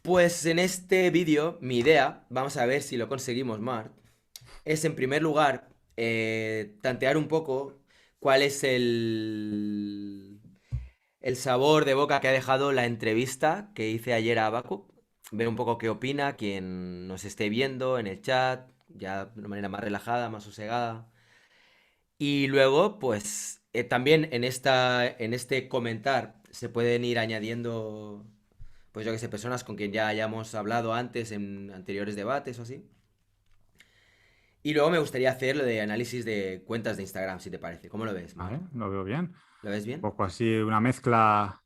Pues en este vídeo, mi idea, vamos a ver si lo conseguimos, Mark, es en primer lugar tantear un poco cuál es el sabor de boca que ha dejado la entrevista que hice ayer a Abacu. Ver un poco qué opina quien nos esté viendo en el chat, ya de una manera más relajada, más sosegada. Y luego, pues también en este comentar se pueden ir añadiendo, pues yo que sé, personas con quien ya hayamos hablado antes en anteriores debates o así. Y luego me gustaría hacer lo de análisis de cuentas de Instagram, si te parece. ¿Cómo lo ves, Mark? Vale, lo veo bien. ¿Lo ves Un bien? poco así, una mezcla,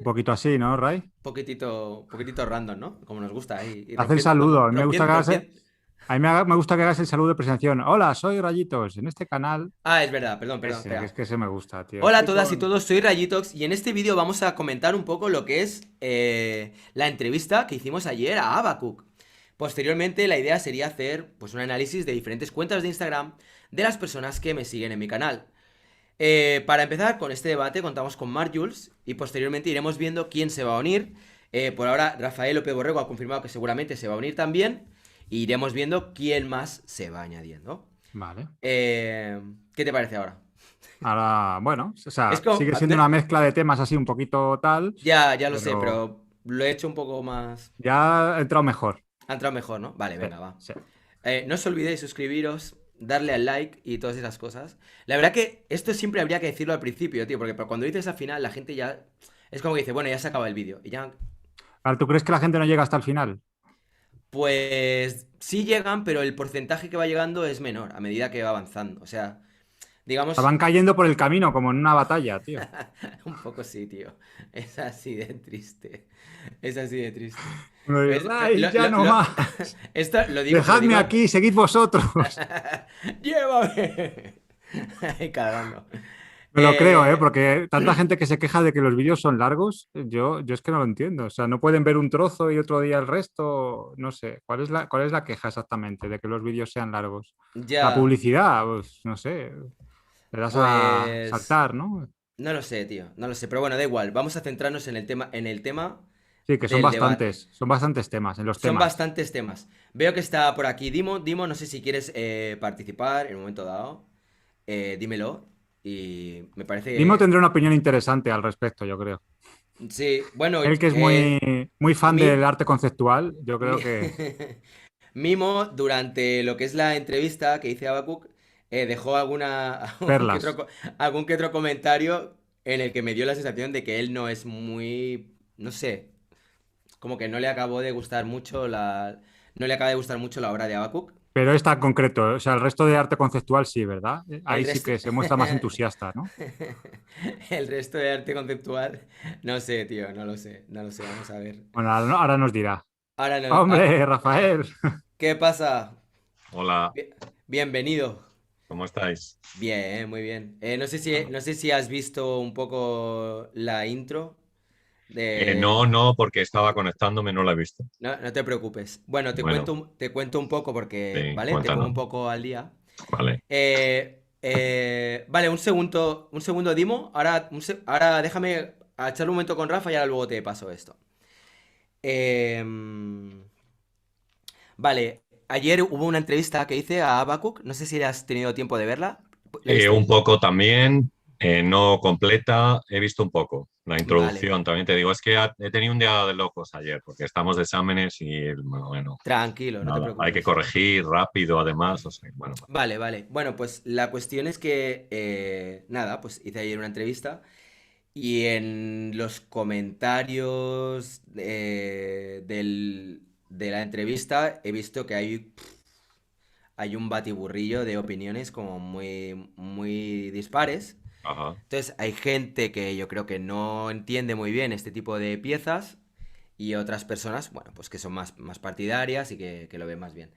un poquito así, ¿no, Ray? Poquitito random, ¿no? Como nos gusta ahí. Y Haz el rompiendo, saludo. A mí me gusta rompiendo, que hagas, rompiendo. a mí me gusta que hagas el saludo de presentación. Hola, soy Rayitos. En este canal, Ah, es verdad, perdón, perdón, ese, que es espera. que ese me gusta, tío. Hola a Estoy todas y con... todos, soy Rayitox y en este vídeo vamos a comentar un poco lo que es la entrevista que hicimos ayer a Abacook. Posteriormente, la idea sería hacer pues un análisis de diferentes cuentas de Instagram de las personas que me siguen en mi canal. Para empezar con este debate contamos con Mark Jules y posteriormente iremos viendo quién se va a unir. Por ahora Rafael López Borrego ha confirmado que seguramente se va a unir también. Y iremos viendo quién más se va añadiendo. Vale. Eh, ¿Qué te parece ahora? Ahora, bueno, o Es sea, como... sigue siendo una mezcla de temas así un poquito tal, Ya lo sé, pero pero lo he hecho un poco más... ya ha entrado mejor. Ha entrado mejor, ¿no? Vale, Sí, venga, va. sí. No os olvidéis suscribiros, darle al like y todas esas cosas. La verdad que esto siempre habría que decirlo al principio, tío, porque cuando dices al final la gente ya... Es como que dice, bueno, ya se acaba el vídeo. Y ya... Ahora, ¿tú crees que la gente no llega hasta el final? Pues sí llegan, pero el porcentaje que va llegando es menor a medida que va avanzando. O sea, digamos, Van cayendo por el camino, como en una batalla, tío. un poco sí, tío. Es así de triste. Es así de triste. Uno dice, Es- ¡ay, lo, ya lo- no lo- más! Esto lo Dejadme digo. aquí, seguid vosotros. ¡Llévame! Ahí cargando. Me lo creo, ¿eh? Eh, Porque tanta gente que se queja de que los vídeos son largos, yo es que no lo entiendo. O sea, no pueden ver un trozo y otro día el resto. No sé. Cuál es la queja exactamente de que los vídeos sean largos? La ya, publicidad, pues no sé. Le das a pues saltar, ¿no? no lo sé, tío, no lo sé, pero bueno, da igual. Vamos a centrarnos en el tema Sí, que del debate. son bastantes temas, en los Son temas. bastantes temas. Veo que está por aquí Dimo. Dimo, no sé si quieres participar en un momento dado. Dímelo. Y me Dimo parece tendrá una opinión interesante al respecto, yo creo. sí, bueno, Él que es muy fan del Mim, arte conceptual, yo creo Mi- que Mimo, durante lo que es la entrevista que hice a Bakuk, dejó perlas. algún que otro comentario en el que me dio la sensación de que él no es muy, no sé, como que no le acabó de gustar mucho no le acaba de gustar mucho la obra de Habacuc. Pero esta en concreto, o sea, el resto de arte conceptual sí, ¿verdad? El Ahí sí resto, que se muestra más entusiasta, ¿no? el resto de arte conceptual, no sé, tío, no lo sé, vamos a ver. Bueno, ahora nos dirá. Ahora no, Hombre, Rafael. ¿qué pasa? Hola, Bienvenido. ¿cómo estáis? Bien, muy bien. Bueno, No sé si has visto un poco la intro no, de... no, porque estaba conectándome, no la he visto. No, no te preocupes. Bueno, Bueno, te cuento un poco porque, sí, ¿vale? Te pongo cuéntanos. un poco al día. Vale. Vale, un segundo, Dimo. Ahora déjame a echarle un momento con Rafa y ahora luego te paso esto. Em, vale, ayer hubo una entrevista que hice a Habacuc. No sé si has tenido tiempo de verla. ¿La Un viste? poco también, no completa, he visto un poco. La Vale, introducción, también te digo, es que he tenido un día de locos ayer, porque estamos de exámenes y, bueno, tranquilo, no te nada, hay que preocupes. corregir rápido además, o sea, bueno, Vale, vale. Bueno, pues la cuestión es que, nada, pues hice ayer una entrevista y en los comentarios de la entrevista he visto que hay un batiburrillo de opiniones como muy dispares. ajá. Entonces hay gente que yo creo que no entiende muy bien este tipo de piezas y otras personas, bueno, pues que son más partidarias y que lo ven más bien.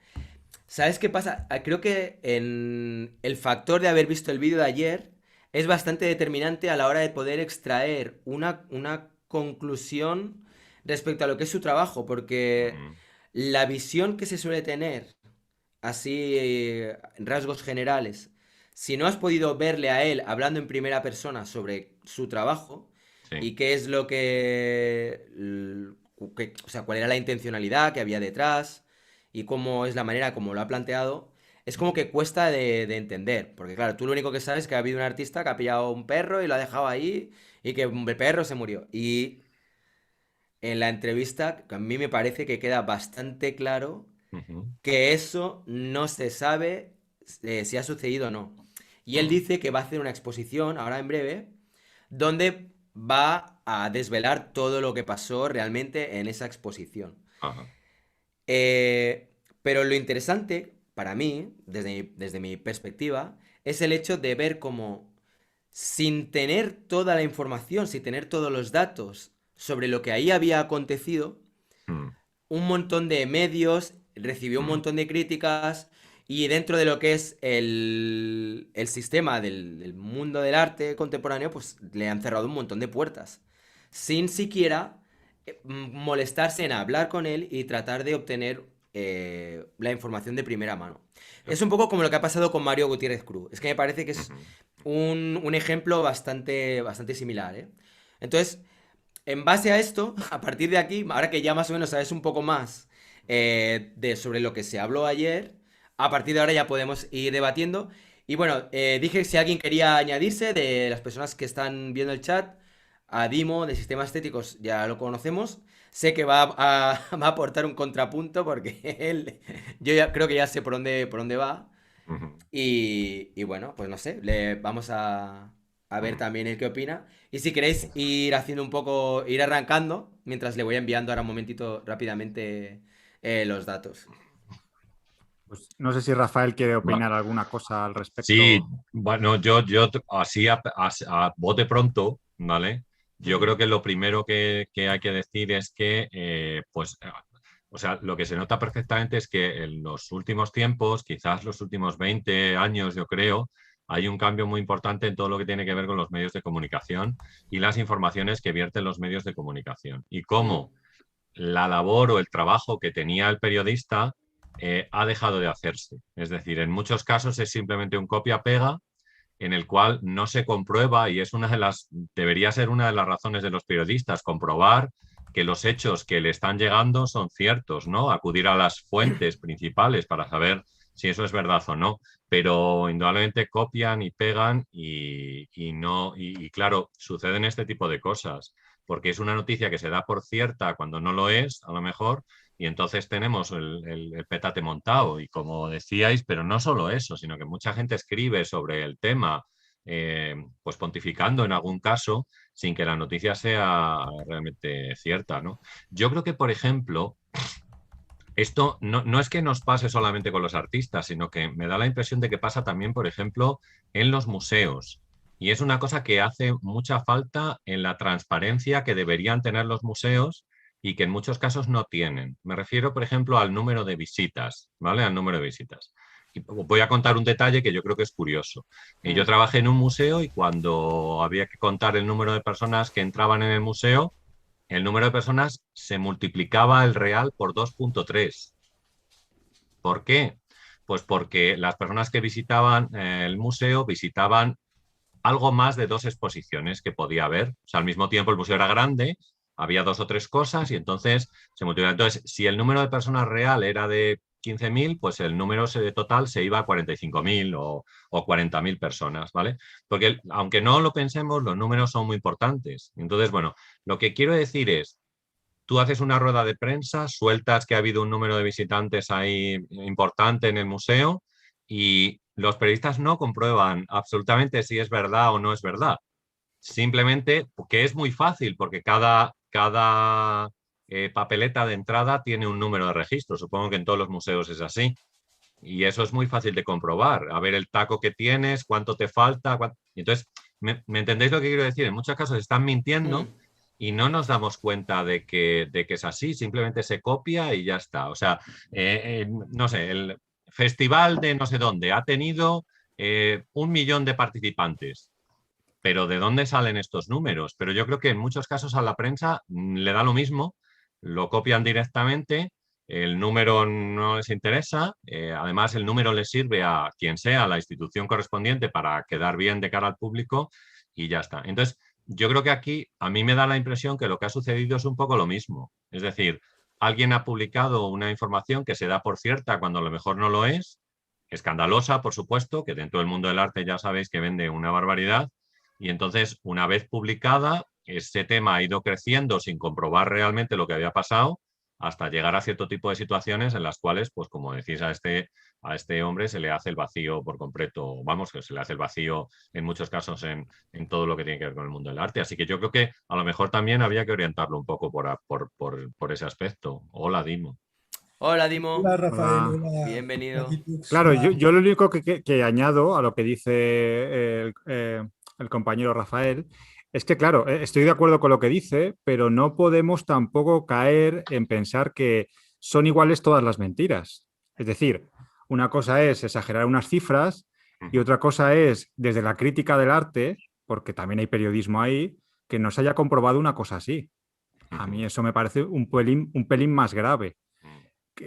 ¿Sabes qué pasa? Creo que el factor de haber visto el vídeo de ayer es bastante determinante a la hora de poder extraer una conclusión respecto a lo que es su trabajo, porque Mm, la visión que se suele tener, así en rasgos generales, si no has podido verle a él hablando en primera persona sobre su trabajo sí, y qué es lo que o sea, cuál era la intencionalidad que había detrás y cómo es la manera como lo ha planteado, es como que cuesta de entender. Porque claro, tú lo único que sabes es que ha habido un artista que ha pillado un perro y lo ha dejado ahí y que el perro se murió. Y en la entrevista, a mí me parece que queda bastante claro Ujú, que eso no se sabe si ha sucedido o no. Y él ujú, dice que va a hacer una exposición ahora en breve donde va a desvelar todo lo que pasó realmente en esa exposición. ajá, Eh, pero lo interesante para mí, desde mi perspectiva, es el hecho de ver cómo, sin tener toda la información, sin tener todos los datos sobre lo que ahí había acontecido, mm, un montón de medios, recibió un mm, montón de críticas y dentro de lo que es el sistema del mundo del arte contemporáneo, pues le han cerrado un montón de puertas, sin siquiera molestarse en hablar con él y tratar de obtener la información de primera mano. ya, Es un poco como lo que ha pasado con Mario Gutiérrez Cruz. Es que me parece que es ujú, un ejemplo bastante similar, ¿eh? Entonces, en base a esto, a partir de aquí, ahora que ya más o menos sabes un poco más sobre lo que se habló ayer, a partir de ahora ya podemos ir debatiendo. Y bueno, dije si alguien quería añadirse de las personas que están viendo el chat, a Dimo de Sistemas Estéticos ya lo conocemos. Sé que va a aportar un contrapunto porque él, yo ya creo que ya sé por dónde va. ujú, Y bueno, pues no sé, le vamos a ver ujú. también el qué opina. Y si queréis ir haciendo un poco, ir arrancando, mientras le voy enviando ahora un momentito rápidamente los datos. Pues no sé si Rafael quiere Va. opinar alguna cosa al Sí, respecto. bueno, así a bote pronto, ¿vale? Yo Ujú. creo que lo primero que hay que decir es que, o sea, lo que se nota perfectamente es que en los últimos tiempos, quizás los últimos 20 años, yo creo, hay un cambio muy importante en todo lo que tiene que ver con los medios de comunicación y las informaciones que vierten los medios de comunicación. Y Mm, cómo la labor o el trabajo que tenía el periodista ha dejado de hacerse. Es decir, en muchos casos es simplemente un copia-pega en el cual no se comprueba y es una de las, debería ser una de las razones de los periodistas, comprobar que los hechos que le están llegando son ciertos, ¿no? Acudir a las fuentes principales para saber si eso es verdad o no, pero indudablemente copian y pegan y no, y claro, suceden este tipo de cosas, porque es una noticia que se da por cierta cuando no lo es, a lo mejor, y entonces tenemos el petate montado. Y como decíais, pero no solo eso, sino que mucha gente escribe sobre el tema, pues pontificando en algún caso, sin que la noticia sea realmente cierta, ¿no? Yo creo que, por ejemplo, esto no es que nos pase solamente con los artistas, sino que me da la impresión de que pasa también, por ejemplo, en los museos. Y es una cosa que hace mucha falta en la transparencia que deberían tener los museos y que en muchos casos no tienen. Me refiero, por ejemplo, al número de visitas, ¿vale? Al número de visitas. Y voy a contar un detalle que yo creo que es curioso. Yo mm, trabajé en un museo y cuando había que contar el número de personas que entraban en el museo, el número de personas se multiplicaba el real por 2,3. ¿Por qué? Pues porque las personas que visitaban el museo visitaban algo más de 2 exposiciones que podía haber. O sea, al mismo tiempo el museo era grande, había 2 o 3 cosas y entonces se multiplicaba. Entonces, si el número de personas real era de 15.000, pues el número total se iba a 45.000 o 40.000 personas, ¿vale? Porque aunque no lo pensemos, los números son muy importantes. Entonces, bueno, lo que quiero decir es, tú haces una rueda de prensa, sueltas que ha habido un número de visitantes ahí importante en el museo y los periodistas no comprueban absolutamente si es verdad o no es verdad. Simplemente que es muy fácil porque cada papeleta de entrada tiene un número de registro. Supongo que en todos los museos es así. Y eso es muy fácil de comprobar. A ver el taco que tienes, cuánto te falta. Y entonces, ¿me entendéis lo que quiero decir? En muchos casos están mm. mintiendo y no nos damos cuenta de que es así, simplemente se copia y ya está. O sea, no sé, el festival de no sé dónde ha tenido 1 millón de participantes. Pero ¿de dónde salen estos números? Pero yo creo que en muchos casos a la prensa le da lo mismo, lo copian directamente, el número no les interesa, además el número les sirve a quien sea, a la institución correspondiente para quedar bien de cara al público y ya está. Entonces, yo creo que aquí a mí me da la impresión que lo que ha sucedido es un poco lo mismo. Es decir, alguien ha publicado una información que se da por cierta cuando a lo mejor no lo es, escandalosa, por supuesto, que dentro del mundo del arte ya sabéis que vende una barbaridad, y entonces, una vez publicada, ese tema ha ido creciendo sin comprobar realmente lo que había pasado, hasta llegar a cierto tipo de situaciones en las cuales, pues como decís, a este hombre se le hace el vacío por completo, vamos, que se le hace el vacío en muchos casos en todo lo que tiene que ver con el mundo del arte. Así que yo creo que a lo mejor también habría que orientarlo un poco por ese aspecto. Hola, Dimo. Hola, Dimo. Hola Rafael, Hola. hola Bienvenido. Magitux, Claro, hola. yo lo único que añado a lo que dice el compañero Rafael es que, claro, estoy de acuerdo con lo que dice, pero no podemos tampoco caer en pensar que son iguales todas las mentiras. Es decir, una cosa es exagerar unas cifras y otra cosa es, desde la crítica del arte, porque también hay periodismo ahí, que no se haya comprobado una cosa así. A mí eso me parece un pelín más grave.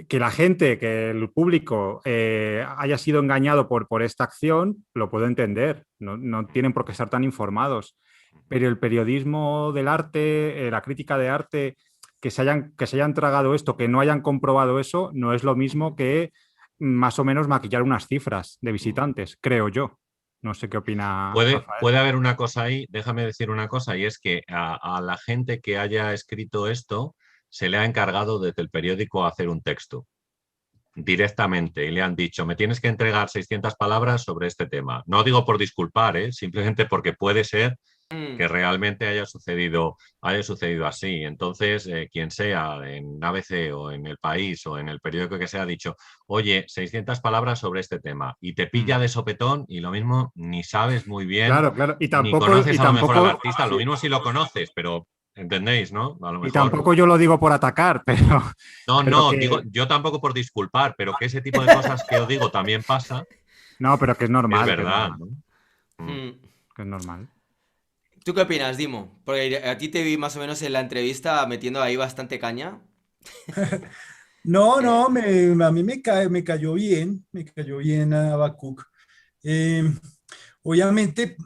Que la gente, que el público haya sido engañado por esta acción, lo puedo entender. No tienen por qué estar tan informados. Pero el periodismo del arte, la crítica de arte, que se hayan tragado esto, que no hayan comprobado eso, no es lo mismo que más o menos maquillar unas cifras de visitantes, creo yo. No sé qué opina Rafael. Puede haber una cosa ahí, déjame decir una cosa, y es que a la gente que haya escrito esto se le ha encargado desde el periódico hacer un texto directamente y le han dicho, me tienes que entregar 600 palabras sobre este tema. No digo por disculpar, simplemente porque puede ser que realmente haya sucedido así. Entonces, quien sea en ABC o en El País o en el periódico que sea ha dicho, oye, 600 palabras sobre este tema y te pilla de sopetón y lo mismo ni sabes muy bien, Claro, claro. ni conoces a lo mejor al artista, lo mismo si lo conoces, pero entendéis, ¿no? A lo Y mejor... tampoco yo lo digo por atacar, pero... No, pero no, que... digo, yo tampoco por disculpar, pero que ese tipo de cosas que os digo también pasa, No, pero que es es normal, que es verdad, normal, ¿no? Mm. que es normal. ¿Tú qué opinas, Dimo? Porque a ti te vi más o menos en la entrevista metiendo ahí bastante caña. No, Eh, no, a mí me cayó bien a Habacuc. Eh, Obviamente,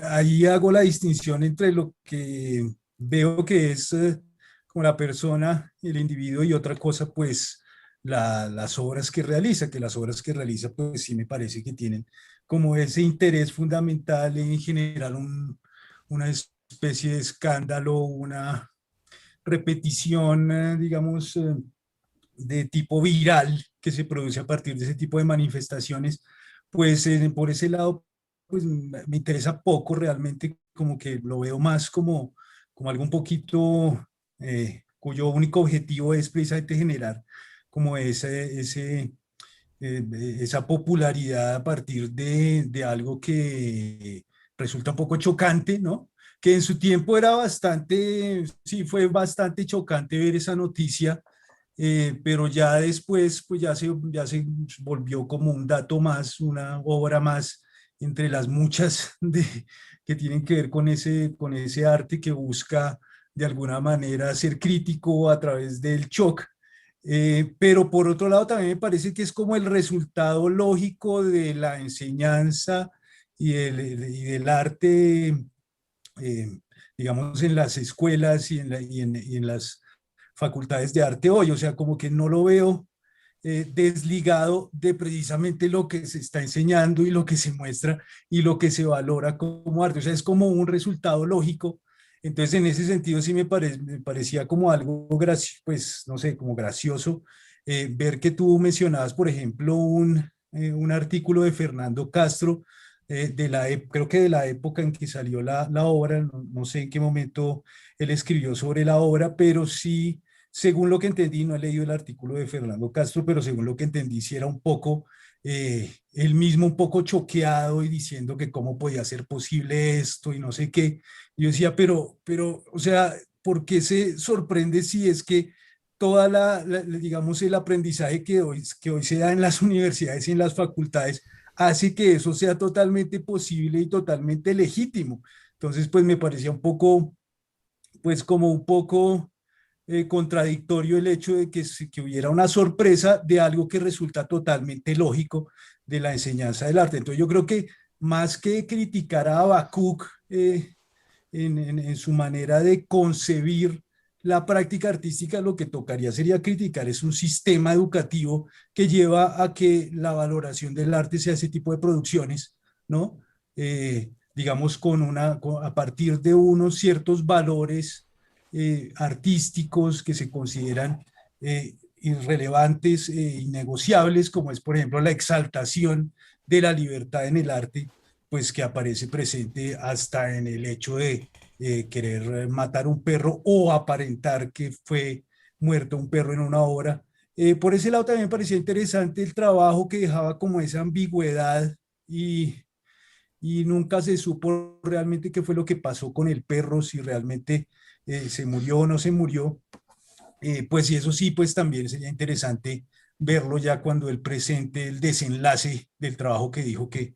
ahí hago la distinción entre lo que veo que es como la persona, el individuo, y otra cosa, pues, las obras que realiza, que las obras que realiza, pues sí me parece que tienen como ese interés fundamental en generar una especie de escándalo, una repetición, digamos, de tipo viral que se produce a partir de ese tipo de manifestaciones, pues por ese lado, pues me interesa poco realmente, como que lo veo más como algo un poquito cuyo único objetivo es precisamente generar como esa popularidad a partir de algo que resulta un poco chocante, ¿no? Que en su tiempo era bastante, sí, fue bastante chocante ver esa noticia, pero ya después, pues ya se volvió como un dato más, una obra más entre las muchas que tienen que ver con ese arte que busca de alguna manera ser crítico a través del shock. Pero por otro lado también me parece que es como el resultado lógico de la enseñanza y del arte, eh, digamos, en las escuelas y en las facultades de arte hoy. O sea, como que no lo veo desligado de precisamente lo que se está enseñando y lo que se muestra y lo que se valora como arte. O sea, es como un resultado lógico. Entonces, en ese sentido, sí me parecía como algo gracioso, pues, no sé, como gracioso ver que tú mencionabas, por ejemplo, un artículo de Fernando Castro, creo que de la época en que salió la obra, no sé en qué momento él escribió sobre la obra, pero sí, según lo que entendí, no he leído el artículo de Fernando Castro, pero según lo que entendí, sí era un poco, él mismo un poco choqueado y diciendo que cómo podía ser posible esto y no sé qué. Yo decía, o sea, ¿por qué se sorprende si es que toda digamos, el aprendizaje que hoy se da en las universidades y en las facultades hace que eso sea totalmente posible y totalmente legítimo? Entonces, pues me parecía un poco, pues como un poco contradictorio el hecho de que hubiera una sorpresa de algo que resulta totalmente lógico de la enseñanza del arte. Entonces yo creo que más que criticar a Habacuc en su manera de concebir la práctica artística, lo que tocaría sería criticar es un sistema educativo que lleva a que la valoración del arte sea ese tipo de producciones, ¿no? Digamos, a partir de unos ciertos valores artísticos que se consideran irrelevantes, innegociables, como es, por ejemplo, la exaltación de la libertad en el arte, pues que aparece presente hasta en el hecho de querer matar un perro o aparentar que fue muerto un perro en una obra. Por ese lado también me parecía interesante el trabajo que dejaba como esa ambigüedad y nunca se supo realmente qué fue lo que pasó con el perro, si realmente se murió o no se murió. Pues y eso sí, pues también sería interesante verlo ya cuando él presente el desenlace del trabajo que dijo que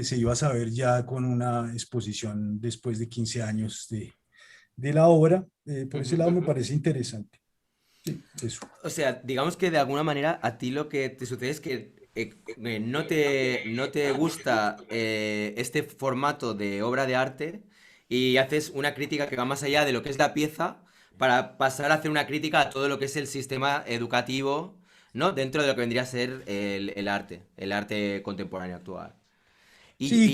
se iba a saber ya con una exposición después de 15 años de la obra. Por ese lado me parece interesante. Sí, eso. O sea, digamos que de alguna manera a ti lo que te sucede es que no te gusta este formato de obra de arte y haces una crítica que va más allá de lo que es la pieza para pasar a hacer una crítica a todo lo que es el sistema educativo, ¿no? Dentro de lo que vendría a ser el arte contemporáneo actual. Sí,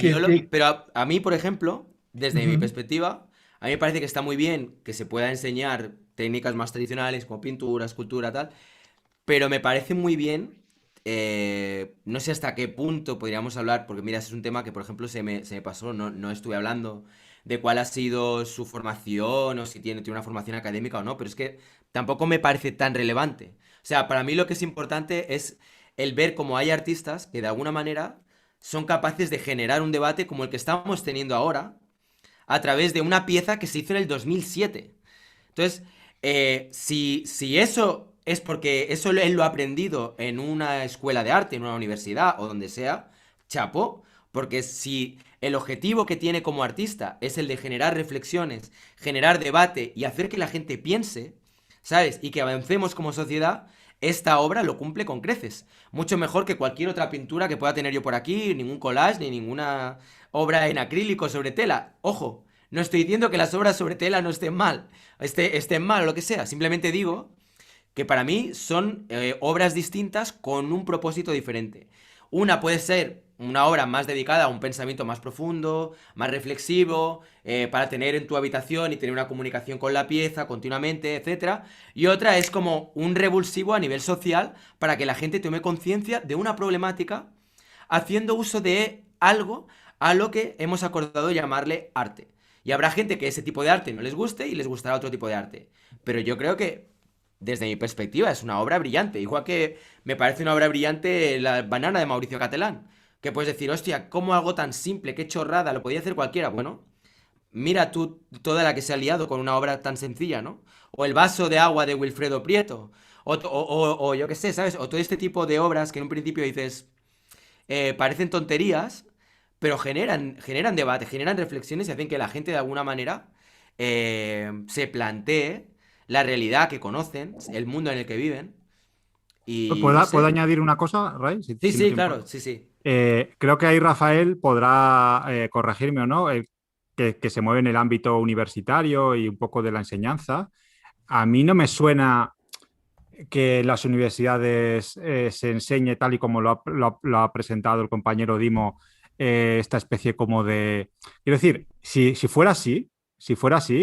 Pero a mí, por ejemplo, desde mi ujú. perspectiva, a mí me parece que está muy bien que se pueda enseñar técnicas más tradicionales como pintura, escultura, tal, pero me parece muy bien, no sé hasta qué punto podríamos hablar, porque mira, ese es un tema que, por ejemplo, se me pasó, no estuve hablando de cuál ha sido su formación o si tiene una formación académica o no, pero es que tampoco me parece tan relevante. O sea, para mí lo que es importante es el ver cómo hay artistas que de alguna manera son capaces de generar un debate como el que estamos teniendo ahora a través de una pieza que se hizo en el 2007. Entonces, si eso es porque eso él lo ha aprendido en una escuela de arte, en una universidad o donde sea, chapo, porque si el objetivo que tiene como artista es el de generar reflexiones, generar debate y hacer que la gente piense, ¿sabes? Y que avancemos como sociedad, esta obra lo cumple con creces. Mucho mejor que cualquier otra pintura que pueda tener yo por aquí, ningún collage, ni ninguna obra en acrílico sobre tela. Ojo, no estoy diciendo que las obras sobre tela no estén mal, estén mal o lo que sea. Simplemente digo que para mí son obras distintas con un propósito diferente. Una puede ser una obra más dedicada a un pensamiento más profundo, más reflexivo, para tener en tu habitación y tener una comunicación con la pieza continuamente, etcétera. Y otra es como un revulsivo a nivel social para que la gente tome conciencia de una problemática haciendo uso de algo a lo que hemos acordado llamarle arte. Y habrá gente que ese tipo de arte no les guste y les gustará otro tipo de arte. Pero yo creo que, desde mi perspectiva, es una obra brillante. Igual que me parece una obra brillante La banana de Mauricio Catalán. Que puedes decir, hostia, ¿cómo algo tan simple? Qué chorrada, lo podía hacer cualquiera. Bueno, mira tú toda la que se ha liado con una obra tan sencilla, ¿no? O El vaso de agua de Wilfredo Prieto. O yo qué sé, ¿sabes? O todo este tipo de obras que en un principio dices, parecen tonterías, pero generan debate, generan reflexiones y hacen que la gente de alguna manera se plantee la realidad que conocen, el mundo en el que viven. Y no ¿Puedo sé. añadir una cosa, Ray? Sí, Si no sí, te importa. claro, sí, sí. Creo que ahí Rafael podrá corregirme o no, que se mueve en el ámbito universitario y un poco de la enseñanza. A mí no me suena que en las universidades se enseñe tal y como lo ha presentado el compañero Dimo, esta especie como de... Quiero decir, si fuera así,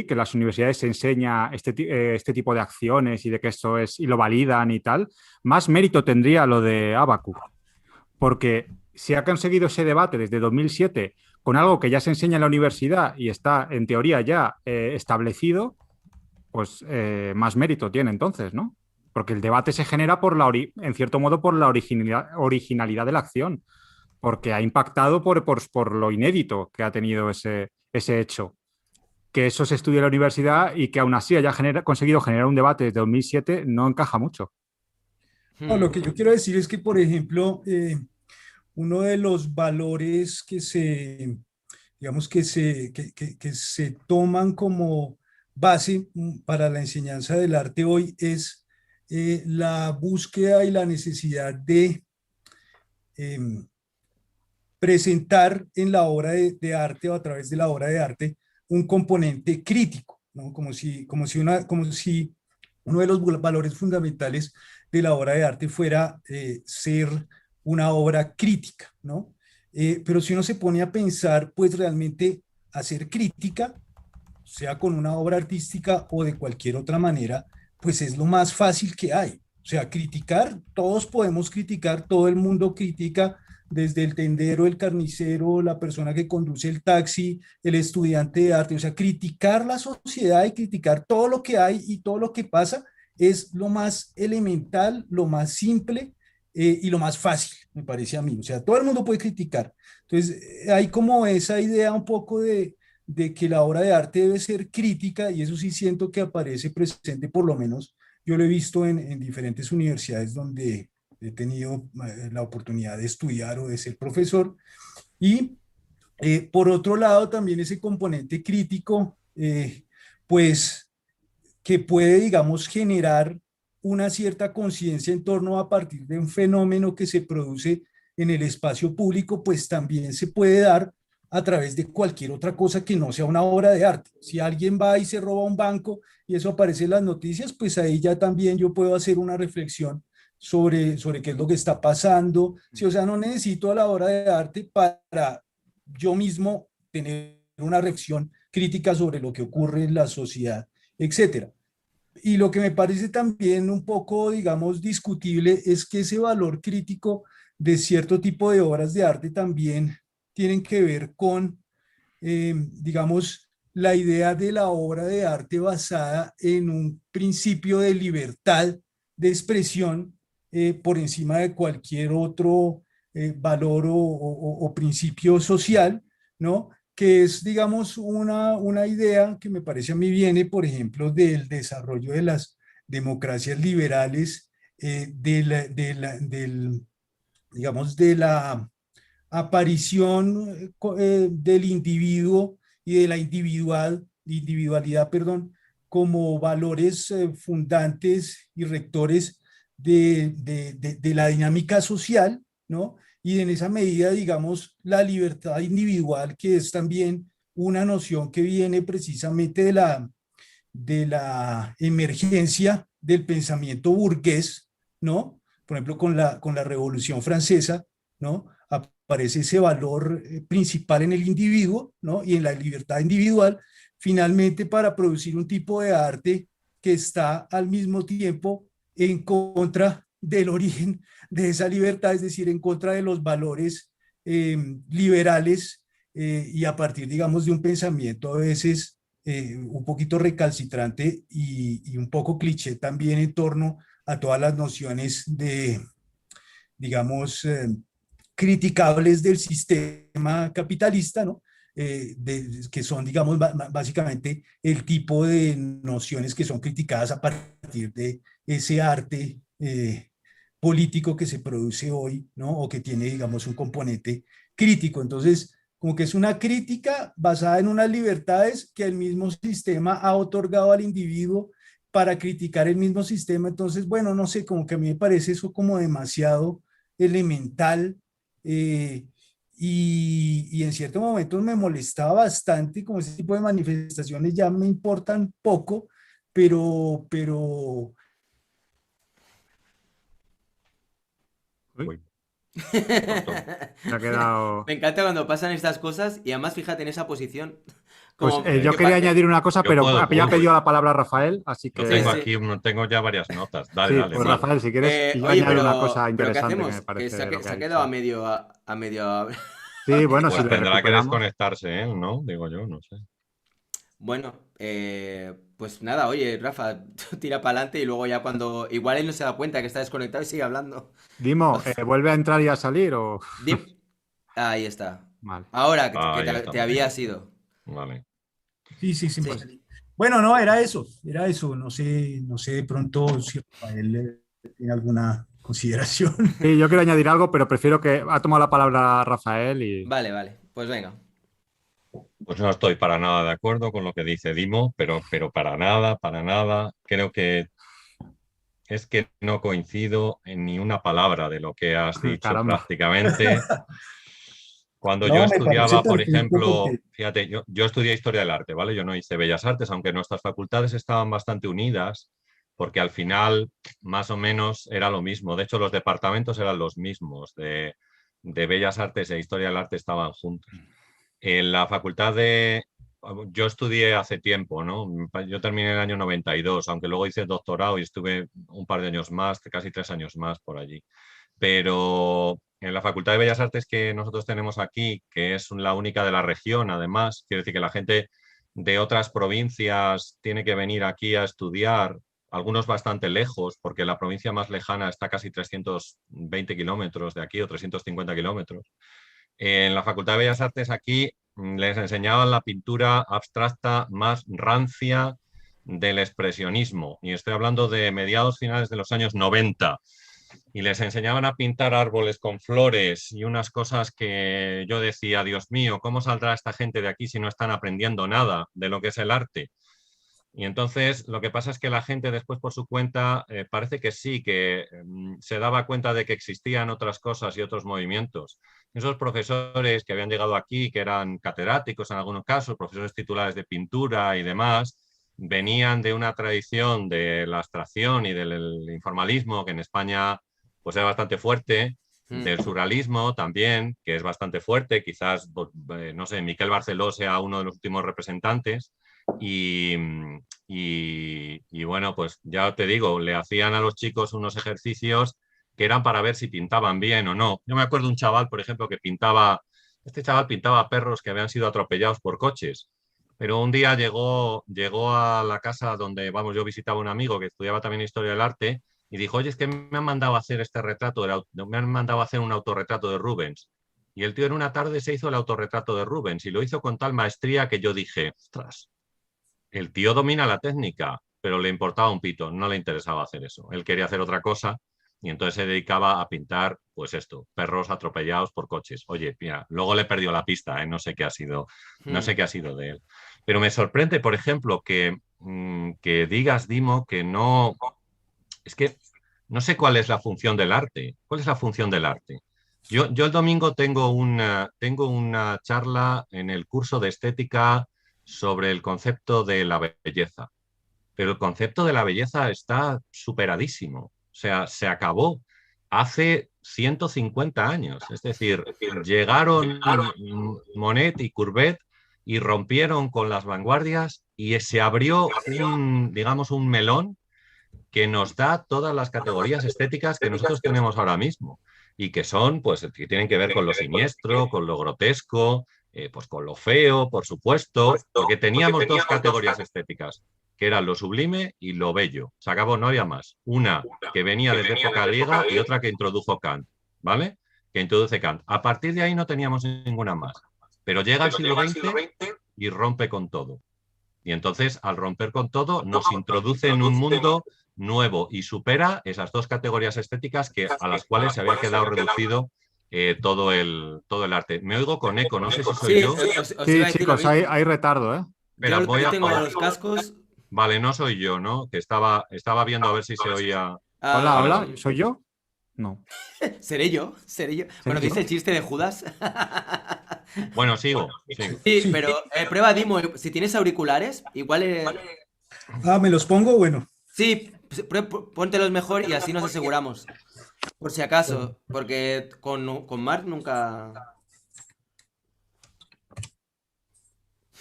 que en las universidades se enseña este tipo de acciones y de que esto es, y lo validan y tal, más mérito tendría lo de Abacus, porque si ha conseguido ese debate desde 2007 con algo que ya se enseña en la universidad y está en teoría ya establecido, pues más mérito tiene entonces, ¿no? Porque el debate se genera en cierto modo por la originalidad de la acción, porque ha impactado por lo inédito que ha tenido ese hecho. Que eso se estudia en la universidad y que aún así haya conseguido generar un debate desde 2007 no encaja mucho. No, lo Hmm. que yo quiero decir es que, por ejemplo, uno de los valores que se, digamos, que se toman como base para la enseñanza del arte hoy es la búsqueda y la necesidad de em, presentar en la obra de arte o a través de la obra de arte un componente crítico, ¿no? Como si uno de los valores fundamentales de la obra de arte fuera ser una obra crítica, ¿no? Pero si uno se pone a pensar, pues realmente hacer crítica, sea con una obra artística o de cualquier otra manera, pues es lo más fácil que hay. O sea, criticar, todos podemos criticar, todo el mundo critica, desde el tendero, el carnicero, la persona que conduce el taxi, el estudiante de arte. O sea, criticar la sociedad y criticar todo lo que hay y todo lo que pasa es lo más elemental, lo más simple y lo más fácil, me parece a mí. O sea, todo el mundo puede criticar. Entonces, hay como esa idea un poco de que la obra de arte debe ser crítica, y eso sí siento que aparece presente, por lo menos yo lo he visto en diferentes universidades donde he tenido la oportunidad de estudiar o de ser profesor. Y por otro lado, también ese componente crítico, pues que puede, digamos, generar una cierta conciencia en torno a partir de un fenómeno que se produce en el espacio público, pues también se puede dar a través de cualquier otra cosa que no sea una obra de arte. Si alguien va y se roba un banco y eso aparece en las noticias, pues ahí ya también yo puedo hacer una reflexión sobre qué es lo que está pasando. Sí, o sea, no necesito a la obra de arte para yo mismo tener una reflexión crítica sobre lo que ocurre en la sociedad, etcétera. Y lo que me parece también un poco, digamos, discutible es que ese valor crítico de cierto tipo de obras de arte también tienen que ver con, digamos, la idea de la obra de arte basada en un principio de libertad de expresión por encima de cualquier otro valor o principio social, ¿no? Que es, digamos, una idea que me parece a mí viene, por ejemplo, del desarrollo de las democracias liberales, digamos, de la aparición del individuo y de la individualidad, perdón, como valores fundantes y rectores de la dinámica social, ¿no? Y en esa medida, digamos, la libertad individual, que es también una noción que viene precisamente de la emergencia del pensamiento burgués, ¿no? Por ejemplo, con la Revolución Francesa, ¿no? Aparece ese valor principal en el individuo, ¿no? Y en la libertad individual, finalmente para producir un tipo de arte que está al mismo tiempo en contra del origen de esa libertad, es decir, en contra de los valores liberales y a partir, digamos, de un pensamiento a veces un poquito recalcitrante y un poco cliché también en torno a todas las nociones digamos, criticables del sistema capitalista, ¿no? Que son, digamos, básicamente el tipo de nociones que son criticadas a partir de ese arte político que se produce hoy, ¿no? O que tiene, digamos, un componente crítico. Entonces, como que es una crítica basada en unas libertades que el mismo sistema ha otorgado al individuo para criticar el mismo sistema. Entonces, bueno, no sé, como que a mí me parece eso como demasiado elemental y en ciertos momentos me molestaba bastante, como ese tipo de manifestaciones ya me importan poco, pero Uy, Cortó. se ha quedado. Me encanta cuando pasan estas cosas y además fíjate en esa posición. Pues Como yo que quería añadir una cosa, Yo pero puedo, ya ha puedo. pedido la palabra Rafael, así Lo Sí, tengo que sí. aquí, tengo ya varias notas. Dale, sí, dale, pues Sí. Mar. Rafael, si quieres, y yo Oye, añado una cosa pero ¿qué interesante que me hacemos? Que parece lo que se ha ha quedado a dicho. medio, a medio. Sí, bueno, si Pues le tendrá que recuperamos. desconectarse él, ¿no? Digo yo, no sé. Bueno, pues nada, oye, Rafa, tú tira para adelante y luego ya cuando. Igual él no se da cuenta que está desconectado y sigue hablando. Dimo, ¿vuelve a entrar y a salir o...? Dim- Ahí está. Vale. Ahora que Ah, ya te estamos. había ido. Vale. sí, sí, sin Sí. pasar. Bueno, no, era eso, no sé de pronto si Rafael tiene alguna consideración. Sí, yo quiero añadir algo, pero prefiero que ha tomado la palabra Rafael y... Vale, vale. Pues venga. Pues no estoy para nada de acuerdo con lo que dice Dimo, pero para nada, para nada. Creo que es que no coincido en ni una palabra de lo que has dicho Caramba. prácticamente. Cuando yo No, me parece estudiaba, por perfecto ejemplo, porque fíjate, yo estudié Historia del Arte, ¿vale? Yo no hice Bellas Artes, aunque nuestras facultades estaban bastante unidas, porque al final más o menos era lo mismo. De hecho, los departamentos eran los mismos, de Bellas Artes e Historia del Arte estaban juntos. En la facultad de... Yo estudié hace tiempo, ¿no? Yo terminé en el año 92, aunque luego hice doctorado y estuve un par de años más, casi 3 años más por allí. Pero en la Facultad de Bellas Artes que nosotros tenemos aquí, que es la única de la región, además, quiere decir que la gente de otras provincias tiene que venir aquí a estudiar, algunos bastante lejos, porque la provincia más lejana está casi 320 kilómetros de aquí o 350 kilómetros. En la Facultad de Bellas Artes aquí les enseñaban la pintura abstracta más rancia del expresionismo, y estoy hablando de mediados finales de los años 90, y les enseñaban a pintar árboles con flores y unas cosas que yo decía, Dios mío, ¿cómo saldrá esta gente de aquí si no están aprendiendo nada de lo que es el arte? Y entonces lo que pasa es que la gente después por su cuenta parece que sí, que se daba cuenta de que existían otras cosas y otros movimientos. Esos profesores que habían llegado aquí, que eran catedráticos en algunos casos, profesores titulares de pintura y demás, venían de una tradición de la abstracción y del informalismo, que en España pues es bastante fuerte, del surrealismo también, que es bastante fuerte, quizás, no sé, Miquel Barceló sea uno de los últimos representantes. Y, y bueno, pues ya te digo, le hacían a los chicos unos ejercicios que eran para ver si pintaban bien o no. Yo me acuerdo de un chaval, por ejemplo, este chaval pintaba perros que habían sido atropellados por coches, pero un día llegó a la casa donde, vamos, yo visitaba a un amigo que estudiaba también Historia del Arte y dijo, oye, es que me han mandado a hacer este retrato, me han mandado a hacer un autorretrato de Rubens. Y el tío en una tarde se hizo el autorretrato de Rubens y lo hizo con tal maestría que yo dije, ostras, el tío domina la técnica, pero le importaba un pito, no le interesaba hacer eso. Él quería hacer otra cosa y entonces se dedicaba a pintar, pues esto, perros atropellados por coches. Oye, mira, luego le perdió la pista, ¿eh? No sé qué ha sido, no sé qué ha sido de él. Pero me sorprende, por ejemplo, que digas, Dimo, que no, es que no sé cuál es la función del arte. ¿Cuál es la función del arte? Yo el domingo tengo una charla en el curso de estética sobre el concepto de la belleza, pero el concepto de la belleza está superadísimo, o sea, se acabó hace 150 años, es decir, llegaron Monet y Courbet y rompieron con las vanguardias y se abrió digamos, un melón que nos da todas las categorías estéticas que nosotros tenemos ahora mismo y que son, pues, que tienen que ver con lo siniestro, con lo grotesco, pues con lo feo, por supuesto, porque teníamos dos categorías estéticas, que eran lo sublime y lo bello. Se acabó, no había más. Una que venía desde época griega y otra que introdujo Kant, ¿vale? Que introduce Kant. A partir de ahí no teníamos ninguna más. Pero llega el siglo XX y rompe con todo. Y entonces, al romper con todo, nos introduce en un mundo nuevo y supera esas dos categorías estéticas a las cuales se había quedado reducido todo el arte. Me oigo con eco, no sé si soy Sí, yo. os Sí, iba a decir lo chicos, mismo. hay retardo, ¿eh? Espera, Yo tengo los cascos. Vale, no soy yo, ¿no? Que estaba viendo a ver si se oía. Hola, Vale, Vale, hola, vale. ¿soy yo? No. ¿seré yo? ¿Seré yo? Bueno, yo? ¿viste el chiste de Judas? Bueno, sigo. Sí, sí. pero prueba, Dimo, si tienes auriculares, igual... Ah, ¿me los pongo? Bueno, sí, póntelos mejor y así nos aseguramos. Por si bueno. acaso, porque con Mark nunca...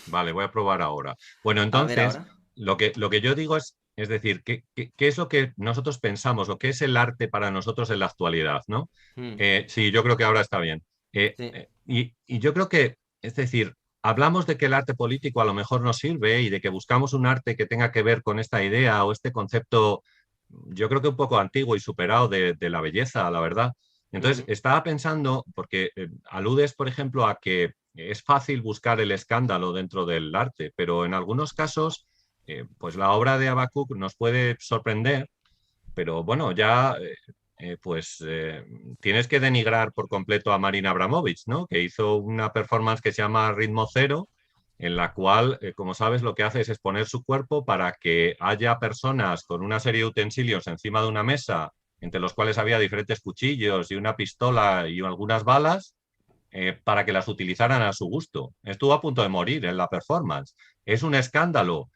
Vale, voy a probar ahora. Bueno, A ver entonces, ahora. lo que yo digo es decir, ¿qué es lo que nosotros pensamos o qué es el arte para nosotros en la actualidad, ¿no? Hmm, Sí, yo creo que ahora está bien. sí. Y yo creo que, es decir, hablamos de que el arte político a lo mejor nos sirve y de que buscamos un arte que tenga que ver con esta idea o este concepto, yo creo que un poco antiguo y superado de la belleza, la verdad. Entonces, Ujú, estaba pensando, porque aludes, por ejemplo, a que es fácil buscar el escándalo dentro del arte, pero en algunos casos, pues la obra de Habacuc nos puede sorprender, pero bueno, ya tienes que denigrar por completo a Marina Abramovich, ¿no? Que hizo una performance que se llama Ritmo Cero, en la cual, como sabes, lo que hace es exponer su cuerpo para que haya personas con una serie de utensilios encima de una mesa, entre los cuales había diferentes cuchillos y una pistola y algunas balas, para que las utilizaran a su gusto. Estuvo a punto de morir en la performance. ¿Es un escándalo?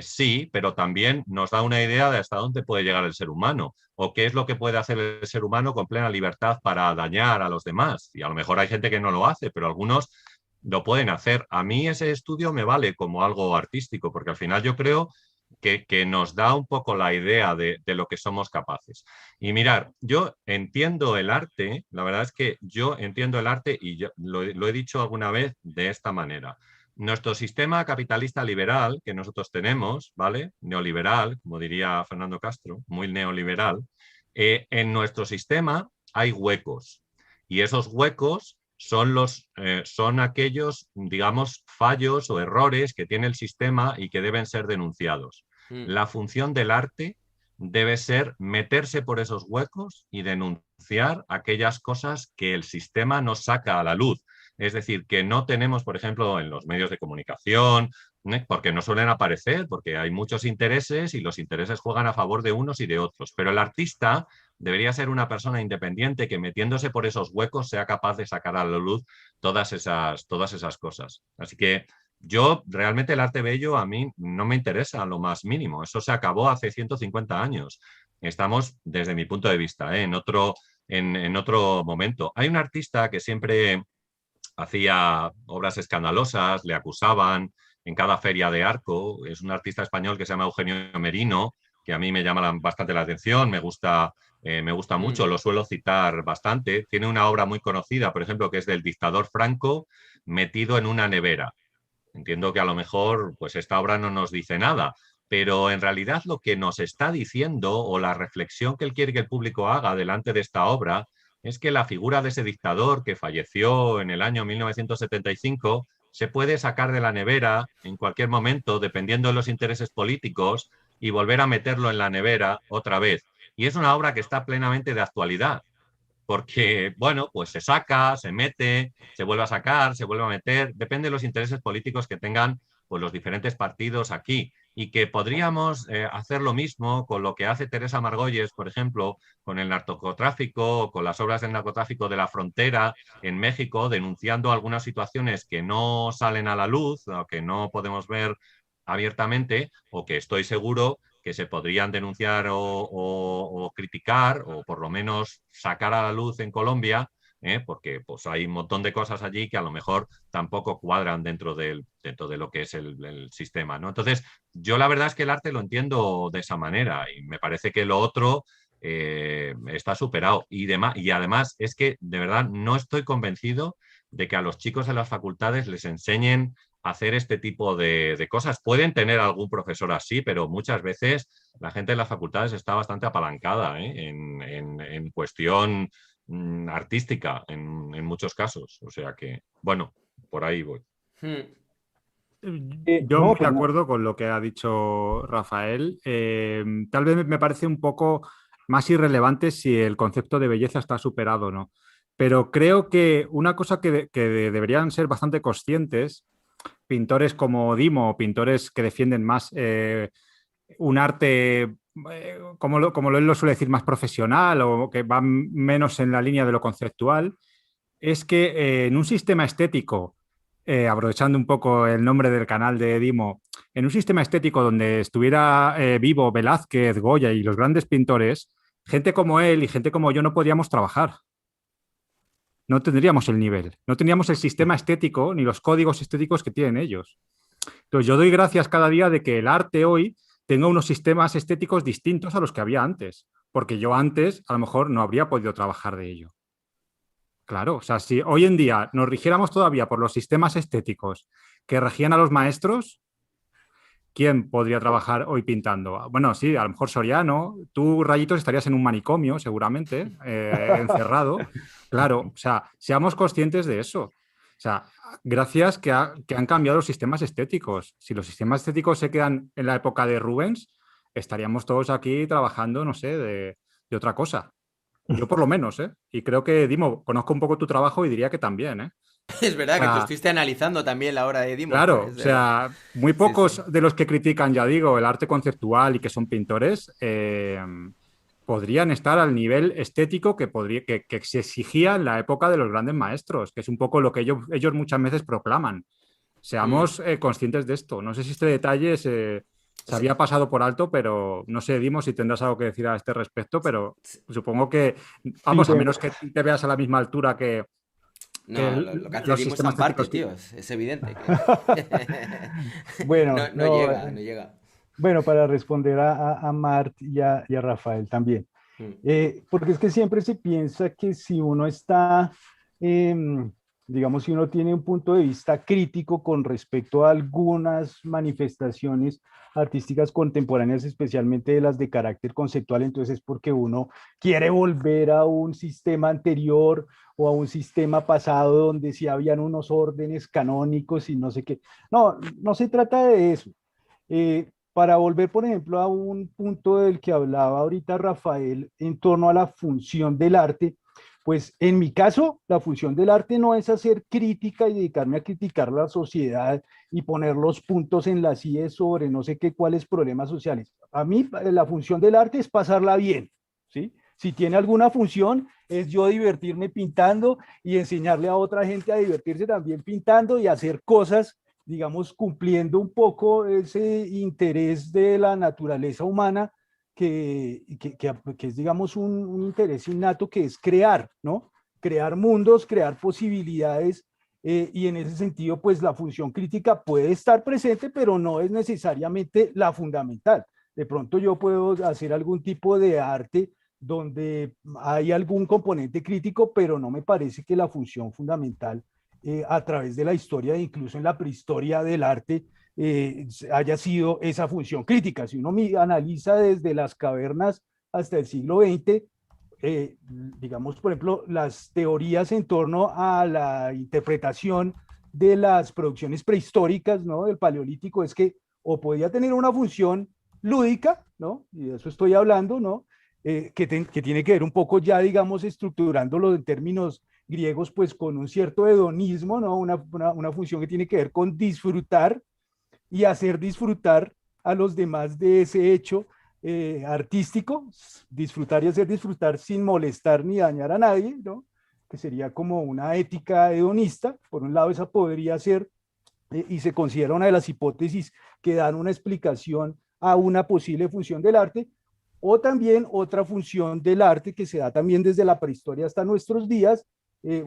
Sí, pero también nos da una idea de hasta dónde puede llegar el ser humano o qué es lo que puede hacer el ser humano con plena libertad para dañar a los demás. Y a lo mejor hay gente que no lo hace, pero algunos lo pueden hacer. A mí ese estudio me vale como algo artístico, porque al final yo creo que nos da un poco la idea de lo que somos capaces. Y mirar, yo entiendo el arte, la verdad es que yo entiendo el arte y yo lo he dicho alguna vez de esta manera. Nuestro sistema capitalista liberal que nosotros tenemos, ¿vale? Neoliberal, como diría Fernando Castro, muy neoliberal, en nuestro sistema hay huecos y esos huecos son aquellos, digamos, fallos o errores que tiene el sistema y que deben ser denunciados. La función del arte debe ser meterse por esos huecos y denunciar aquellas cosas que el sistema nos saca a la luz. Es decir, que no tenemos, por ejemplo, en los medios de comunicación, porque no suelen aparecer, porque hay muchos intereses y los intereses juegan a favor de unos y de otros. Pero el artista debería ser una persona independiente que metiéndose por esos huecos sea capaz de sacar a la luz todas esas cosas. Así que yo realmente el arte bello a mí no me interesa lo más mínimo. Eso se acabó hace 150 años. Estamos, desde mi punto de vista, en otro momento. Hay un artista que siempre hacía obras escandalosas, le acusaban en cada feria de Arco. Es un artista español que se llama Eugenio Merino, que a mí me llama bastante la atención, me gusta mucho, lo suelo citar bastante. Tiene una obra muy conocida, por ejemplo, que es del dictador Franco metido en una nevera. Entiendo que a lo mejor pues esta obra no nos dice nada, pero en realidad lo que nos está diciendo o la reflexión que él quiere que el público haga delante de esta obra es que la figura de ese dictador que falleció en el año 1975 se puede sacar de la nevera en cualquier momento, dependiendo de los intereses políticos, y volver a meterlo en la nevera otra vez. Y es una obra que está plenamente de actualidad, porque, bueno, pues se saca, se mete, se vuelve a sacar, se vuelve a meter, depende de los intereses políticos que tengan pues, los diferentes partidos aquí. Y que podríamos hacer lo mismo con lo que hace Teresa Margolles, por ejemplo, con el narcotráfico, con las obras del narcotráfico de la frontera en México, denunciando algunas situaciones que no salen a la luz o que no podemos ver abiertamente o que estoy seguro que se podrían denunciar o criticar o por lo menos sacar a la luz en Colombia, porque pues, hay un montón de cosas allí que a lo mejor tampoco cuadran dentro de lo que es el sistema, ¿no? Entonces, yo la verdad es que el arte lo entiendo de esa manera y me parece que lo otro está superado. Y además es que de verdad no estoy convencido de que a los chicos de las facultades les enseñen hacer este tipo de cosas. Pueden tener algún profesor así, pero muchas veces la gente de las facultades está bastante apalancada en cuestión artística en muchos casos. O sea que, bueno, por ahí voy. Yo muy de acuerdo con lo que ha dicho Rafael. Tal vez me parece un poco más irrelevante si el concepto de belleza está superado o no. Pero creo que una cosa que deberían ser bastante conscientes pintores como Dimo, pintores que defienden más un arte, como él lo suele decir, más profesional o que van menos en la línea de lo conceptual, es que en un sistema estético, aprovechando un poco el nombre del canal de Dimo, en un sistema estético donde estuviera vivo Velázquez, Goya y los grandes pintores, gente como él y gente como yo no podríamos trabajar. No tendríamos el nivel, no tendríamos el sistema estético ni los códigos estéticos que tienen ellos. Entonces yo doy gracias cada día de que el arte hoy tenga unos sistemas estéticos distintos a los que había antes, porque yo antes a lo mejor no habría podido trabajar de ello. Claro, o sea, si hoy en día nos rigiéramos todavía por los sistemas estéticos que regían a los maestros, ¿quién podría trabajar hoy pintando? Bueno, sí, a lo mejor Soriano, tú, Rayitos, estarías en un manicomio seguramente, encerrado. Claro, o sea, seamos conscientes de eso. O sea, gracias que han cambiado los sistemas estéticos. Si los sistemas estéticos se quedan en la época de Rubens, estaríamos todos aquí trabajando, no sé, de otra cosa. Yo por lo menos, ¿eh? Y creo que, Dimo, conozco un poco tu trabajo y diría que también, ¿eh? Es verdad que tú estuviste analizando también la obra de Dimo. Claro, pues, o sea, muy pocos sí. de los que critican, ya digo, el arte conceptual y que son pintores, podrían estar al nivel estético que se exigía en la época de los grandes maestros, que es un poco lo que ellos muchas veces proclaman. Mm. Seamos conscientes de esto. No sé si este detalle O se sea, había pasado por alto, pero no sé, Dimo, si tendrás algo que decir a este respecto, pero supongo que, Sí, vamos, a menos que te veas a la misma altura que no, lo que hace los Dimo es sistemas zamparte, estéticos. tío. Es evidente que bueno, no, no no, llega, no llega. bueno, para responder a Mart y a Rafael también. Mm. Porque es que siempre se piensa que si uno está, digamos, si uno tiene un punto de vista crítico con respecto a algunas manifestaciones artísticas contemporáneas, especialmente de las de carácter conceptual, entonces es porque uno quiere volver a un sistema anterior o a un sistema pasado donde sí habían unos órdenes canónicos y no sé qué. No, no se trata de eso. Para volver, por ejemplo, a un punto del que hablaba ahorita Rafael en torno a la función del arte, pues en mi caso, la función del arte no es hacer crítica y dedicarme a criticar la sociedad y poner los puntos en las IES sobre no sé qué cuáles problemas sociales. A mí la función del arte es pasarla bien, ¿sí? Si tiene alguna función, es yo divertirme pintando y enseñarle a otra gente a divertirse también pintando y hacer cosas, digamos, cumpliendo un poco ese interés de la naturaleza humana que es, digamos, un interés innato que es crear, ¿no? Crear mundos, crear posibilidades, y en ese sentido, pues la función crítica puede estar presente, pero no es necesariamente la fundamental. De pronto yo puedo hacer algún tipo de arte donde hay algún componente crítico, pero no me parece que la función fundamental a través de la historia, incluso en la prehistoria del arte, haya sido esa función crítica. Si uno analiza desde las cavernas hasta el siglo XX, digamos, por ejemplo, las teorías en torno a la interpretación de las producciones prehistóricas, ¿no? Del Paleolítico, es que o podía tener una función lúdica, ¿no? Y de eso estoy hablando, ¿no? Que tiene que ver un poco ya, digamos, estructurándolo en términos griegos, pues con un cierto hedonismo, ¿no? Una función que tiene que ver con disfrutar y hacer disfrutar a los demás de ese hecho artístico, disfrutar y hacer disfrutar sin molestar ni dañar a nadie, ¿no? Que sería como una ética hedonista. Por un lado, esa podría ser, y se considera una de las hipótesis que dan una explicación a una posible función del arte, o también otra función del arte que se da también desde la prehistoria hasta nuestros días,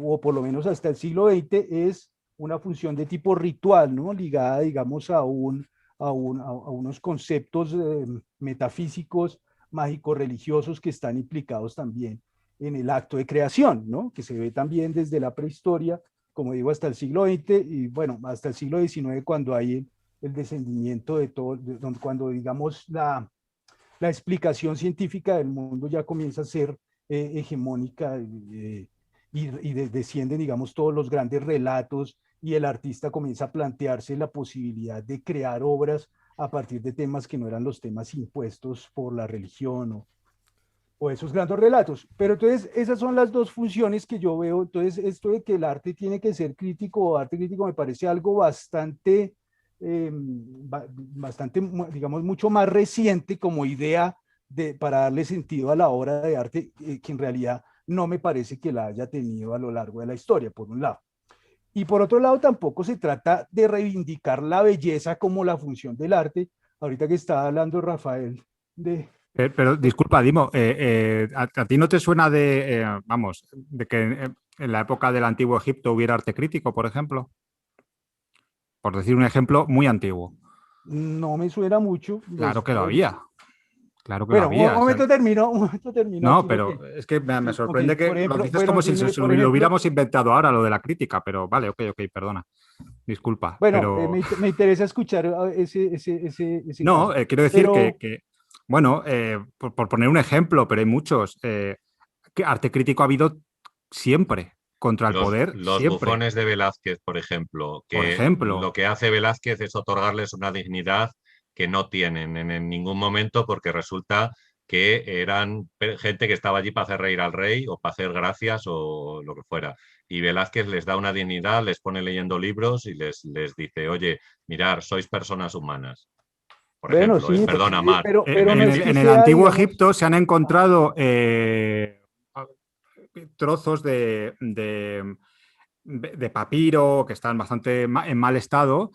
o por lo menos hasta el siglo XX, es una función de tipo ritual, ¿no? Ligada, digamos, a unos conceptos metafísicos, mágicos, religiosos que están implicados también en el acto de creación, ¿no? Que se ve también desde la prehistoria, como digo, hasta el siglo XX y bueno, hasta el siglo XIX cuando hay el descendimiento de todo, cuando digamos la explicación científica del mundo ya comienza a ser hegemónica descienden, digamos, todos los grandes relatos y el artista comienza a plantearse la posibilidad de crear obras a partir de temas que no eran los temas impuestos por la religión o esos grandes relatos. Pero entonces esas son las dos funciones que yo veo. Entonces esto de que el arte tiene que ser crítico o arte crítico me parece algo bastante, bastante, digamos, mucho más reciente como idea para darle sentido a la obra de arte, que en realidad no me parece que la haya tenido a lo largo de la historia, por un lado. Y por otro lado, tampoco se trata de reivindicar la belleza como la función del arte. Ahorita que estaba hablando Rafael de... Pero disculpa, Dimo, ¿a ti no te suena vamos, de que en la época del antiguo Egipto hubiera arte crítico, por ejemplo? Por decir un ejemplo muy antiguo. No me suena mucho. Claro Pues, que lo había, claro que lo bueno, había. un momento termino, No, sino que, pero es que me ok, sorprende que por lo ejemplo, dices bueno, como si dime, por lo ejemplo, hubiéramos inventado ahora, lo de la crítica, pero vale, ok, perdona, disculpa, bueno, pero me interesa escuchar ese no, caso, quiero decir pero bueno, por poner un ejemplo, pero hay muchos, que arte crítico ha habido siempre, contra el poder, Los siempre, bufones de Velázquez, por ejemplo, por que lo ejemplo. que hace Velázquez es otorgarles una dignidad que no tienen en ningún momento porque resulta que eran gente que estaba allí para hacer reír al rey o para hacer gracias o lo que fuera. Y Velázquez les da una dignidad, les pone leyendo libros y les dice, oye, mirar, sois personas humanas. por Bueno, ejemplo. sí, Perdona, Mar. pero no es que En el sea, antiguo digamos, Egipto se han encontrado trozos de papiro que están bastante en mal estado,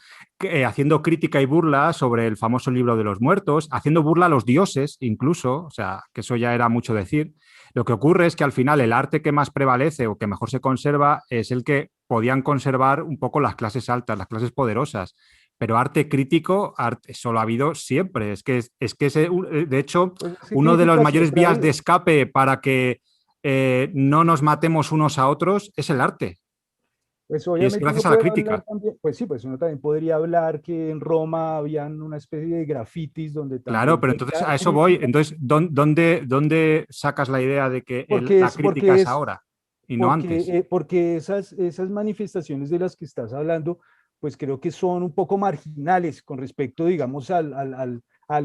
haciendo crítica y burla sobre el famoso libro de los muertos, haciendo burla a los dioses incluso, o sea, que eso ya era mucho decir. Lo que ocurre es que al final el arte que más prevalece o que mejor se conserva es el que podían conservar un poco las clases altas, las clases poderosas. Pero arte crítico, solo ha habido siempre. De hecho, pues, ¿qué uno de los crítica mayores siempre ha vías de habido? escape para que no nos matemos unos a otros es el arte. Pues Y es obviamente uno gracias a la puede hablar crítica. también, pues sí, pues uno también podría hablar que en Roma habían una especie de grafitis donde Claro, también pero entonces había a eso voy. crítica, Entonces, ¿dónde sacas la idea de que porque la es, crítica porque es es, ahora y no antes? porque esas manifestaciones de las que estás hablando, pues creo que son un poco marginales con respecto, digamos, al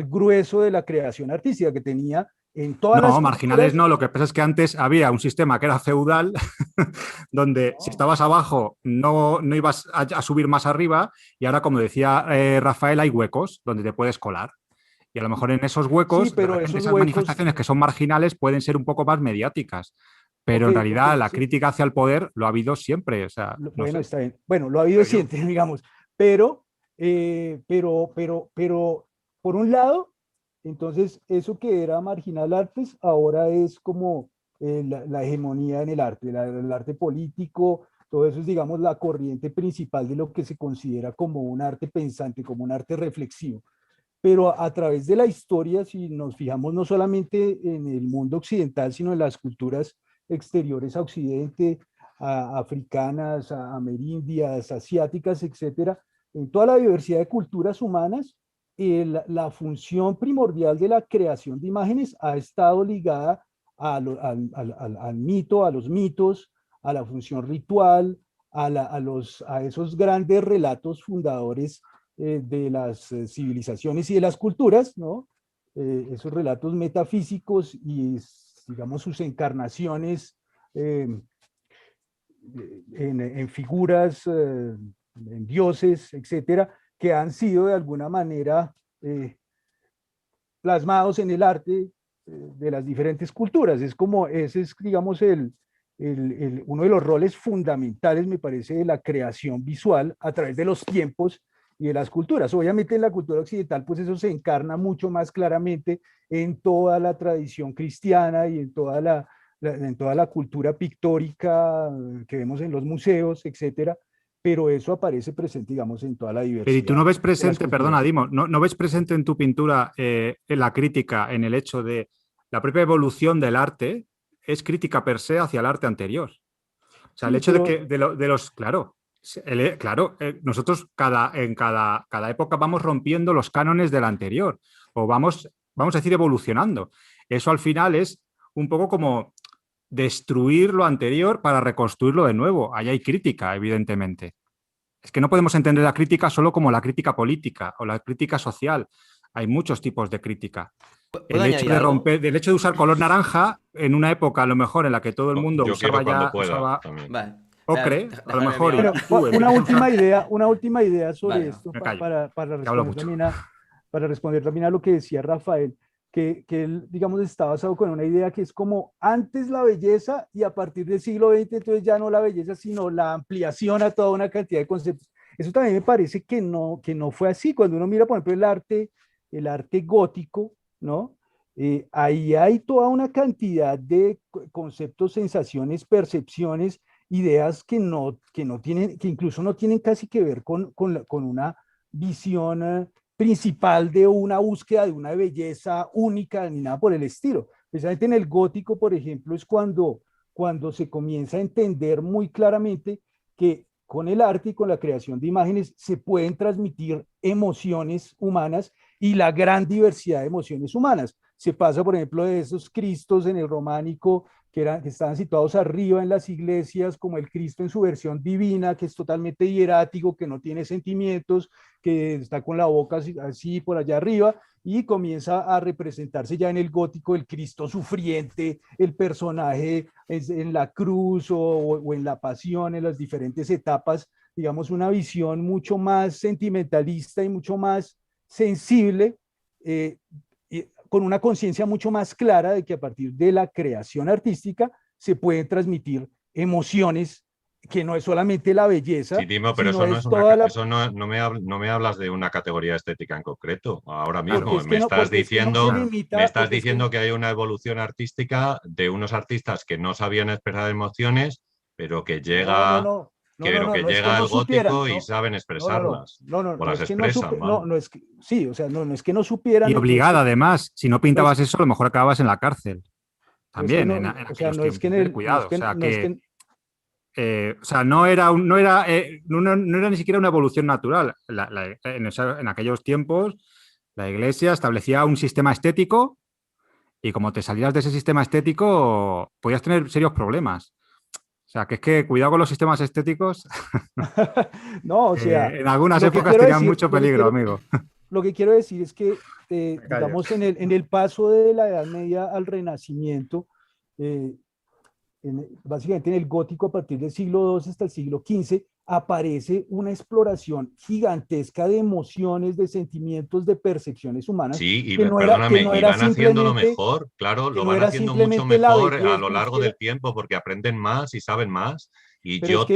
grueso de la creación artística que tenía en todas las No, marginales culturas, no. Lo que pasa es que antes había un sistema que era feudal, donde si ¿no? estabas abajo no ibas a subir más arriba, y ahora, como decía Rafael, hay huecos donde te puedes colar. Y a lo mejor en esos Sí, huecos, de pero repente esos esas huecos, manifestaciones que son marginales pueden ser un poco más mediáticas. Pero ok, en ok, realidad la sí, crítica hacia el poder lo ha habido siempre. O sea, no bueno, sé, está bien. Bueno, lo ha habido creo yo. siempre, digamos, pero, pero, por un lado, entonces, eso que era marginal artes, ahora es como la hegemonía en el arte, el arte político, todo eso es, digamos, la corriente principal de lo que se considera como un arte pensante, como un arte reflexivo. Pero a través de la historia, si nos fijamos no solamente en el mundo occidental, sino en las culturas exteriores a Occidente, africanas, amerindias, asiáticas, etcétera, en toda la diversidad de culturas humanas, la función primordial de la creación de imágenes ha estado ligada al mito, a los mitos, a la función ritual, a esos grandes relatos fundadores de las civilizaciones y de las culturas, ¿no? Esos relatos metafísicos y, digamos, sus encarnaciones eh, en figuras, en dioses, etcétera, que han sido de alguna manera plasmados en el arte de las diferentes culturas. Es como, ese es, digamos, uno de los roles fundamentales, me parece, de la creación visual a través de los tiempos y de las culturas. Obviamente en la cultura occidental, pues eso se encarna mucho más claramente en toda la tradición cristiana y en toda la cultura pictórica que vemos en los museos, etcétera, pero eso aparece presente, digamos, en toda la Pero ¿y tú diversidad no ves de las presente, perdona, culturas. Dimo, no ves presente en tu pintura en la crítica, en el hecho de la propia evolución del arte es crítica per se hacia el arte anterior? O sea, el Sí, hecho de pero que claro, claro, nosotros en cada época vamos rompiendo los cánones del anterior o vamos a decir, evolucionando. Eso al final es un poco como destruir lo anterior para reconstruirlo de nuevo. Ahí hay crítica, evidentemente. Es que no podemos entender la crítica solo como la crítica política o la crítica social. Hay muchos tipos de crítica. ¿Puedo añadir algo? El hecho de usar color naranja en una época a lo mejor en la que todo el mundo Yo quiero cuando pueda usaba también. Vale. Espera, ocre, a lo déjame mejor, terminar. bueno, y tú una última idea sobre Vale, esto me callo, para que hablo responder mucho. también para responder también a lo que decía Rafael, que él, digamos, está basado con una idea que es como antes la belleza y a partir del siglo XX, entonces ya no la belleza, sino la ampliación a toda una cantidad de conceptos. Eso también me parece que no fue así. Cuando uno mira, por ejemplo, el arte gótico, ¿no? Ahí hay toda una cantidad de conceptos, sensaciones, percepciones, ideas que no tienen, que incluso no tienen casi que ver con una visión principal de una búsqueda de una belleza única ni nada por el estilo. Precisamente en el gótico, por ejemplo, es cuando se comienza a entender muy claramente que con el arte y con la creación de imágenes se pueden transmitir emociones humanas y la gran diversidad de emociones humanas. Se pasa, por ejemplo, de esos cristos en el románico que estaban situados arriba en las iglesias, como el Cristo en su versión divina, que es totalmente hierático, que no tiene sentimientos, que está con la boca así por allá arriba, y comienza a representarse ya en el gótico el Cristo sufriente, el personaje en la cruz o en la pasión, en las diferentes etapas, digamos, una visión mucho más sentimentalista y mucho más sensible eh, con una conciencia mucho más clara de que a partir de la creación artística se pueden transmitir emociones, que no es solamente la belleza, Sí, Timo, pero sino eso no es es toda la... eso no me hablas de una categoría estética en concreto. Ahora Porque mismo es que no, porque es que no se me limita, estás porque es que diciendo que hay una evolución artística de unos artistas que no sabían expresar emociones, pero no, no, no, no, no, no, que no es que llega no el supieran, gótico y no, saben no, no, no, expresarlas, no, no, o no las es que no expresan, no, vamos. no es que, sí, o sea, no, no es que no Y supieran, obligada, entonces, además. Si no pues, pintabas eso, a lo mejor acababas en la cárcel. pero es que También, no, en o sea, aquellos no es que tiempos. en Tener el, no es cuidado. O que, sea, no es que, o sea, no era, no era, no era ni siquiera una evolución natural. En aquellos tiempos, la iglesia establecía un sistema estético y como te salías de ese sistema estético, podías tener serios problemas. O sea, que es que cuidado con los sistemas estéticos, no, o sea, en algunas lo que épocas quiero tenían decir, mucho peligro, amigo. lo que quiero decir es que, Me callo. digamos, en el paso de la Edad Media al Renacimiento, eh, básicamente en el gótico a partir del siglo II hasta el siglo XV, aparece una exploración gigantesca de emociones, de sentimientos, de percepciones humanas, Sí, y que perdóname, no y era van haciéndolo simplemente, mejor, claro, que lo no van era haciendo mucho simplemente la mejor a belleza, lo pero es largo que, del tiempo porque aprenden más y saben más. pero es que,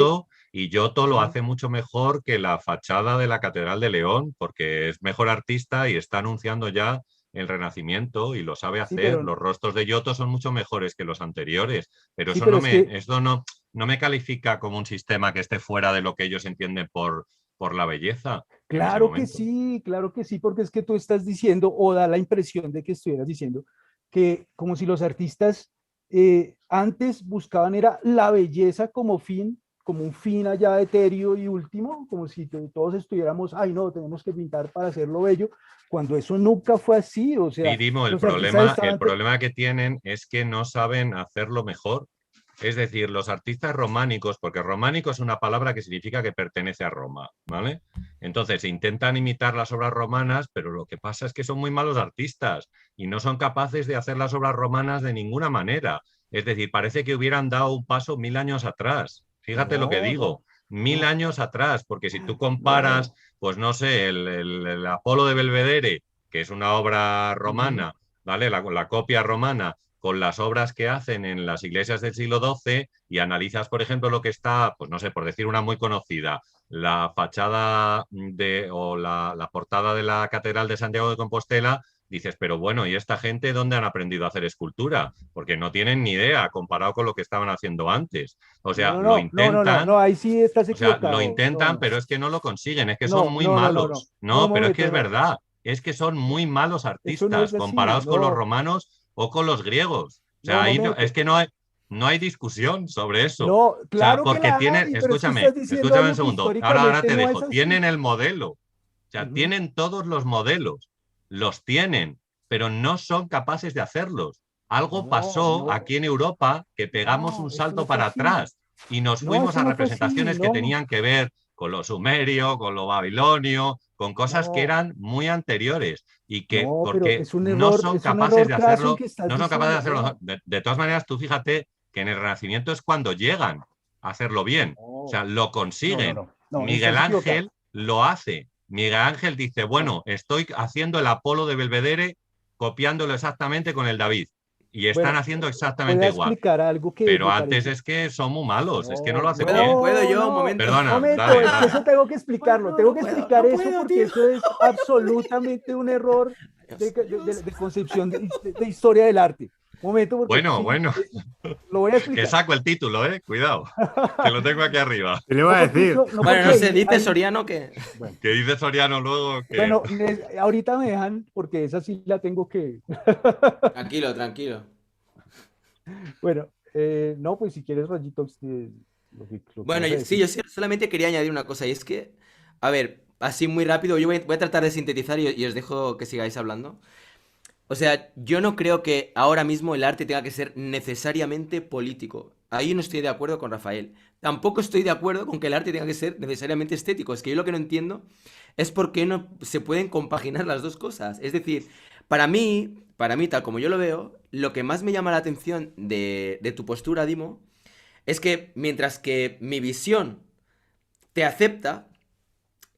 Y Giotto lo hace mucho mejor que la fachada de la Catedral de León porque es mejor artista y está anunciando ya el Renacimiento y lo sabe sí, hacer. Los rostros de Giotto son mucho mejores que los anteriores, pero sí, pero es que, eso no me califica como un sistema que esté fuera de lo que ellos entienden por la belleza en ese momento. claro que sí, porque es que tú estás diciendo, o da la impresión de que estuvieras diciendo, que como si los artistas antes buscaban era la belleza como fin, como un fin allá etéreo y último, como si todos estuviéramos, ay no, tenemos que pintar para hacerlo bello, cuando eso nunca fue así, o Sí, sea, Dimo, los artistas el estaban, problema que tienen es que no saben hacerlo mejor. Es decir, los artistas románicos, porque románico es una palabra que significa que pertenece a Roma, ¿vale? Entonces intentan imitar las obras romanas, pero lo que pasa es que son muy malos artistas y no son capaces de hacer las obras romanas de ninguna manera. Es decir, parece que hubieran dado un paso 1000 años atrás. Fíjate lo que no, digo, no, mil no, años atrás, porque si tú comparas, no, pues no sé, el Apolo de Belvedere, que es una obra ujú, romana, ¿vale? La copia romana con las obras que hacen en las iglesias del siglo XII y analizas, por ejemplo, lo que está, pues no sé, por decir una muy conocida, la fachada o la portada de la Catedral de Santiago de Compostela, dices, pero bueno, ¿y esta gente dónde han aprendido a hacer escultura? Porque no tienen ni idea comparado con lo que estaban haciendo antes. O no, sea, no, lo no, no, no, no, no, intentan, ahí sí estás o sea, lo equivocado, no, intentan, no, pero es que no lo consiguen, es que son no, muy no, no, no, no, malos. no, un No, pero es que momento, es no, verdad, es que son muy malos eso no es artistas así, comparados con los no, romanos o con los griegos. O no, sea, un ahí no, es momento. que no hay discusión sobre eso. No, O sea, claro que porque la tienen, hay, pero es que estás diciendo escúchame un algo que segundo, ahora históricamente te no es dejo, tienen así. el modelo, o sea, Ujú. tienen todos los modelos, los tienen, pero no son capaces de hacerlos. Algo No, pasó no, aquí en Europa que pegamos un no, eso no salto fue para así. atrás y nos No, fuimos eso a no fue así, representaciones que no, tenían que ver con lo sumerio, con lo babilonio, con cosas que no, eran muy anteriores y que no, pero porque no son es un capaces error de craso el hacerlo, que estás no son capaces de diciendo, hacerlo. no, De todas maneras, tú fíjate que en el Renacimiento es cuando llegan a hacerlo bien. O sea, no, lo no, no, consiguen. no, no, Miguel estás equivocado. Ángel lo hace. Miguel Ángel dice, No, bueno, estoy haciendo el Apolo de Belvedere copiándolo exactamente con el David. Y están bueno, haciendo voy exactamente a igual. explicar algo que Pero me antes parece. es que son muy malos, es que no lo No, hacen bien. ¿Puedo no, yo un no, momento? Perdona, momento, dale, es que dale. eso tengo que Bueno, explicarlo, no, tengo no que puedo, explicar no eso puedo, porque tío. eso es absolutamente un error Adiós, adiós. de concepción de historia del arte. Momento, porque Bueno, sí, bueno, lo voy a que explicar. saco el título, cuidado, que lo tengo aquí arriba. Te lo No iba a porque decir. eso, no Bueno, porque no sé, ahí, dice Soriano que... bueno, Que dice Soriano luego que bueno, ahorita me dejan porque esa sí la tengo que, Tranquilo, tranquilo. bueno, no, pues si quieres, Rayitos, lo que Bueno, vas a sí, decir. yo solamente quería añadir una cosa, y es que, a ver, así muy rápido, voy a tratar de sintetizar y os dejo que sigáis hablando. O sea, yo no creo que ahora mismo el arte tenga que ser necesariamente político. Ahí no estoy de acuerdo con Rafael. Tampoco estoy de acuerdo con que el arte tenga que ser necesariamente estético. Es que yo lo que no entiendo es por qué no se pueden compaginar las dos cosas. Es decir, para mí, tal como yo lo veo, lo que más me llama la atención de tu postura, Dimo, es que mientras que mi visión te acepta,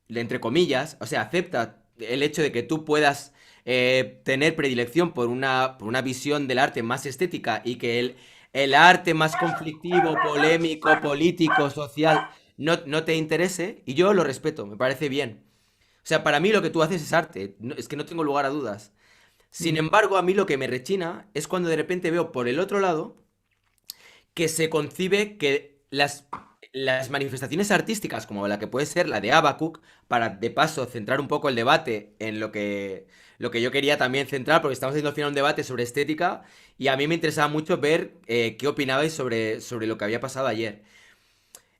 entre comillas, o sea, acepta el hecho de que tú puedas tener predilección por una visión del arte más estética y que el arte más conflictivo, polémico, político, social, no te interese, y yo lo respeto, me parece bien. O sea, para mí lo que tú haces es arte, es que no tengo lugar a dudas. Sin embargo, a mí lo que me rechina es cuando de repente veo por el otro lado que se concibe que las manifestaciones artísticas, como la que puede ser la de Habacuc, para de paso centrar un poco el debate en lo que yo quería también centrar, porque estamos haciendo al final un debate sobre estética, y a mí me interesaba mucho ver qué opinabais sobre lo que había pasado ayer.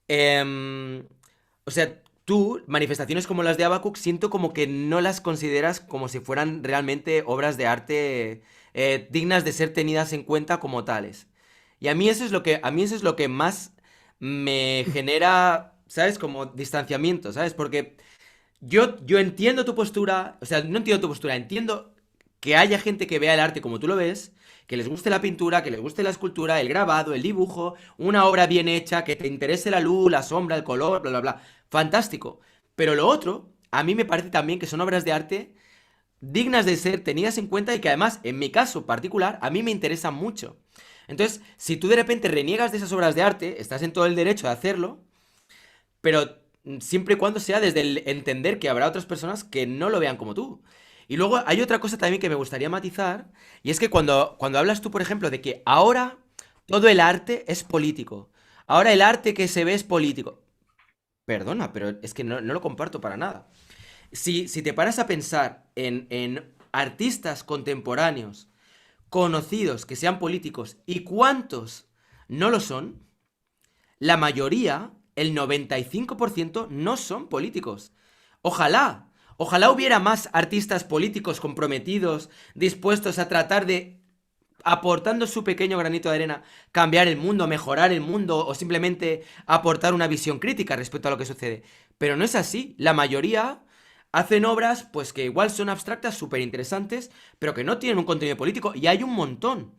Em, o sea, tú, manifestaciones como las de Habacuc, siento como que no las consideras como si fueran realmente obras de arte dignas de ser tenidas en cuenta como tales. Y a mí eso es lo que más me genera, ¿sabes? Como distanciamiento, ¿sabes? Porque yo entiendo tu postura, o sea, no entiendo tu postura, entiendo que haya gente que vea el arte como tú lo ves, que les guste la pintura, que les guste la escultura, el grabado, el dibujo, una obra bien hecha, que te interese la luz, la sombra, el color, bla, bla, bla. Fantástico. Pero lo otro, a mí me parece también que son obras de arte dignas de ser tenidas en cuenta y que además, en mi caso particular, a mí me interesan mucho. Entonces, si tú de repente reniegas de esas obras de arte, estás en todo el derecho de hacerlo, pero siempre y cuando sea desde el entender que habrá otras personas que no lo vean como tú. Y luego hay otra cosa también que me gustaría matizar, y es que cuando hablas tú, por ejemplo, de que ahora todo el arte es político, ahora el arte que se ve es político. Perdona, pero es que no lo comparto para nada. Si te paras a pensar en artistas contemporáneos conocidos que sean políticos y cuántos no lo son, la mayoría, el 95%, no son políticos. Ojalá, ojalá hubiera más artistas políticos comprometidos, dispuestos a tratar de, aportando su pequeño granito de arena, cambiar el mundo, mejorar el mundo o simplemente aportar una visión crítica respecto a lo que sucede. Pero no es así. La mayoría hacen obras pues que igual son abstractas, súper interesantes, pero que no tienen un contenido político y hay un montón.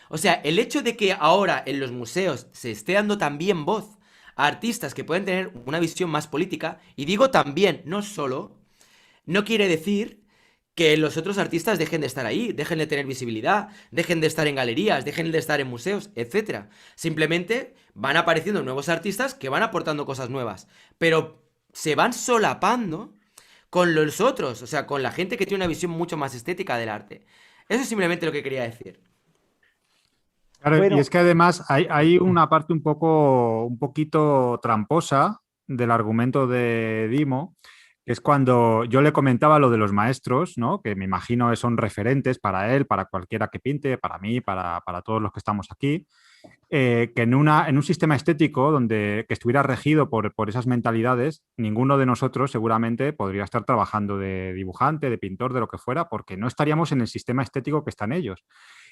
O sea, el hecho de que ahora en los museos se esté dando también voz a artistas que pueden tener una visión más política, y digo también, no solo, no quiere decir que los otros artistas dejen de estar ahí, dejen de tener visibilidad, dejen de estar en galerías, dejen de estar en museos, etcétera. Simplemente van apareciendo nuevos artistas que van aportando cosas nuevas, pero se van solapando con los otros, o sea, con la gente que tiene una visión mucho más estética del arte. Eso es simplemente lo que quería decir. Claro, y es Bueno, que además hay una parte un poquito tramposa del argumento de Dimo, que es cuando yo le comentaba lo de los maestros, ¿no? Que me imagino que son referentes para él, para cualquiera que pinte, para mí, para todos los que estamos aquí, que en un sistema estético que estuviera regido por esas mentalidades, ninguno de nosotros seguramente podría estar trabajando de dibujante, de pintor, de lo que fuera, porque no estaríamos en el sistema estético que están ellos.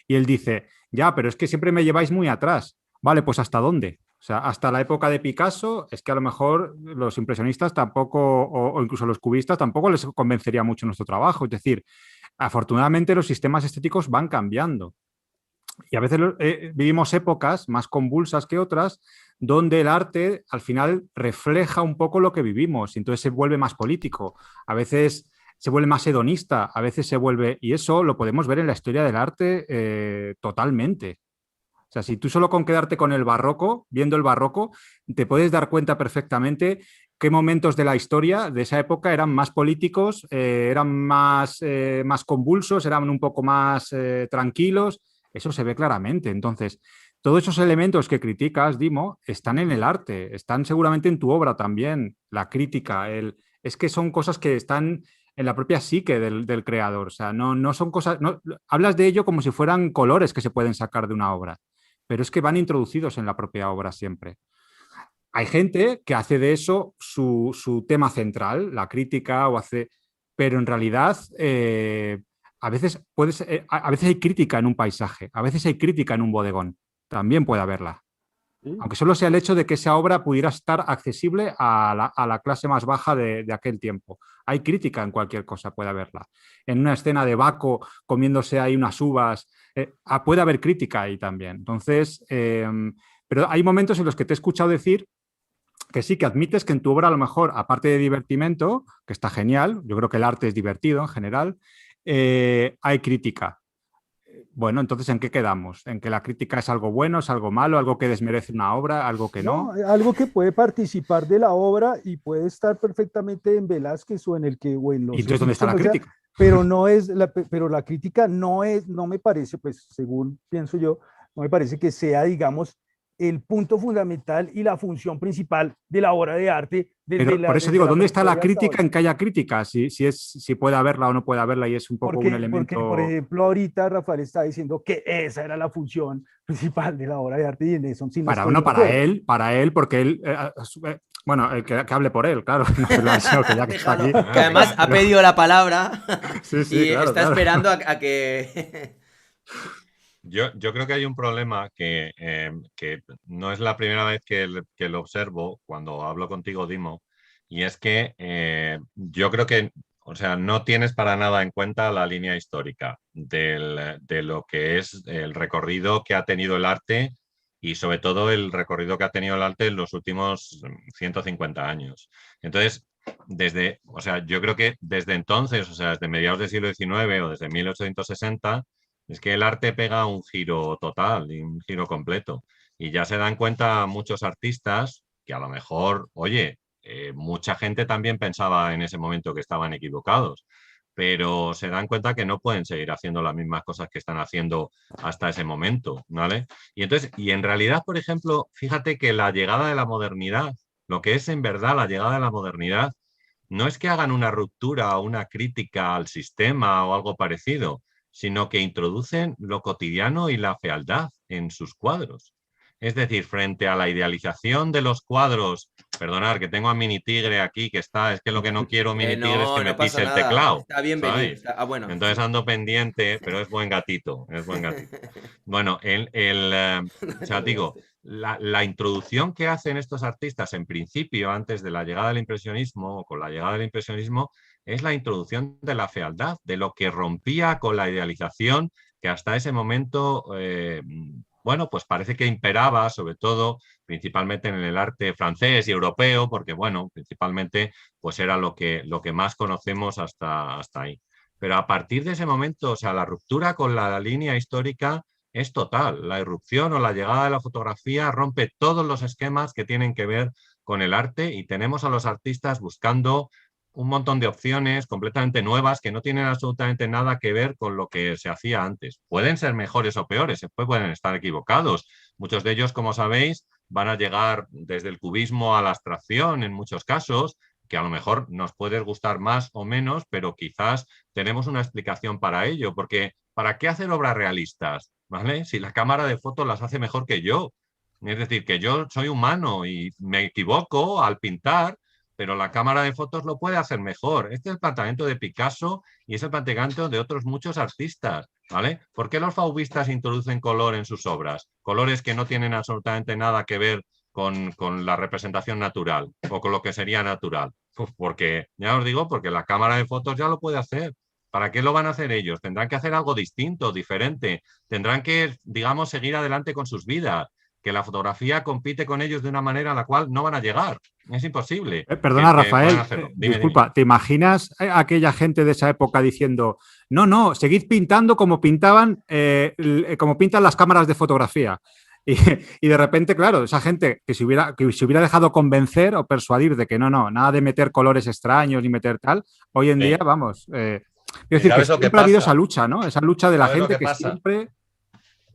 Y él dice, ya, pero es que siempre me lleváis muy atrás. Vale, pues ¿hasta dónde? O sea, hasta la época de Picasso, es que a lo mejor los impresionistas tampoco, o incluso los cubistas, tampoco les convencería mucho nuestro trabajo. Es decir, afortunadamente los sistemas estéticos van cambiando. Y a veces vivimos épocas más convulsas que otras, donde el arte al final refleja un poco lo que vivimos y entonces se vuelve más político. A veces se vuelve más hedonista, a veces se vuelve... Y eso lo podemos ver en la historia del arte totalmente. O sea, si tú solo con quedarte con el barroco, viendo el barroco, te puedes dar cuenta perfectamente qué momentos de la historia de esa época eran más políticos, eran más convulsos, eran un poco más tranquilos. Eso se ve claramente. Entonces, todos esos elementos que criticas, Dimo, están en el arte, están seguramente en tu obra también, la crítica, es que son cosas que están en la propia psique del creador. O sea, no son cosas... hablas de ello como si fueran colores que se pueden sacar de una obra, pero es que van introducidos en la propia obra siempre. Hay gente que hace de eso su tema central, la crítica, pero en realidad a veces a veces hay crítica en un paisaje, a veces hay crítica en un bodegón, también puede haberla. sí, Aunque solo sea el hecho de que esa obra pudiera estar accesible a la clase más baja de aquel tiempo. Hay crítica en cualquier cosa, puede haberla. En una escena de Baco comiéndose ahí unas uvas, puede haber crítica ahí también. Entonces, pero hay momentos en los que te he escuchado decir que sí, que admites que en tu obra a lo mejor, aparte de divertimento, que está genial, yo creo que el arte es divertido en general, hay crítica. Bueno, entonces, ¿en qué quedamos? ¿En que la crítica es algo bueno, es algo malo, algo que desmerece una obra, algo que no? Algo que puede participar de la obra y puede estar perfectamente en Velázquez o en el que o en ¿Y los entonces dónde está egipcios, la o sea, crítica? pero no es pero la crítica no me parece, pues según pienso yo, no me parece que sea, digamos, el punto fundamental y la función principal de la obra de arte Pero por eso desde digo, la ¿dónde está la prehistoria hasta crítica ahora. en que haya crítica? Si puede haberla o no puede haberla y es un poco un Porque, por elemento ejemplo, ahorita Rafael está diciendo que esa era la función principal de la obra de arte y en eso sí no para estoy uno, de acuerdo. para él, porque él, bueno, el que hable por él, claro, no Fernando, sino que ya que está Déjalo. aquí. Que además ha Pero- pedido la palabra sí, sí, y claro, está claro. esperando a que... Yo creo que hay un problema que no es la primera vez que lo observo cuando hablo contigo, Dimo, y es que yo creo que, o sea, no tienes para nada en cuenta la línea histórica de lo que es el recorrido que ha tenido el arte y sobre todo el recorrido que ha tenido el arte en los últimos 150 años. Entonces, o sea, yo creo que desde entonces, o sea, desde mediados del siglo XIX o desde 1860, es que el arte pega un giro total y un giro completo. Y ya se dan cuenta muchos artistas que a lo mejor, oye, mucha gente también pensaba en ese momento que estaban equivocados, pero se dan cuenta que no pueden seguir haciendo las mismas cosas que están haciendo hasta ese momento, ¿vale? Y entonces, y en realidad, por ejemplo, fíjate que la llegada de la modernidad, lo que es en verdad la llegada de la modernidad, no es que hagan una ruptura o una crítica al sistema o algo parecido, sino que introducen lo cotidiano y la fealdad en sus cuadros. Es decir, frente a la idealización de los cuadros, perdonad que tengo a Mini Tigre aquí, que está, es que lo que no quiero Mini Tigre es que No, me no pasa pise el nada. teclado, Está bien venir. ¿sabéis? Bueno. Entonces ando pendiente, pero es buen gatito, es buen gatito. Bueno, o No te sea, digo, molestes. la introducción que hacen estos artistas en principio, antes de la llegada del impresionismo, o con la llegada del impresionismo, es la introducción de la fealdad, de lo que rompía con la idealización que hasta ese momento, bueno, pues parece que imperaba, sobre todo, principalmente en el arte francés y europeo, porque, bueno, principalmente, pues era lo que más conocemos hasta ahí. Pero a partir de ese momento, o sea, la ruptura con la línea histórica es total. La irrupción o la llegada de la fotografía rompe todos los esquemas que tienen que ver con el arte y tenemos a los artistas buscando un montón de opciones completamente nuevas que no tienen absolutamente nada que ver con lo que se hacía antes. Pueden ser mejores o peores, después pueden estar equivocados. Muchos de ellos, como sabéis, van a llegar desde el cubismo a la abstracción en muchos casos, que a lo mejor nos puede gustar más o menos, pero quizás tenemos una explicación para ello, porque ¿para qué hacer obras realistas? ¿Vale? Si la cámara de fotos las hace mejor que yo. Es decir, que yo soy humano y me equivoco al pintar, pero la cámara de fotos lo puede hacer mejor. Este es el planteamiento de Picasso y es el planteamiento de otros muchos artistas, ¿vale? ¿Por qué los fauvistas introducen color en sus obras? Colores que no tienen absolutamente nada que ver con la representación natural o con lo que sería natural. Pues porque, ya os digo, porque la cámara de fotos ya lo puede hacer. ¿Para qué lo van a hacer ellos? Tendrán que hacer algo distinto, diferente. Tendrán que, digamos, seguir adelante con sus vidas. Que la fotografía compite con ellos de una manera a la cual no van a llegar. Es imposible Perdona, que puedan Rafael, hacerlo. Dime. disculpa, ¿te imaginas a aquella gente de esa época diciendo, no, no, seguid pintando como pintaban, como pintan las cámaras de fotografía? Y de repente, claro, esa gente que se hubiera dejado convencer o persuadir de que no, no, nada de meter colores extraños ni meter tal, hoy en día, Sí. vamos, quiero ¿Y decir que sabes lo que siempre ha habido esa pasa? lucha, ¿no? Esa lucha de la ¿Sabes lo gente que que pasa? siempre...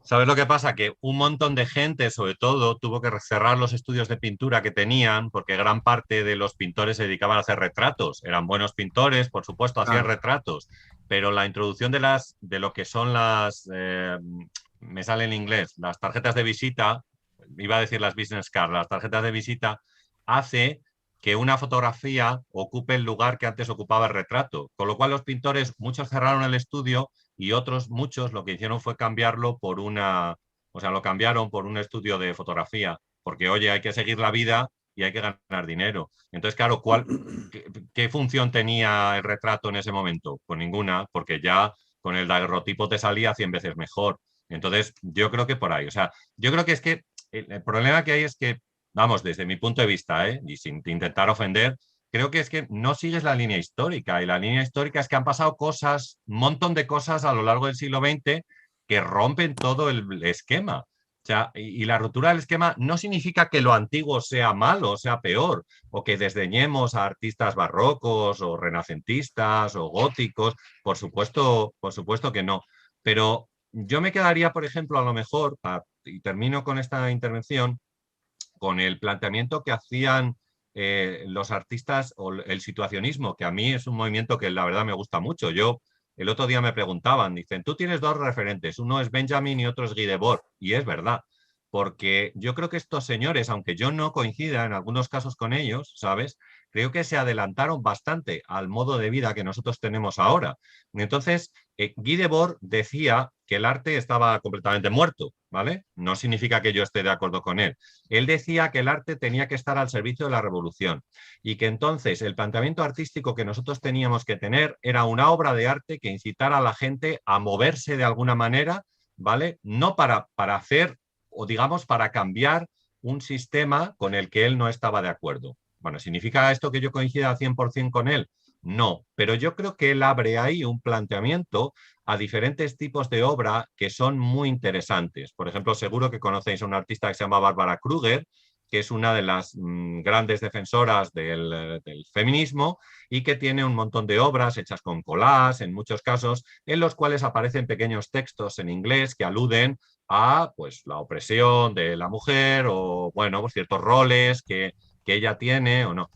¿Sabes lo que pasa? Que un montón de gente, sobre todo, tuvo que cerrar los estudios de pintura que tenían, porque gran parte de los pintores se dedicaban a hacer retratos. Eran buenos pintores, por supuesto, hacían Claro. retratos, pero la introducción de lo que son me sale en inglés, las tarjetas de visita, iba a decir las business cards, las tarjetas de visita, hace que una fotografía ocupe el lugar que antes ocupaba el retrato. Con lo cual los pintores, muchos cerraron el estudio y otros, muchos, lo que hicieron fue cambiarlo lo cambiaron por un estudio de fotografía, porque oye, hay que seguir la vida y hay que ganar dinero. Entonces, claro, ¿qué función tenía el retrato en ese momento? Pues ninguna, porque ya con el daguerrotipo te salía 100 veces mejor. Entonces, yo creo que por ahí, o sea, yo creo que es que el problema que hay es que, vamos, desde mi punto de vista, y sin intentar ofender, creo que es que no sigues la línea histórica, y la línea histórica es que han pasado cosas, un montón de cosas a lo largo del siglo XX que rompen todo el esquema. O sea, y la ruptura del esquema no significa que lo antiguo sea malo o sea peor, o que desdeñemos a artistas barrocos o renacentistas o góticos. Por supuesto que no. Pero yo me quedaría, por ejemplo, a lo mejor, y termino con esta intervención, con el planteamiento que hacían los artistas o el situacionismo, que a mí es un movimiento que la verdad me gusta mucho. El otro día me preguntaban, dicen, tú tienes dos referentes, uno es Benjamin y otro es Guy Debord, y es verdad, porque yo creo que estos señores, aunque yo no coincida en algunos casos con ellos, ¿sabes? Creo que se adelantaron bastante al modo de vida que nosotros tenemos ahora. Entonces, Guy Debord decía que el arte estaba completamente muerto, ¿vale? No significa que yo esté de acuerdo con él. Él decía que el arte tenía que estar al servicio de la revolución y que entonces el planteamiento artístico que nosotros teníamos que tener era una obra de arte que incitara a la gente a moverse de alguna manera, ¿vale? No para hacer, o digamos, para cambiar un sistema con el que él no estaba de acuerdo. Bueno, ¿significa esto que yo coincida al 100% con él? No, pero yo creo que él abre ahí un planteamiento a diferentes tipos de obra que son muy interesantes. Por ejemplo, seguro que conocéis a una artista que se llama Barbara Kruger, que es una de las grandes defensoras del feminismo y que tiene un montón de obras hechas con collage, en muchos casos, en los cuales aparecen pequeños textos en inglés que aluden a pues, la opresión de la mujer o, bueno, pues, ciertos roles que ella tiene o no.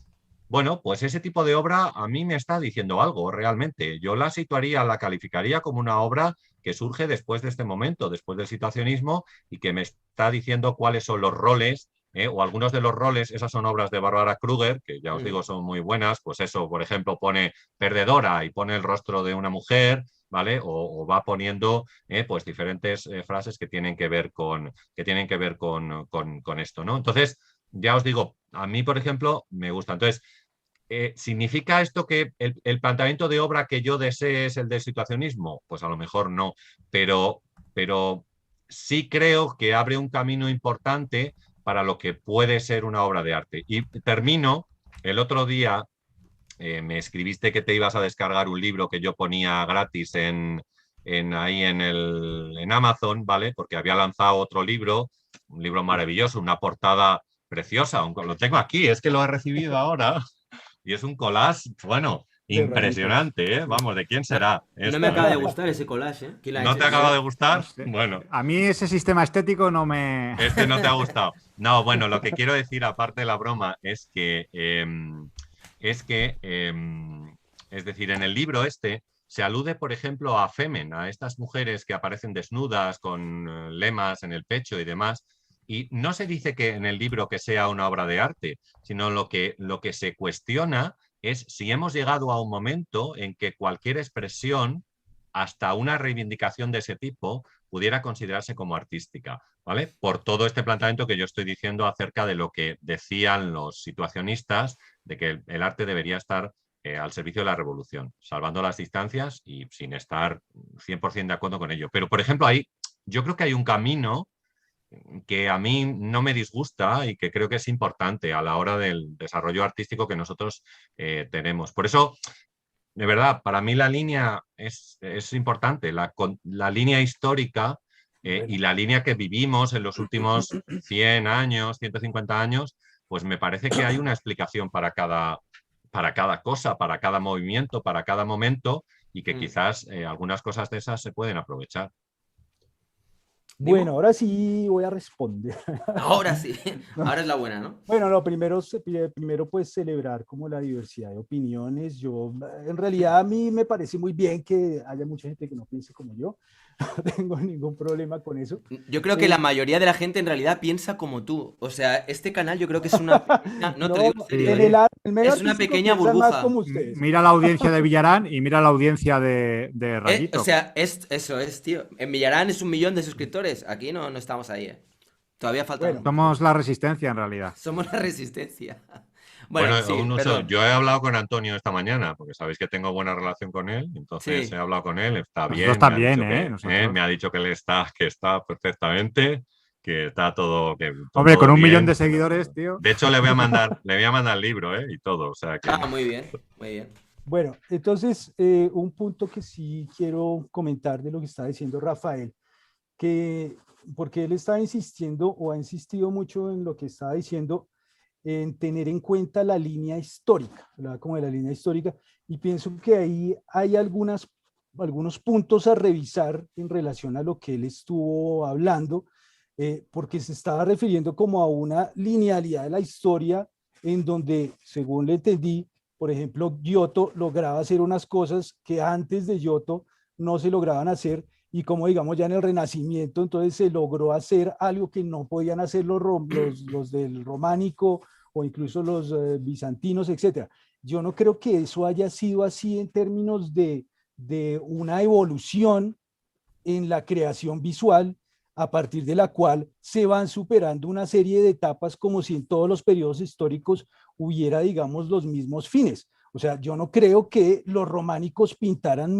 Bueno, pues ese tipo de obra a mí me está diciendo algo realmente. Yo la situaría, la calificaría como una obra que surge después de este momento, después del situacionismo, y que me está diciendo cuáles son los roles, o algunos de los roles. Esas son obras de Barbara Kruger, que ya os digo son muy buenas. Pues eso, por ejemplo, pone perdedora y pone el rostro de una mujer, ¿vale? O va poniendo pues diferentes frases que tienen que ver con esto, ¿no? Entonces, ya os digo, a mí, por ejemplo, me gusta. Entonces, ¿significa esto que el planteamiento de obra que yo desee es el del situacionismo? Pues a lo mejor no, pero sí creo que abre un camino importante para lo que puede ser una obra de arte. Y termino, el otro día me escribiste que te ibas a descargar un libro que yo ponía gratis ahí en Amazon, ¿vale? Porque había lanzado otro libro, un libro maravilloso, una portada preciosa, lo tengo aquí, es que lo he recibido ahora y es un collage, bueno, impresionante, ¿eh? Vamos, ¿de quién será? No me acaba de gustar ese collage, ¿eh? ¿Quién lo ha ¿No hecho? te acaba de gustar? No sé. Bueno, A mí ese sistema estético no me... este no te ha gustado. No, bueno, lo que quiero decir, aparte de la broma, es que, es decir, en el libro este se alude, por ejemplo, a Femen, a estas mujeres que aparecen desnudas con lemas en el pecho y demás. Y no se dice que en el libro que sea una obra de arte, sino lo que se cuestiona es si hemos llegado a un momento en que cualquier expresión, hasta una reivindicación de ese tipo, pudiera considerarse como artística, ¿vale? Por todo este planteamiento que yo estoy diciendo acerca de lo que decían los situacionistas, de que el arte debería estar al servicio de la revolución, salvando las distancias y sin estar 100% de acuerdo con ello. Pero, por ejemplo, ahí yo creo que hay un camino que a mí no me disgusta y que creo que es importante a la hora del desarrollo artístico que nosotros tenemos. Por eso, de verdad, para mí la línea es importante, la línea histórica y la línea que vivimos en los últimos 100 años, 150 años, pues me parece que hay una explicación para cada cosa, para cada movimiento, para cada momento, y que quizás algunas cosas de esas se pueden aprovechar. Bueno, ahora sí voy a responder. Ahora sí, ahora es la buena, ¿no? Bueno, lo primero pues celebrar como la diversidad de opiniones. Yo, en realidad a mí me parece muy bien que haya mucha gente que no piense como yo. No tengo ningún problema con eso. Yo creo que la mayoría de la gente en realidad piensa como tú. O sea, este canal yo creo que es una pequeña, no te lo digo en serio, es una pequeña burbuja. Mira la audiencia de Villarán y mira la audiencia de Rayito. O sea, eso es, tío. En Villarán es 1 millón de suscriptores. Aquí no estamos ahí, ¿eh? Todavía falta. Bueno, somos la resistencia en realidad. Somos la resistencia. Bueno, sí, yo he hablado con Antonio esta mañana, porque sabéis que tengo buena relación con él, entonces he hablado con él, está bien. Está bien, ¿eh? Me ha dicho que está perfectamente, que está todo, Hombre, con todo 1 millón bien. de seguidores, tío. De hecho, le voy a mandar el libro, y todo. O sea que Ah, muy bien, muy bien. Bueno, entonces, un punto que sí quiero comentar de lo que está diciendo Rafael, que porque él está insistiendo o ha insistido mucho en lo que estaba diciendo, en tener en cuenta la línea histórica, ¿verdad? Como de la línea histórica, y pienso que ahí hay algunos puntos a revisar en relación a lo que él estuvo hablando, porque se estaba refiriendo como a una linealidad de la historia en donde, según le entendí, por ejemplo, Giotto lograba hacer unas cosas que antes de Giotto no se lograban hacer, y como digamos ya en el Renacimiento, entonces se logró hacer algo que no podían hacer los del románico o incluso los bizantinos, etcétera. Yo no creo que eso haya sido así en términos de una evolución en la creación visual, a partir de la cual se van superando una serie de etapas como si en todos los periodos históricos hubiera, digamos, los mismos fines. O sea, yo no creo que los románicos pintaran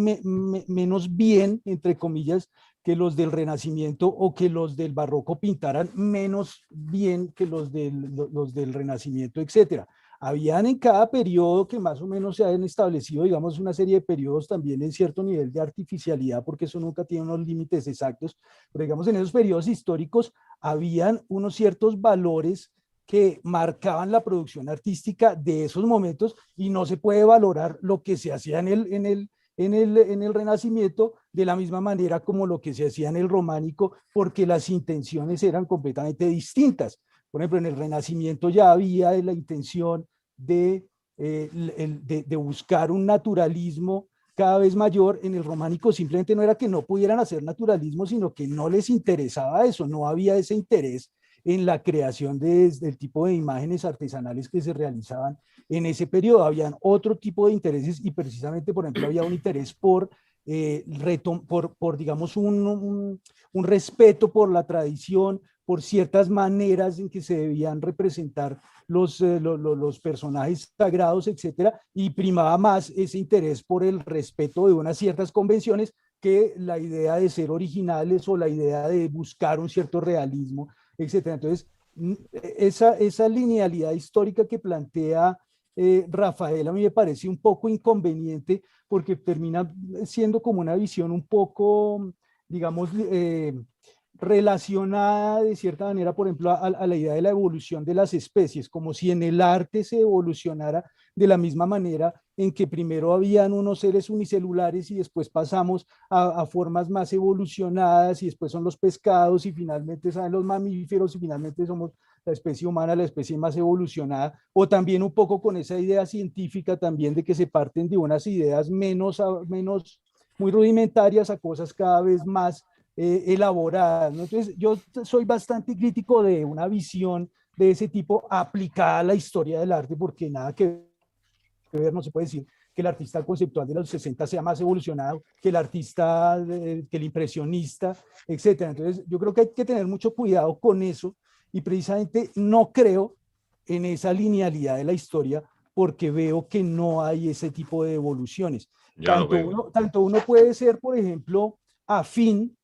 menos bien, entre comillas, que los del Renacimiento, o que los del Barroco pintaran menos bien que los del Renacimiento, etcétera. Habían en cada periodo que más o menos se han establecido, digamos, una serie de periodos también en cierto nivel de artificialidad, porque eso nunca tiene unos límites exactos, pero digamos en esos periodos históricos habían unos ciertos valores que marcaban la producción artística de esos momentos, y no se puede valorar lo que se hacía en el Renacimiento de la misma manera como lo que se hacía en el Románico, porque las intenciones eran completamente distintas. Por ejemplo, en el Renacimiento ya había la intención de buscar un naturalismo cada vez mayor. En el románico simplemente no era que no pudieran hacer naturalismo, sino que no les interesaba eso, no había ese interés en la creación del tipo de imágenes artesanales que se realizaban en ese periodo. Habían otro tipo de intereses, y precisamente, por ejemplo, había un interés por digamos, un respeto por la tradición, por ciertas maneras en que se debían representar los personajes sagrados, etcétera, y primaba más ese interés por el respeto de unas ciertas convenciones que la idea de ser originales o la idea de buscar un cierto realismo, etcétera. Entonces, esa linealidad histórica que plantea Rafael a mí me parece un poco inconveniente, porque termina siendo como una visión un poco, digamos, relacionada de cierta manera, por ejemplo, a la idea de la evolución de las especies, como si en el arte se evolucionara de la misma manera en que primero habían unos seres unicelulares y después pasamos a formas más evolucionadas, y después son los pescados, y finalmente salen los mamíferos, y finalmente somos la especie humana, la especie más evolucionada. O también un poco con esa idea científica también de que se parten de unas ideas menos muy rudimentarias a cosas cada vez más elaboradas, ¿no? Entonces, yo soy bastante crítico de una visión de ese tipo aplicada a la historia del arte, porque nada que ver, no se puede decir que el artista conceptual de los 60 sea más evolucionado que el artista, que el impresionista, etcétera. Entonces, yo creo que hay que tener mucho cuidado con eso, y precisamente no creo en esa linealidad de la historia, porque veo que no hay ese tipo de evoluciones. ya lo veo. Tanto uno puede ser, por ejemplo, afín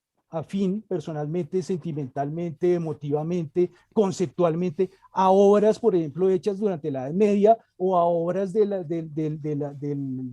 personalmente, sentimentalmente, emotivamente, conceptualmente, a obras, por ejemplo, hechas durante la Edad Media, o a obras de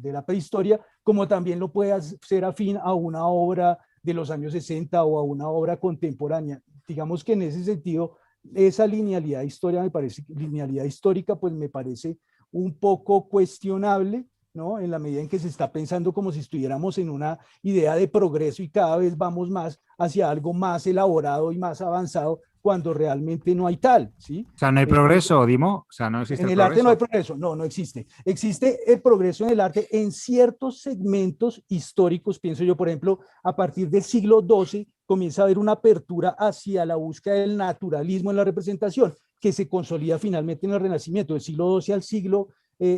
la prehistoria, como también lo puede ser afín a una obra de los años 60 o a una obra contemporánea. Digamos que en ese sentido, esa linealidad histórica, pues me parece un poco cuestionable, ¿no? En la medida en que se está pensando como si estuviéramos en una idea de progreso, y cada vez vamos más hacia algo más elaborado y más avanzado, cuando realmente no hay tal, ¿sí? O sea, no hay progreso, Dimo. O sea, no existe En el el arte no hay progreso. progreso, no existe. Existe el progreso en el arte en ciertos segmentos históricos. Pienso yo, por ejemplo, a partir del siglo XII comienza a haber una apertura hacia la búsqueda del naturalismo en la representación, que se consolida finalmente en el Renacimiento. Del siglo XII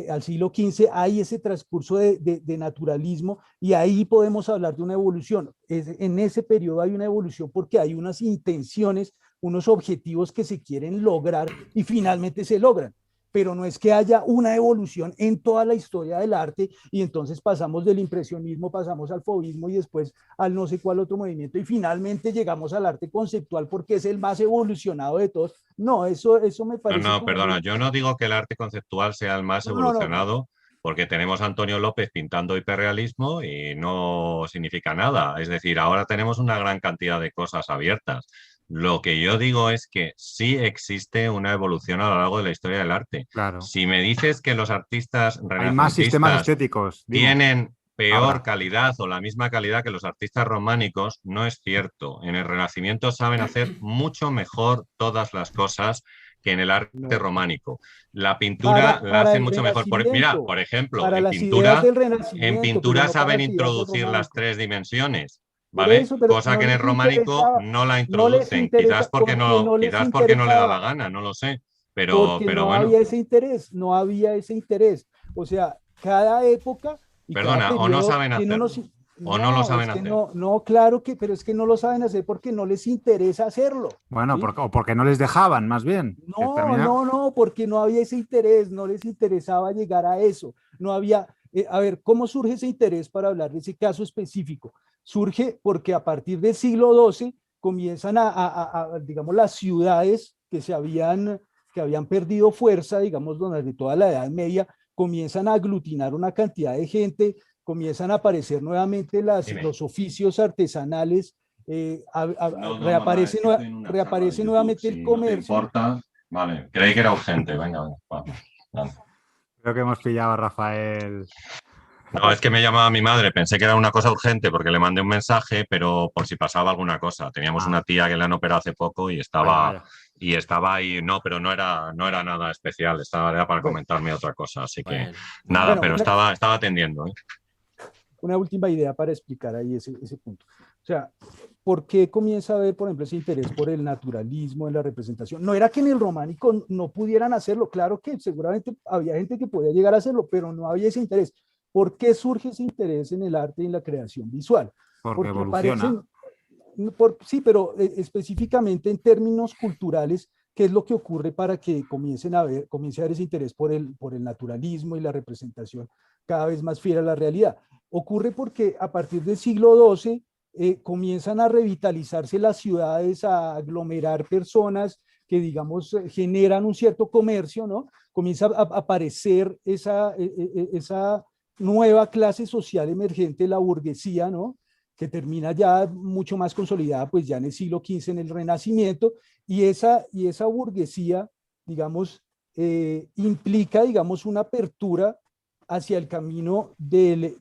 al siglo XV hay ese transcurso de naturalismo, y ahí podemos hablar de una evolución. En ese periodo hay una evolución porque hay unas intenciones, unos objetivos que se quieren lograr y finalmente se logran. pero no es que haya una evolución en toda la historia del arte y entonces pasamos del impresionismo, pasamos al fauvismo y después al no sé cuál otro movimiento y finalmente llegamos al arte conceptual porque es el más evolucionado de todos. No, eso me No, parece no, como perdona, muy... yo no digo que el arte conceptual sea el más No, no, no, no. evolucionado, porque tenemos a Antonio López pintando hiperrealismo y no significa nada. Es decir, ahora tenemos una gran cantidad de cosas abiertas. Lo que yo digo es que sí existe una evolución a lo largo de la historia del arte. Claro. Si me dices que los artistas Hay más sistemas renacentistas estéticos, Dimo, tienen peor ahora. calidad o la misma calidad que los artistas románicos, no es cierto. En el Renacimiento saben hacer mucho mejor todas las cosas que en el arte No. románico. La pintura la Para hacen el mucho mejor. Mira, Renacimiento, por ejemplo, para las ideas del en Renacimiento, pero pintura no para saben las ideas del introducir las románico. tres dimensiones, Por ¿vale? eso, pero Cosa no que en el les románico interesaba, no la no les introducen, interesa, porque no les quizás porque no le da la interesaba, gana, no lo sé. porque Pero no bueno, había ese interés, no había ese interés. O sea, cada época y cada perdona, o no periodo saben tiene unos... hacerlo, o no lo No, es saben que hacer. no, no, claro que, pero es que no lo saben hacer porque no les interesa hacerlo, Bueno, ¿sí? o porque no les dejaban, más bien. Que No, también, no, no, porque no había ese interés, no les interesaba llegar a eso. No había, a ver, ¿cómo surge ese interés para hablar de ese caso específico? Surge porque a partir del siglo XII comienzan digamos, las ciudades que habían perdido fuerza, digamos, durante toda la Edad Media, comienzan a aglutinar una cantidad de gente, comienzan a aparecer nuevamente Dime. los oficios artesanales, No, no, mamá, reaparece, es que estoy en una charla de reaparece YouTube. nuevamente el Si no te comercio. importa, vale. Creí que era urgente. Venga, venga, va, vale. creo que hemos pillado a Rafael. No, es que me llamaba mi madre. Pensé que era una cosa urgente porque le mandé un mensaje, pero por si pasaba alguna cosa. Teníamos Ah, una tía que le han operado hace poco vaya, vaya. y estaba ahí. No, pero no era nada especial. Era para Bueno, comentarme otra cosa. Así que Bueno, nada, bueno. bueno, pero estaba atendiendo, ¿eh? una última idea para explicar ahí ese punto. O sea, ¿por qué comienza a haber, por ejemplo, ese interés por el naturalismo en la representación? No era que en el románico no pudieran hacerlo, claro que seguramente había gente que podía llegar a hacerlo, pero no había ese interés. ¿Por qué surge ese interés en el arte y en la creación visual? Porque Porque evoluciona. aparecen, sí, pero específicamente en términos culturales, ¿qué es lo que ocurre para que comience a haber ese interés por el naturalismo y la representación cada vez más fiel a la realidad? Ocurre porque a partir del siglo XII comienzan a revitalizarse las ciudades, a aglomerar personas que, digamos, generan un cierto comercio, ¿no? Comienza a aparecer esa nueva clase social emergente, la burguesía, ¿no? Que termina ya mucho más consolidada, pues ya en el siglo XV, en el Renacimiento, y esa burguesía, digamos, implica, digamos, una apertura hacia el camino del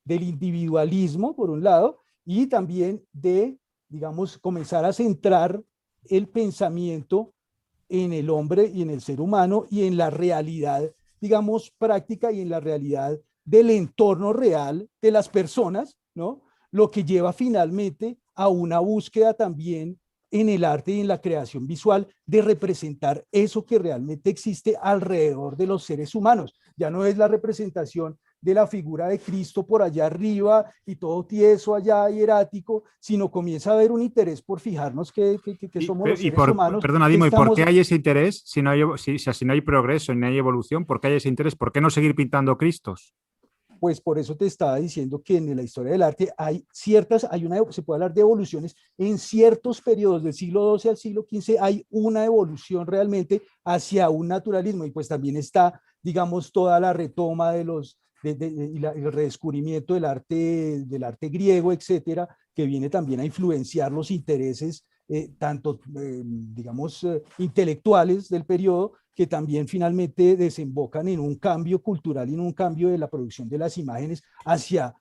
individualismo, por un lado, y también de, digamos, comenzar a centrar el pensamiento en el hombre y en el ser humano y en la realidad, digamos, práctica y en la realidad del entorno real de las personas, ¿no? Lo que lleva finalmente a una búsqueda también en el arte y en la creación visual de representar eso que realmente existe alrededor de los seres humanos. Ya no es la representación de la figura de Cristo por allá arriba y todo tieso allá hierático, sino comienza a haber un interés por fijarnos que somos los seres humanos, Perdona, que Dimo, ¿y por estamos... qué hay ese interés? Si no hay, si no hay progreso, ni hay evolución, ¿por qué hay ese interés? ¿Por qué no seguir pintando Cristos? Pues por eso te estaba diciendo que en la historia del arte se puede hablar de evoluciones en ciertos periodos del siglo XII al siglo XV, hay una evolución realmente hacia un naturalismo y pues también está, digamos, toda la retoma y el redescubrimiento del arte griego, etcétera, que viene también a influenciar los intereses tanto, digamos, intelectuales del periodo, que también finalmente desembocan en un cambio cultural y en un cambio de la producción de las imágenes hacia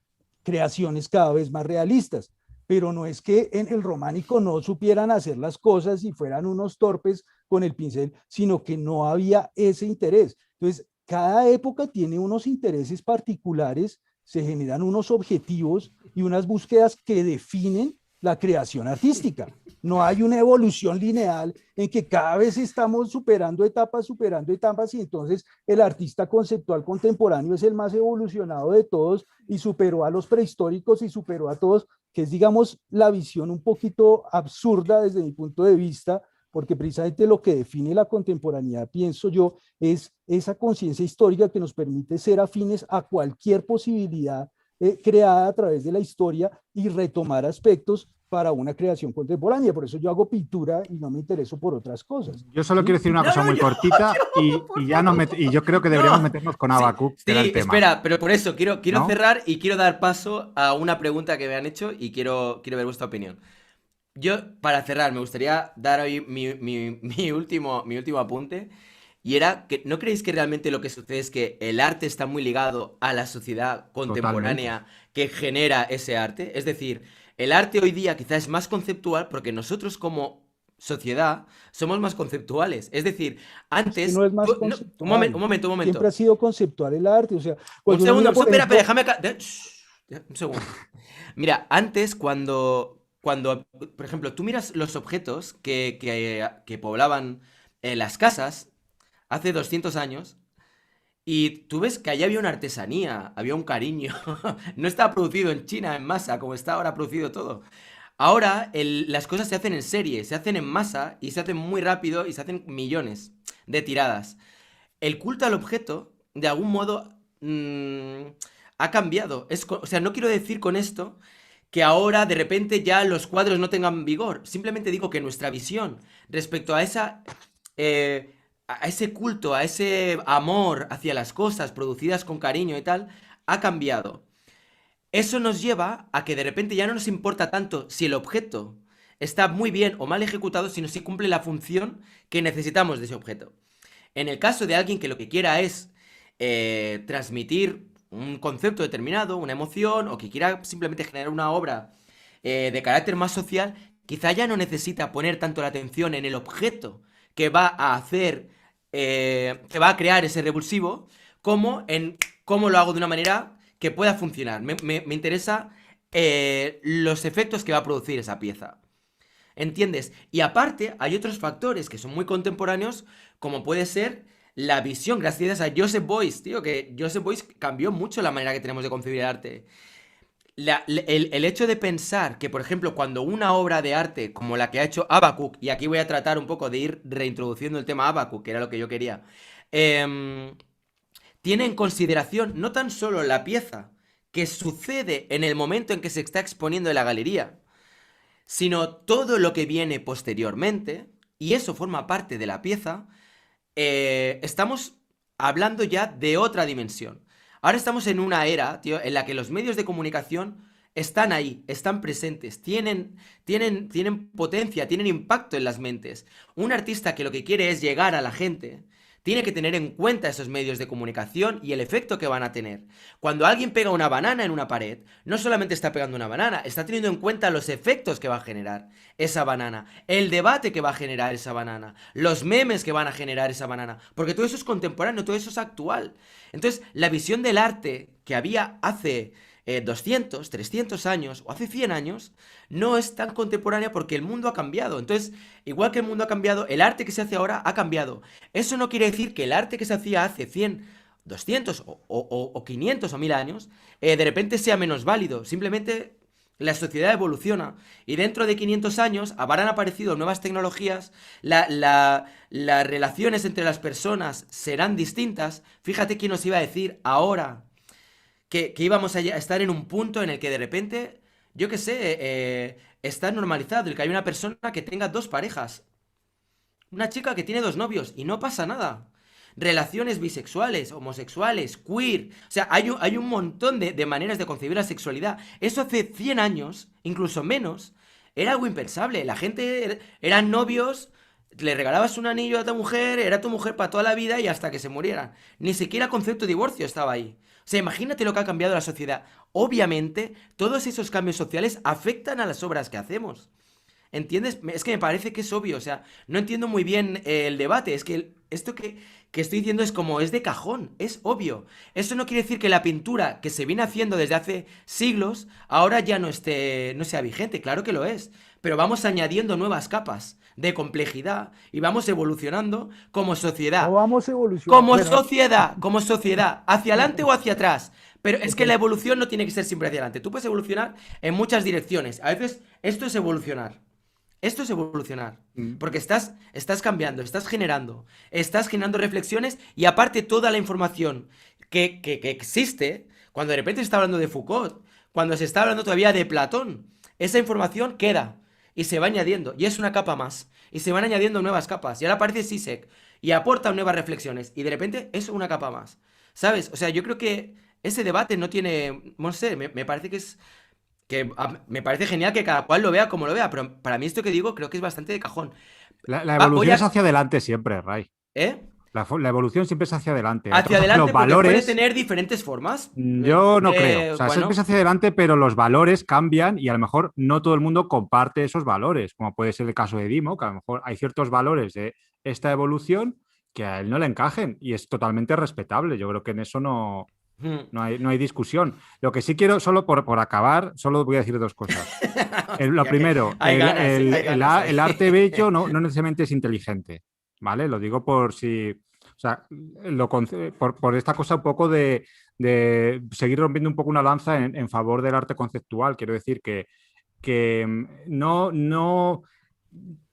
creaciones cada vez más realistas. Pero no es que en el románico no supieran hacer las cosas y fueran unos torpes con el pincel, sino que no había ese interés. Entonces, cada época tiene unos intereses particulares, se generan unos objetivos y unas búsquedas que definen la creación artística. No hay una evolución lineal en que cada vez estamos superando etapas y entonces el artista conceptual contemporáneo es el más evolucionado de todos y superó a los prehistóricos y superó a todos, que es, digamos, la visión un poquito absurda desde mi punto de vista, porque precisamente lo que define la contemporaneidad, pienso yo, es esa conciencia histórica que nos permite ser afines a cualquier posibilidad creada a través de la historia y retomar aspectos para una creación contemporánea. Por eso yo hago pintura y no me intereso por otras cosas. Yo solo quiero decir una cosa muy cortita y yo creo que deberíamos meternos con Habacuc, que era el tema. Espera, pero por eso quiero ¿No? cerrar y quiero dar paso a una pregunta que me han hecho y quiero ver vuestra opinión. Yo, para cerrar, me gustaría dar hoy mi último apunte. Y era que, ¿no creéis que realmente lo que sucede es que el arte está muy ligado a la sociedad contemporánea que genera ese arte? Es decir, el arte hoy día quizás es más conceptual porque nosotros como sociedad somos más conceptuales. Es decir, antes... no es más un conceptual. momento. Siempre ha sido conceptual el arte. O sea, Un segundo, espera, ejemplo, déjame... Un segundo. Mira, antes cuando, por ejemplo, tú miras los objetos que poblaban las casas hace 200 años y tú ves que allí había una artesanía, había un cariño. No estaba producido en China en masa como está ahora producido todo. Ahora las cosas se hacen en serie, se hacen en masa y se hacen muy rápido y se hacen millones de tiradas. El culto al objeto, de algún modo, ha cambiado. O sea, no quiero decir con esto que ahora de repente ya los cuadros no tengan vigor. Simplemente digo que nuestra visión respecto a a ese culto, a ese amor hacia las cosas producidas con cariño y tal, ha cambiado. Eso nos lleva a que de repente ya no nos importa tanto si el objeto está muy bien o mal ejecutado, sino si cumple la función que necesitamos de ese objeto. En el caso de alguien que lo que quiera es transmitir un concepto determinado, una emoción, o que quiera simplemente generar una obra de carácter más social, quizá ya no necesita poner tanto la atención en el objeto que va a hacer, que va a crear ese revulsivo, como en cómo lo hago de una manera que pueda funcionar. Me interesa los efectos que va a producir esa pieza. ¿Entiendes? Y aparte, hay otros factores que son muy contemporáneos, como puede ser la visión, gracias a Joseph Beuys, tío, que Joseph Beuys cambió mucho la manera que tenemos de concebir el arte. El hecho de pensar que, por ejemplo, cuando una obra de arte como la que ha hecho Habacuc, y aquí voy a tratar un poco de ir reintroduciendo el tema Habacuc, que era lo que yo quería, tiene en consideración no tan solo la pieza que sucede en el momento en que se está exponiendo en la galería, sino todo lo que viene posteriormente, y eso forma parte de la pieza. Estamos hablando ya de otra dimensión. Ahora estamos en una era, tío, en la que los medios de comunicación están ahí, están presentes, tienen potencia, tienen impacto en las mentes. Un artista que lo que quiere es llegar a la gente, tiene que tener en cuenta esos medios de comunicación y el efecto que van a tener. Cuando alguien pega una banana en una pared, no solamente está pegando una banana, está teniendo en cuenta los efectos que va a generar esa banana, el debate que va a generar esa banana, los memes que van a generar esa banana, porque todo eso es contemporáneo, todo eso es actual. Entonces, la visión del arte que había hace 200, 300 años o hace 100 años no es tan contemporánea porque el mundo ha cambiado. Entonces, igual que el mundo ha cambiado, el arte que se hace ahora ha cambiado. Eso no quiere decir que el arte que se hacía hace 100, 200 o 500 o 1000 años de repente sea menos válido. Simplemente la sociedad evoluciona y dentro de 500 años habrán aparecido nuevas tecnologías, las relaciones entre las personas serán distintas. Fíjate quién nos iba a decir ahora que íbamos a estar en un punto en el que de repente, yo qué sé, está normalizado el que hay una persona que tenga dos parejas. Una chica que tiene dos novios y no pasa nada. Relaciones bisexuales, homosexuales, queer. O sea, hay un montón de maneras de concebir la sexualidad. Eso hace 100 años, incluso menos, era algo impensable. La gente eran novios, le regalabas un anillo a tu mujer, era tu mujer para toda la vida y hasta que se murieran. Ni siquiera el concepto de divorcio estaba ahí. O sea, imagínate lo que ha cambiado la sociedad. Obviamente, todos esos cambios sociales afectan a las obras que hacemos. ¿Entiendes? Es que me parece que es obvio. O sea, no entiendo muy bien el debate. Es que esto que estoy diciendo es como es de cajón. Es obvio. Eso no quiere decir que la pintura que se viene haciendo desde hace siglos ahora ya no sea vigente. Claro que lo es. Pero vamos añadiendo nuevas capas de complejidad y vamos evolucionando como sociedad. No vamos evolucionando. Como sociedad, hacia adelante o hacia atrás. Pero es que la evolución no tiene que ser siempre hacia adelante. Tú puedes evolucionar en muchas direcciones. A veces esto es evolucionar. Esto es evolucionar. Mm. Porque estás cambiando, estás generando reflexiones y aparte toda la información que existe, cuando de repente se está hablando de Foucault, cuando se está hablando todavía de Platón, esa información queda y se va añadiendo y es una capa más y se van añadiendo nuevas capas y ahora aparece Zizek y aporta nuevas reflexiones y de repente es una capa más, ¿sabes? O sea, yo creo que ese debate no tiene, no sé, me parece me parece genial que cada cual lo vea como lo vea, pero para mí esto que digo creo que es bastante de cajón. La Voy evolución es a... hacia adelante siempre, Ray. ¿Eh? La evolución siempre es hacia adelante. Otra Hacia cosa es que los adelante porque puede valores, tener diferentes formas. yo no creo. O sea, siempre es Bueno, hacia adelante, pero los valores cambian y a lo mejor no todo el mundo comparte esos valores, como puede ser el caso de Dimo, que a lo mejor hay ciertos valores de esta evolución que a él no le encajen y es totalmente respetable. Yo creo que en eso no hay discusión. Lo que sí quiero, solo por acabar, solo voy a decir dos cosas. Lo hostia, que primero, hay ganas, hay ganas el ahí. arte bello no necesariamente es inteligente, ¿vale? Lo digo por si, o sea, por esta cosa un poco de seguir rompiendo un poco una lanza en favor del arte conceptual. Quiero decir que no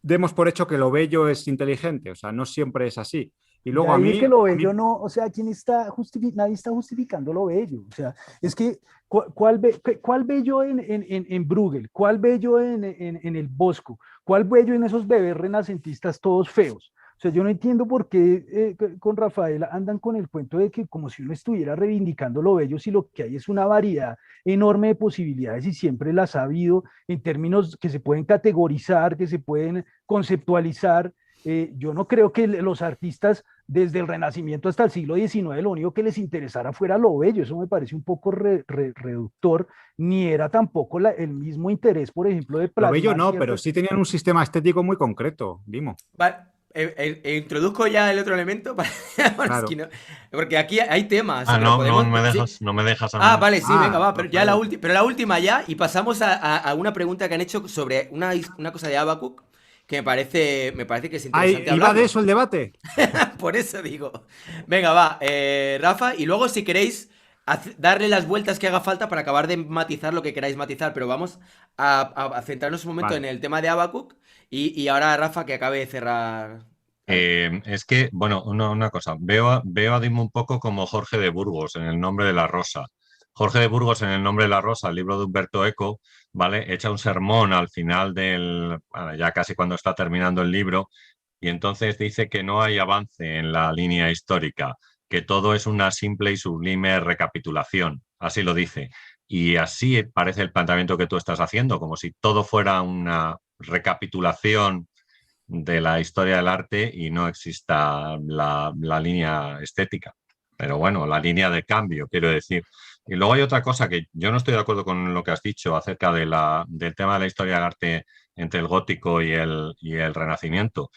demos por hecho que lo bello es inteligente, o sea, no siempre es así. Y luego Ya a dije mí, que lo bello no, o sea, nadie está justificando lo bello. O sea, es que, ¿cuál bello en Bruegel? ¿Cuál bello en el Bosco? ¿Cuál bello en esos bebés renacentistas todos feos? O sea, yo no entiendo por qué con Rafael andan con el cuento de que como si uno estuviera reivindicando lo bello, si lo que hay es una variedad enorme de posibilidades y siempre las ha habido en términos que se pueden categorizar, que se pueden conceptualizar. Yo no creo que los artistas desde el Renacimiento hasta el siglo XIX lo único que les interesara fuera lo bello, eso me parece un poco reductor, ni era tampoco el mismo interés, por ejemplo, de lo bello plasmar no, pero ciertas... sí tenían un sistema estético muy concreto, Dimo. Vale, introduzco ya el otro elemento bueno, es que Claro. porque aquí hay temas, Ah, pero no, podemos... Sí. no me dejas a Ah, mí. vale, sí, venga, va, pero ya Rafael. pero la última ya y pasamos a una pregunta que han hecho sobre una cosa de Habacuc que me parece que es Ay, interesante ¿iba de hablarlo. eso el debate? Por eso digo. Venga, va, Rafa, y luego si queréis darle las vueltas que haga falta para acabar de matizar lo que queráis matizar, pero vamos a centrarnos un momento en Vale. el tema de Habacuc y ahora Rafa que acabe de cerrar. ¿Vale? Es que, bueno, una cosa, veo a Dimo un poco como Jorge de Burgos en El nombre de la rosa. Jorge de Burgos en El nombre de la rosa, el libro de Humberto Eco, ¿vale? Echa un sermón al final bueno, ya casi cuando está terminando el libro, y entonces dice que no hay avance en la línea histórica, que todo es una simple y sublime recapitulación, así lo dice. Y así parece el planteamiento que tú estás haciendo, como si todo fuera una recapitulación de la historia del arte y no exista la línea estética. Pero bueno, la línea de cambio, quiero decir. Y luego hay otra cosa que yo no estoy de acuerdo con lo que has dicho acerca del tema de la historia del arte entre el gótico y el renacimiento.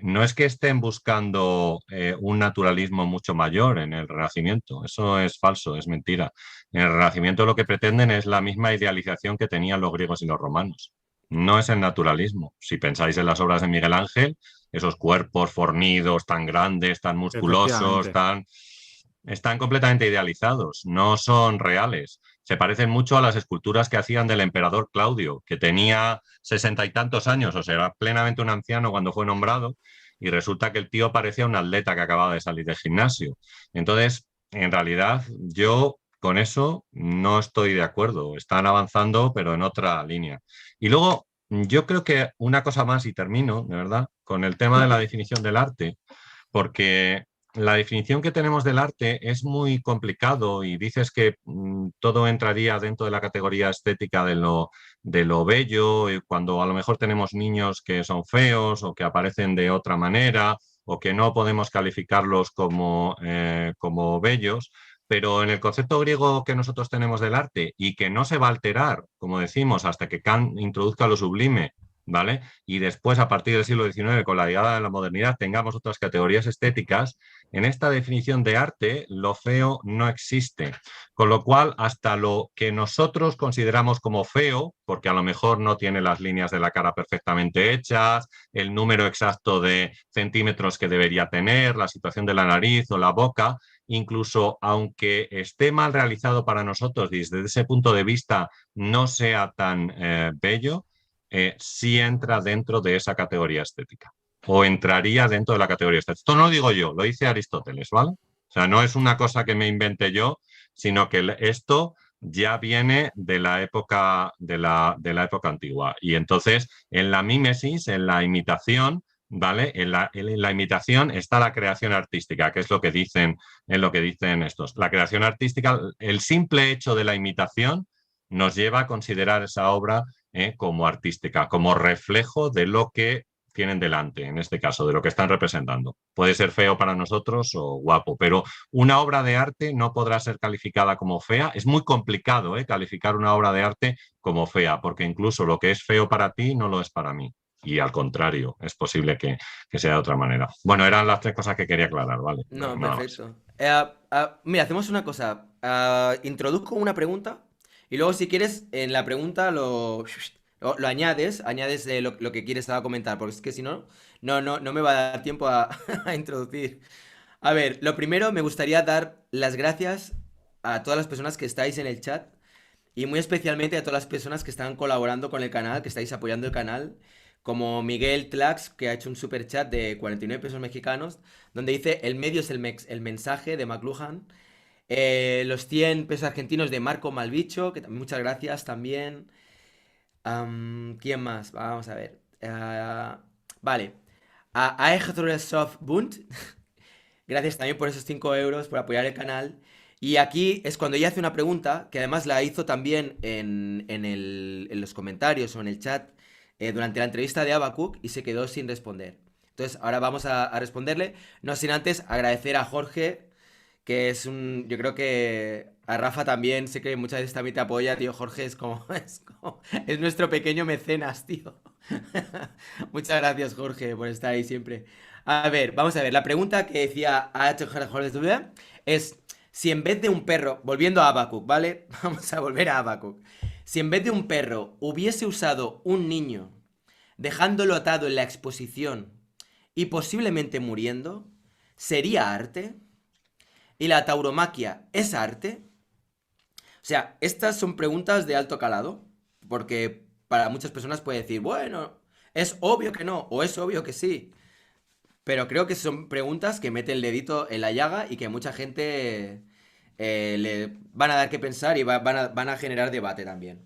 No es que estén buscando un naturalismo mucho mayor en el Renacimiento, eso es falso, es mentira. En el Renacimiento lo que pretenden es la misma idealización que tenían los griegos y los romanos. No es el naturalismo. Si pensáis en las obras de Miguel Ángel, esos cuerpos fornidos, tan grandes, tan musculosos, Efectivamente. están completamente idealizados, no son reales. Se parecen mucho a las esculturas que hacían del emperador Claudio, que tenía 60 y tantos años, o sea, era plenamente un anciano cuando fue nombrado, y resulta que el tío parecía un atleta que acababa de salir del gimnasio. Entonces, en realidad, yo con eso no estoy de acuerdo. Están avanzando, pero en otra línea. Y luego, yo creo que una cosa más, y termino, de verdad, con el tema de la definición del arte, porque la definición que tenemos del arte es muy complicado y dices que todo entraría dentro de la categoría estética de lo bello, y cuando a lo mejor tenemos niños que son feos o que aparecen de otra manera o que no podemos calificarlos como bellos. Pero en el concepto griego que nosotros tenemos del arte y que no se va a alterar, como decimos, hasta que Kant introduzca lo sublime, ¿vale? Y después, a partir del siglo XIX, con la llegada de la modernidad, tengamos otras categorías estéticas, en esta definición de arte, lo feo no existe. Con lo cual, hasta lo que nosotros consideramos como feo, porque a lo mejor no tiene las líneas de la cara perfectamente hechas, el número exacto de centímetros que debería tener, la situación de la nariz o la boca, incluso aunque esté mal realizado para nosotros y desde ese punto de vista no sea tan bello, sí entra dentro de esa categoría estética o entraría dentro de la categoría estética. Esto no lo digo yo, lo dice Aristóteles, ¿vale? O sea, no es una cosa que me inventé yo, sino que esto ya viene de la época, de la época antigua. Y entonces, en la mímesis, en la imitación, ¿vale? En la imitación está la creación artística, que es lo que dicen estos. La creación artística, el simple hecho de la imitación nos lleva a considerar esa obra como artística, como reflejo de lo que tienen delante, en este caso, de lo que están representando. Puede ser feo para nosotros o guapo, pero una obra de arte no podrá ser calificada como fea. Es muy complicado calificar una obra de arte como fea, porque incluso lo que es feo para ti no lo es para mí. Y al contrario, es posible que sea de otra manera. Bueno, eran las 3 cosas que quería aclarar, ¿vale? No, Nada más. perfecto. Mira, hacemos una cosa. Introduzco una pregunta y luego si quieres en la pregunta lo añades lo que quieres comentar, porque es que si no, no me va a dar tiempo a, a introducir. A ver, lo primero me gustaría dar las gracias a todas las personas que estáis en el chat y muy especialmente a todas las personas que están colaborando con el canal, que estáis apoyando el canal, como Miguel Tlax, que ha hecho un super chat de 49 pesos mexicanos, donde dice, el medio es el mensaje de McLuhan. Los 100 pesos argentinos de Marco Malvicho, que muchas gracias también. ¿Quién más? Vamos a ver. Vale. A Aegetorsoft Bund, gracias también por esos 5 euros, por apoyar el canal. Y aquí es cuando ella hace una pregunta, que además la hizo también en los comentarios o en el chat durante la entrevista de Habacuc y se quedó sin responder. Entonces ahora vamos a responderle, no sin antes agradecer a Jorge, que es yo creo que a Rafa también, sé que muchas veces también te apoya, tío. Jorge es nuestro pequeño mecenas, tío. Muchas gracias, Jorge, por estar ahí siempre. A ver, vamos a ver, la pregunta que decía Jorge es, si en vez de un perro, volviendo a Habacuc, ¿vale? Vamos a volver a Habacuc. Si en vez de un perro hubiese usado un niño, dejándolo atado en la exposición y posiblemente muriendo, ¿sería arte? ¿Y la tauromaquia es arte? O sea, estas son preguntas de alto calado, porque para muchas personas puede decir, bueno, es obvio que no, o es obvio que sí. Pero creo que son preguntas que meten el dedito en la llaga y que mucha gente le van a dar que pensar y van a generar debate también.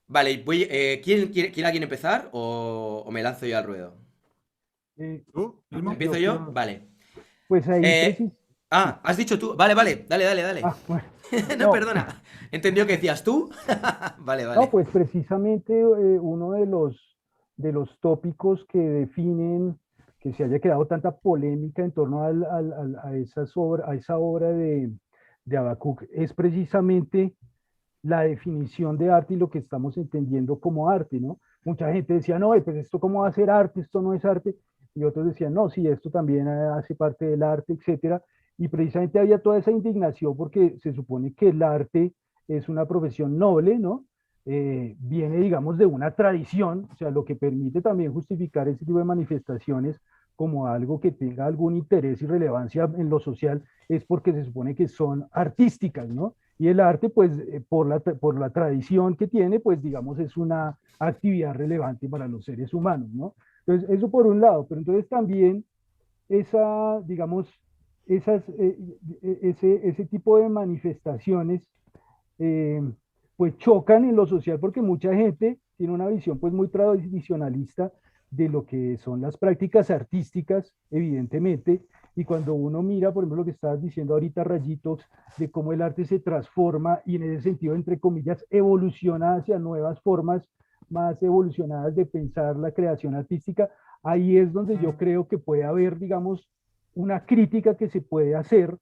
Vale, ¿quiere alguien empezar o me lanzo yo al ruedo? ¿Tú, Elmo? ¿Empiezo yo? Vale. Pues ahí Eh, has dicho tú. Vale, dale. bueno, No, no, perdona. Entendió que decías tú. Vale, no, vale. pues precisamente uno de los tópicos que definen que se haya creado tanta polémica en torno a esa obra de Habacuc es precisamente la definición de arte y lo que estamos entendiendo como arte, ¿no? Mucha gente decía, no, pues esto cómo va a ser arte, esto no es arte, y otros decían, no, sí, esto también hace parte del arte, etcétera, y precisamente había toda esa indignación porque se supone que el arte es una profesión noble, ¿no? Viene, digamos, de una tradición, o sea, lo que permite también justificar ese tipo de manifestaciones como algo que tenga algún interés y relevancia en lo social, es porque se supone que son artísticas, ¿no? Y el arte, pues, por la tradición que tiene, pues, digamos, es una actividad relevante para los seres humanos, ¿no? Entonces, eso por un lado, pero entonces también digamos, ese tipo de manifestaciones, eh, pues chocan en lo social porque mucha gente tiene una visión pues muy tradicionalista de lo que son las prácticas artísticas, evidentemente, y cuando uno mira, por ejemplo, lo que estabas diciendo ahorita, Rayitos, de cómo el arte se transforma y en ese sentido, entre comillas, evoluciona hacia nuevas formas más evolucionadas de pensar la creación artística, ahí es donde yo creo que puede haber, digamos, una crítica que se puede hacer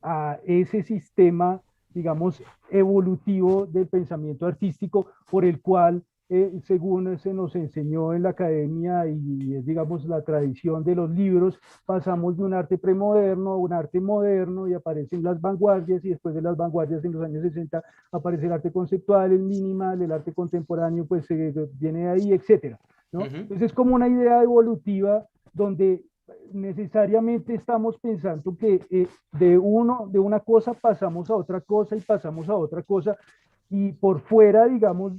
a ese sistema, digamos, evolutivo del pensamiento artístico por el cual, según se nos enseñó en la academia y es, digamos, la tradición de los libros, pasamos de un arte premoderno a un arte moderno y aparecen las vanguardias y después de las vanguardias en los años 60 aparece el arte conceptual, el minimal, el arte contemporáneo, pues viene de ahí, etcétera, ¿no? Entonces es como una idea evolutiva donde necesariamente estamos pensando que de una cosa pasamos a otra cosa y pasamos a otra cosa y por fuera, digamos,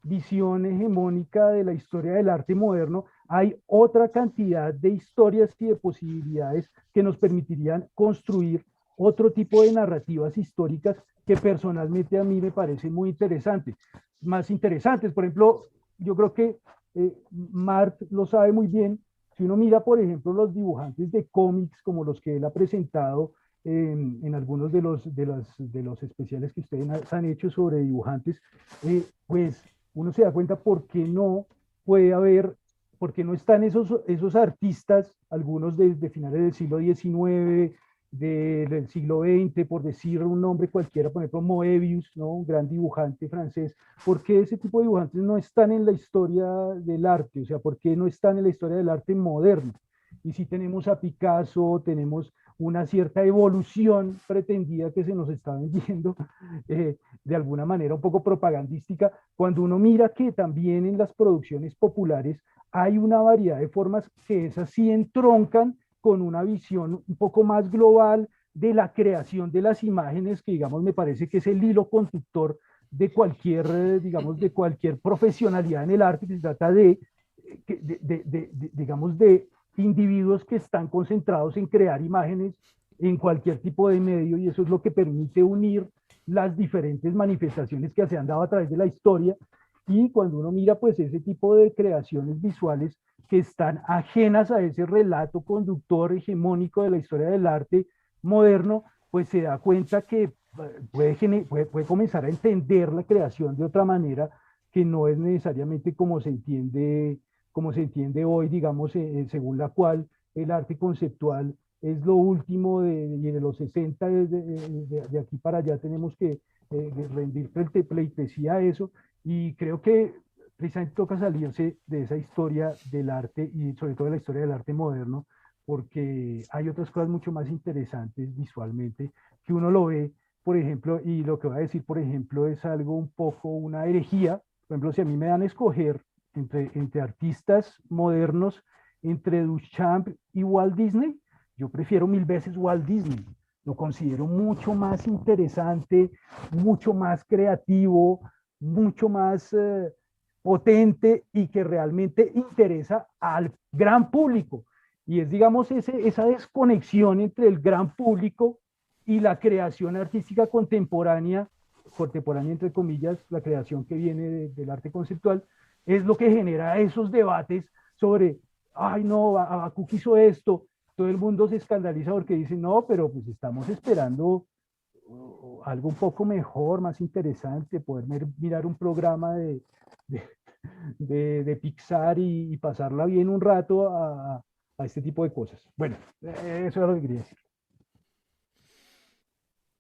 visión hegemónica de la historia del arte moderno, hay otra cantidad de historias y de posibilidades que nos permitirían construir otro tipo de narrativas históricas que personalmente a mí me parece muy interesante. Más interesantes, por ejemplo, yo creo que Mark lo sabe muy bien. Si uno mira, por ejemplo, los dibujantes de cómics como los que él ha presentado en algunos de los especiales que ustedes han hecho sobre dibujantes, pues uno se da cuenta por qué no puede haber, por qué no están esos artistas, algunos de finales del siglo XIX, del siglo XX, por decir un nombre cualquiera, por ejemplo Moebius, ¿no? Un gran dibujante francés. ¿Por qué ese tipo de dibujantes no están en la historia del arte? O sea, ¿por qué no están en la historia del arte moderno? Y si tenemos a Picasso, tenemos una cierta evolución pretendida que se nos está vendiendo de alguna manera un poco propagandística, cuando uno mira que también en las producciones populares hay una variedad de formas que esas sí entroncan con una visión un poco más global de la creación de las imágenes, que digamos me parece que es el hilo conductor de cualquier, digamos, de cualquier profesionalidad en el arte, que se trata digamos, de individuos que están concentrados en crear imágenes en cualquier tipo de medio, y eso es lo que permite unir las diferentes manifestaciones que se han dado a través de la historia. Y cuando uno mira pues ese tipo de creaciones visuales que están ajenas a ese relato conductor hegemónico de la historia del arte moderno, pues se da cuenta que puede comenzar a entender la creación de otra manera, que no es necesariamente como se entiende hoy, digamos, según la cual el arte conceptual es lo último y de los 60, de aquí para allá tenemos que rendir pleitesía a eso, y creo que precisamente toca salirse de esa historia del arte y sobre todo de la historia del arte moderno, porque hay otras cosas mucho más interesantes visualmente que uno lo ve, por ejemplo, y lo que voy a decir, por ejemplo, es algo un poco una herejía. Por ejemplo, si a mí me dan a escoger entre artistas modernos, entre Duchamp y Walt Disney, yo prefiero mil veces Walt Disney. Lo considero mucho más interesante, mucho más creativo, mucho más potente y que realmente interesa al gran público. Y es, digamos, esa desconexión entre el gran público y la creación artística contemporánea entre comillas, la creación que viene del arte conceptual, es lo que genera esos debates sobre, ay no, Habacuc hizo esto, todo el mundo se escandaliza porque dice, no, pero pues estamos esperando algo un poco mejor, más interesante, poder mirar un programa de Pixar y pasarla bien un rato a este tipo de cosas. Bueno, eso era lo que quería decir.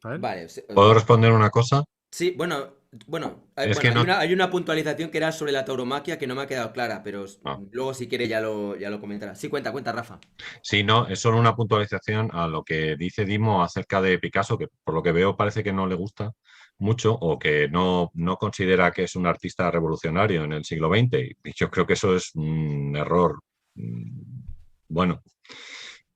Vale. ¿Puedo responder una cosa? Sí, bueno, Es que no... hay una puntualización que era sobre la tauromaquia que no me ha quedado clara, pero Ah. luego si quiere ya lo comentará. Sí, cuenta, Rafa. Sí, no, es solo una puntualización a lo que dice Dimo acerca de Picasso, que por lo que veo parece que no le gusta mucho o que no considera que es un artista revolucionario en el siglo XX. Y yo creo que eso es un error, bueno,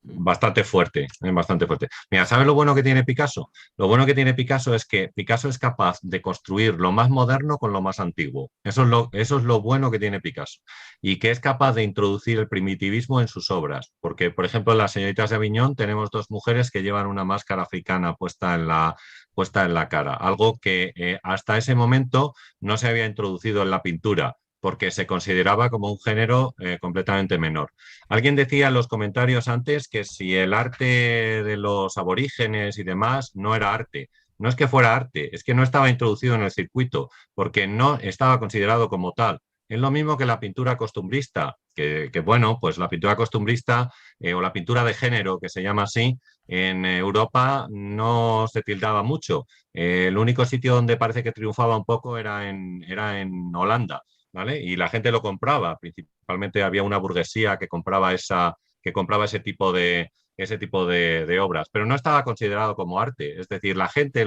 bastante fuerte, bastante fuerte. Mira, ¿sabes lo bueno que tiene Picasso? Lo bueno que tiene Picasso es que Picasso es capaz de construir lo más moderno con lo más antiguo. Eso es lo bueno que tiene Picasso. Y que es capaz de introducir el primitivismo en sus obras. Porque, por ejemplo, en Las señoritas de Aviñón tenemos dos mujeres que llevan una máscara africana puesta en la cara. Algo que hasta ese momento no se había introducido en la pintura, porque se consideraba como un género completamente menor. Alguien decía en los comentarios antes que si el arte de los aborígenes y demás no era arte. No es que fuera arte, es que no estaba introducido en el circuito, porque no estaba considerado como tal. Es lo mismo que la pintura costumbrista, que bueno, pues la pintura costumbrista o la pintura de género, que se llama así, en Europa no se tildaba mucho. El único sitio donde parece que triunfaba un poco era en Holanda. ¿Vale? Y la gente lo compraba, principalmente había una burguesía que compraba ese tipo de obras, pero no estaba considerado como arte. Es decir, la gente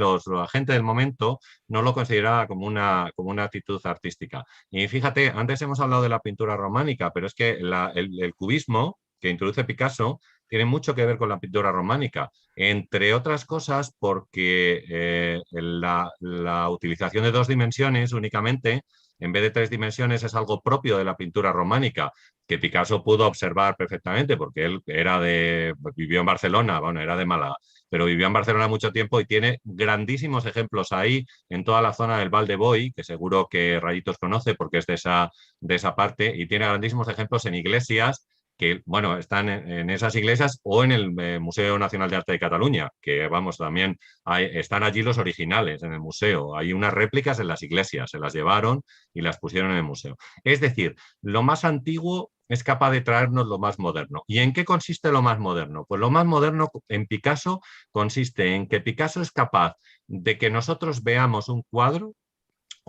del momento no lo consideraba como una actitud artística. Y fíjate, antes hemos hablado de la pintura románica, pero es que el cubismo que introduce Picasso tiene mucho que ver con la pintura románica, entre otras cosas porque la utilización de dos dimensiones únicamente en vez de 3 dimensiones es algo propio de la pintura románica, que Picasso pudo observar perfectamente, porque él vivió en Barcelona, bueno, era de Málaga, pero vivió en Barcelona mucho tiempo y tiene grandísimos ejemplos ahí, en toda la zona del Val de Boí, que seguro que Rayitos conoce porque es de esa parte, y tiene grandísimos ejemplos en iglesias que, bueno, están en esas iglesias o en el Museo Nacional de Arte de Cataluña, que, vamos, también están allí los originales en el museo. Hay unas réplicas en las iglesias, se las llevaron y las pusieron en el museo. Es decir, lo más antiguo es capaz de traernos lo más moderno. ¿Y en qué consiste lo más moderno? Pues lo más moderno en Picasso consiste en que Picasso es capaz de que nosotros veamos un cuadro,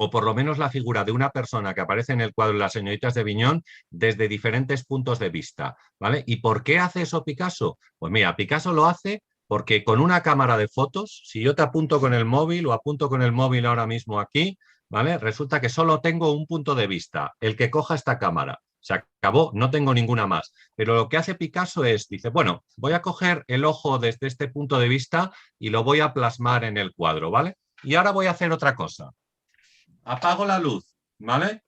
o por lo menos la figura de una persona que aparece en el cuadro Las señoritas de Aviñón, desde diferentes puntos de vista, ¿vale? ¿Y por qué hace eso Picasso? Pues mira, Picasso lo hace porque con una cámara de fotos, si yo te apunto con el móvil o apunto con el móvil ahora mismo aquí, ¿vale? Resulta que solo tengo un punto de vista, el que coja esta cámara. Se acabó, no tengo ninguna más. Pero lo que hace Picasso es, dice, bueno, voy a coger el ojo desde este punto de vista y lo voy a plasmar en el cuadro, ¿vale? Y ahora voy a hacer otra cosa. Apago la luz, ¿vale?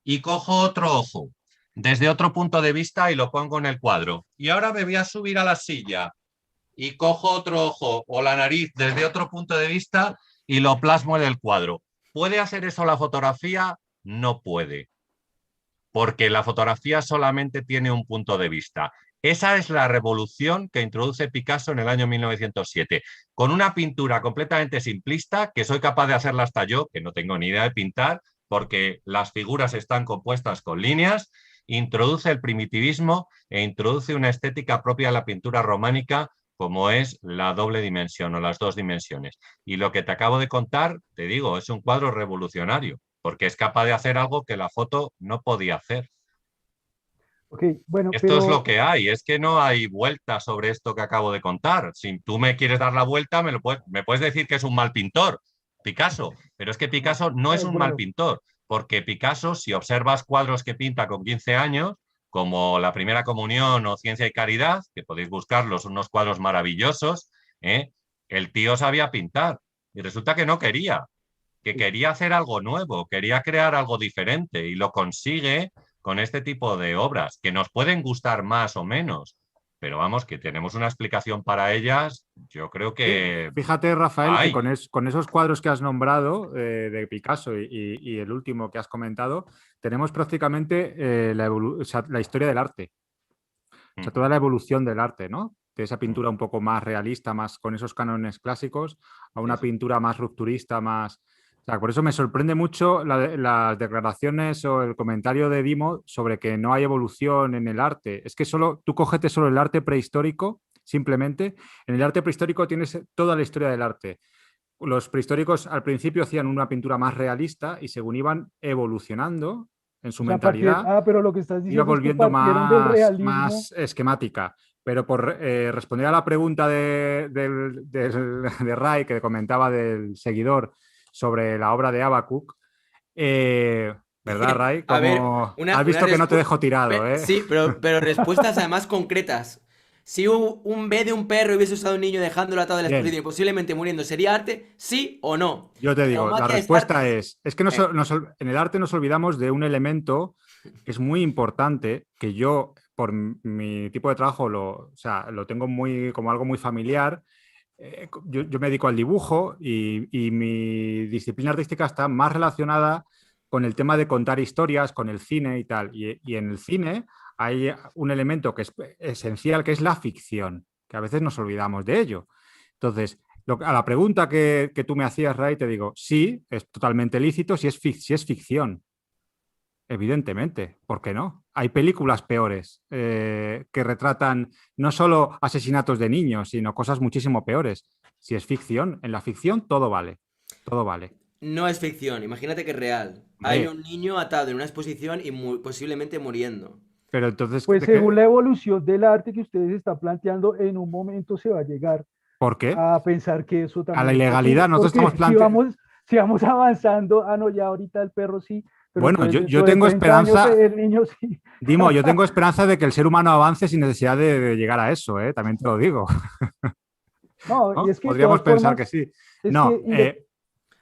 Y cojo otro ojo desde otro punto de vista y lo pongo en el cuadro. Y ahora me voy a subir a la silla y cojo otro ojo o la nariz desde otro punto de vista y lo plasmo en el cuadro. ¿Puede hacer eso la fotografía? No puede, porque la fotografía solamente tiene un punto de vista. Esa es la revolución que introduce Picasso en el año 1907, con una pintura completamente simplista, que soy capaz de hacerla hasta yo, que no tengo ni idea de pintar, porque las figuras están compuestas con líneas. Introduce el primitivismo e introduce una estética propia de la pintura románica, como es la doble dimensión o las 2 dimensiones. Y lo que te acabo de contar, te digo, es un cuadro revolucionario, porque es capaz de hacer algo que la foto no podía hacer. Okay, bueno, esto es lo que hay, es que no hay vuelta sobre esto que acabo de contar. Si tú me quieres dar la vuelta, me puedes decir que es un mal pintor, Picasso, pero es que Picasso no es un mal pintor, porque Picasso, si observas cuadros que pinta con 15 años, como La Primera Comunión o Ciencia y Caridad, que podéis buscarlos, unos cuadros maravillosos, el tío sabía pintar y resulta que no quería, que quería hacer algo nuevo, quería crear algo diferente y lo consigue con este tipo de obras, que nos pueden gustar más o menos, pero vamos, que tenemos una explicación para ellas, yo creo que... Fíjate, Rafael, que con esos cuadros que has nombrado de Picasso y el último que has comentado, tenemos prácticamente la historia del arte. O sea, toda la evolución del arte, ¿no? De esa pintura un poco más realista, más con esos cánones clásicos, a una pintura más rupturista, más... O sea, por eso me sorprende mucho las declaraciones o el comentario de Dimo sobre que no hay evolución en el arte. Es que tú cógete solo el arte prehistórico, simplemente. En el arte prehistórico tienes toda la historia del arte. Los prehistóricos al principio hacían una pintura más realista y según iban evolucionando en su mentalidad, pero lo que estás diciendo iba volviendo es que del realismo... más esquemática. Pero por responder a la pregunta de Ray, que comentaba del seguidor, sobre la obra de Habacuc. ¿Verdad, Ray? A ver, has visto que no te dejo tirado, ¿eh? Sí, pero respuestas además concretas. Si un B de un perro hubiese usado un niño dejándolo atado de la exposición y posiblemente muriendo, ¿sería arte? ¿Sí o no? Yo te digo, la respuesta es que en el arte nos olvidamos de un elemento que es muy importante, que yo, por mi tipo de trabajo, lo tengo como algo muy familiar. Yo me dedico al dibujo y mi disciplina artística está más relacionada con el tema de contar historias, con el cine y tal. Y en el cine hay un elemento que es esencial, que es la ficción, que a veces nos olvidamos de ello. Entonces, a la pregunta que tú me hacías, Ray, te digo, sí, es totalmente lícito si es ficción. Evidentemente, ¿por qué no? Hay películas peores que retratan no solo asesinatos de niños, sino cosas muchísimo peores. Si es ficción, en la ficción todo vale. Todo vale. No es ficción, imagínate que es real. Hay un niño atado en una exposición y posiblemente muriendo. Pero entonces... Pues según la evolución del arte que ustedes están planteando, en un momento se va a llegar ¿por qué? A pensar que eso también... A la ilegalidad, nosotros estamos planteando... Si vamos avanzando, no, ya ahorita el perro sí... Pero bueno, yo tengo esperanza, años, el niño sí. Dimo, yo tengo esperanza de que el ser humano avance sin necesidad de llegar a eso, también te lo digo. No, y es que podríamos pensar que sí. No,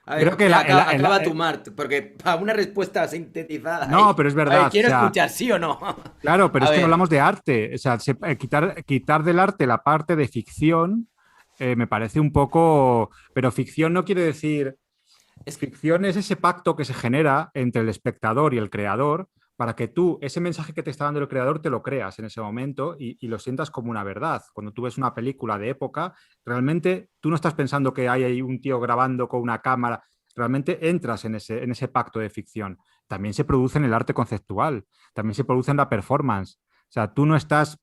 A Creo ver, que acaba tu Mart, porque para una respuesta sintetizada. no, pero es A ver, verdad. O quiero sea, escuchar sí o no. claro, pero A es que ver, hablamos de arte. O sea, quitar del arte la parte de ficción me parece un poco. Pero ficción no quiere decir. es Ficción es ese pacto que se genera entre el espectador y el creador para que tú, ese mensaje que te está dando el creador, te lo creas en ese momento y lo sientas como una verdad. Cuando tú ves una película de época, realmente tú no estás pensando que hay ahí un tío grabando con una cámara, realmente entras en ese pacto de ficción. También se produce en el arte conceptual, también se produce en la performance. O sea, tú estás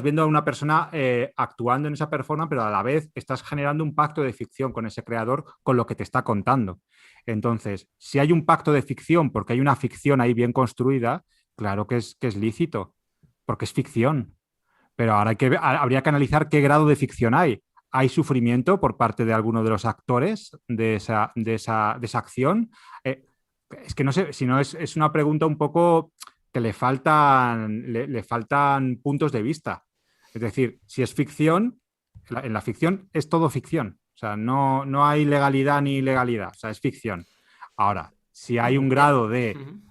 viendo a una persona actuando en esa performance, pero a la vez estás generando un pacto de ficción con ese creador, con lo que te está contando. Entonces, si hay un pacto de ficción, porque hay una ficción ahí bien construida, claro que es lícito, porque es ficción. Pero ahora habría que analizar qué grado de ficción hay. ¿Hay sufrimiento por parte de alguno de los actores de esa acción? Es que no sé, si no es una pregunta un poco que le faltan puntos de vista. Es decir, si es ficción, en la ficción es todo ficción. O sea, no hay legalidad ni ilegalidad. O sea, es ficción. Ahora, si hay un grado de ujú.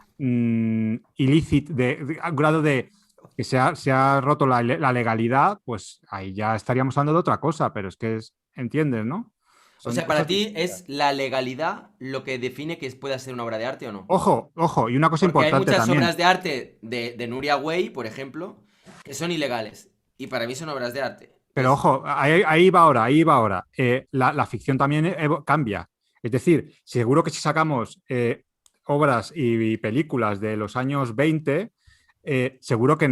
ilícito, un grado de que se ha roto la legalidad, pues ahí ya estaríamos hablando de otra cosa, pero es que ¿entiendes, no? O Son sea, para cosas ti distintas. es la legalidad lo que define que pueda ser una obra de arte o no. Ojo, ojo, y una cosa Porque hay importante muchas también. obras de arte de Nuria Way, por ejemplo, que son ilegales. Y para mí son obras de arte. Pero Entonces, ojo, ahí va ahora, ahí va ahora. La ficción también cambia. Es decir, seguro que si sacamos obras y películas de los años 20, seguro que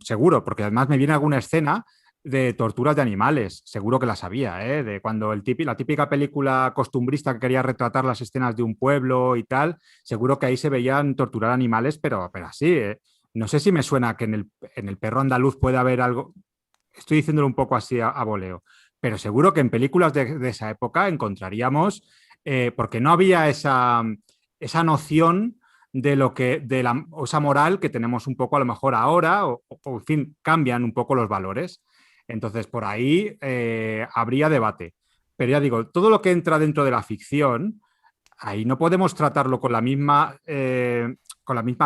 seguro, porque además me viene alguna escena de torturas de animales, seguro que las había, de cuando la típica película costumbrista que quería retratar las escenas de un pueblo y tal, seguro que ahí se veían torturar animales, pero así, No sé si me suena que en el perro andaluz puede haber algo, estoy diciéndolo un poco así a voleo, pero seguro que en películas de esa época encontraríamos, porque no había esa noción de lo que, o esa moral que tenemos un poco a lo mejor ahora, en fin, cambian un poco los valores. Entonces, por ahí habría debate. Pero ya digo, todo lo que entra dentro de la ficción, ahí no podemos tratarlo con la misma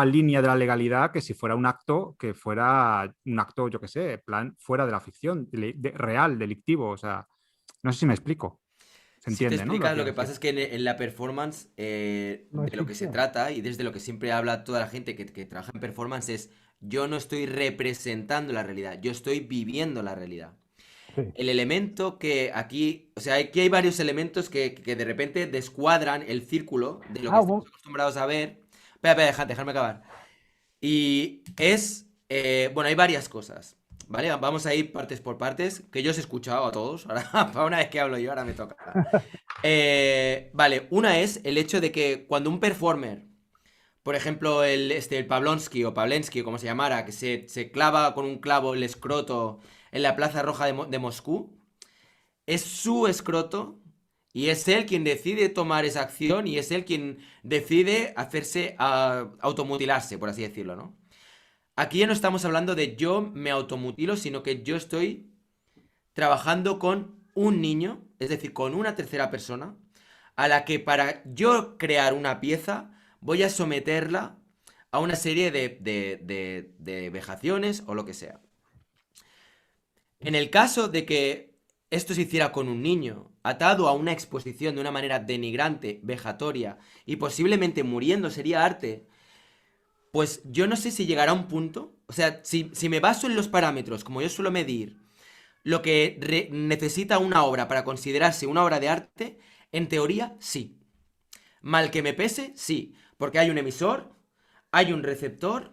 línea de la legalidad que si fuera un acto, yo qué sé, plan fuera de la ficción, real, delictivo. O sea, no sé si me explico. Se si te entiende, ¿no? Lo que explicas, lo quiero que pasa decir. es que en la performance, No es de lo que se ficción. trata y desde lo que siempre habla toda la gente que trabaja en performance es, yo no estoy representando la realidad, yo estoy viviendo la realidad. Sí. El elemento que aquí, o sea, aquí hay varios elementos que de repente descuadran el círculo de lo que Ah, estamos acostumbrados a ver. Espera, dejarme acabar. Y es, bueno, hay varias cosas, ¿vale? Vamos a ir partes por partes, que yo os he escuchado a todos, ahora, para una vez que hablo yo, ahora me toca. Vale, una es el hecho de que cuando un performer, por ejemplo, el Pablonsky o Pavlensky, como se llamara, que se clava con un clavo el escroto en la Plaza Roja de Moscú, es su escroto y es él quien decide tomar esa acción y es él quien decide hacerse automutilarse, por así decirlo, ¿no? Aquí ya no estamos hablando de yo me automutilo, sino que yo estoy trabajando con un niño, es decir, con una tercera persona, a la que para yo crear una pieza voy a someterla a una serie de vejaciones o lo que sea. En el caso de que esto se hiciera con un niño, atado a una exposición de una manera denigrante, vejatoria y posiblemente muriendo sería arte, pues yo no sé si llegará a un punto, o sea, si me baso en los parámetros, como yo suelo medir, lo que necesita una obra para considerarse una obra de arte, en teoría sí. Mal que me pese, sí, porque hay un emisor, hay un receptor,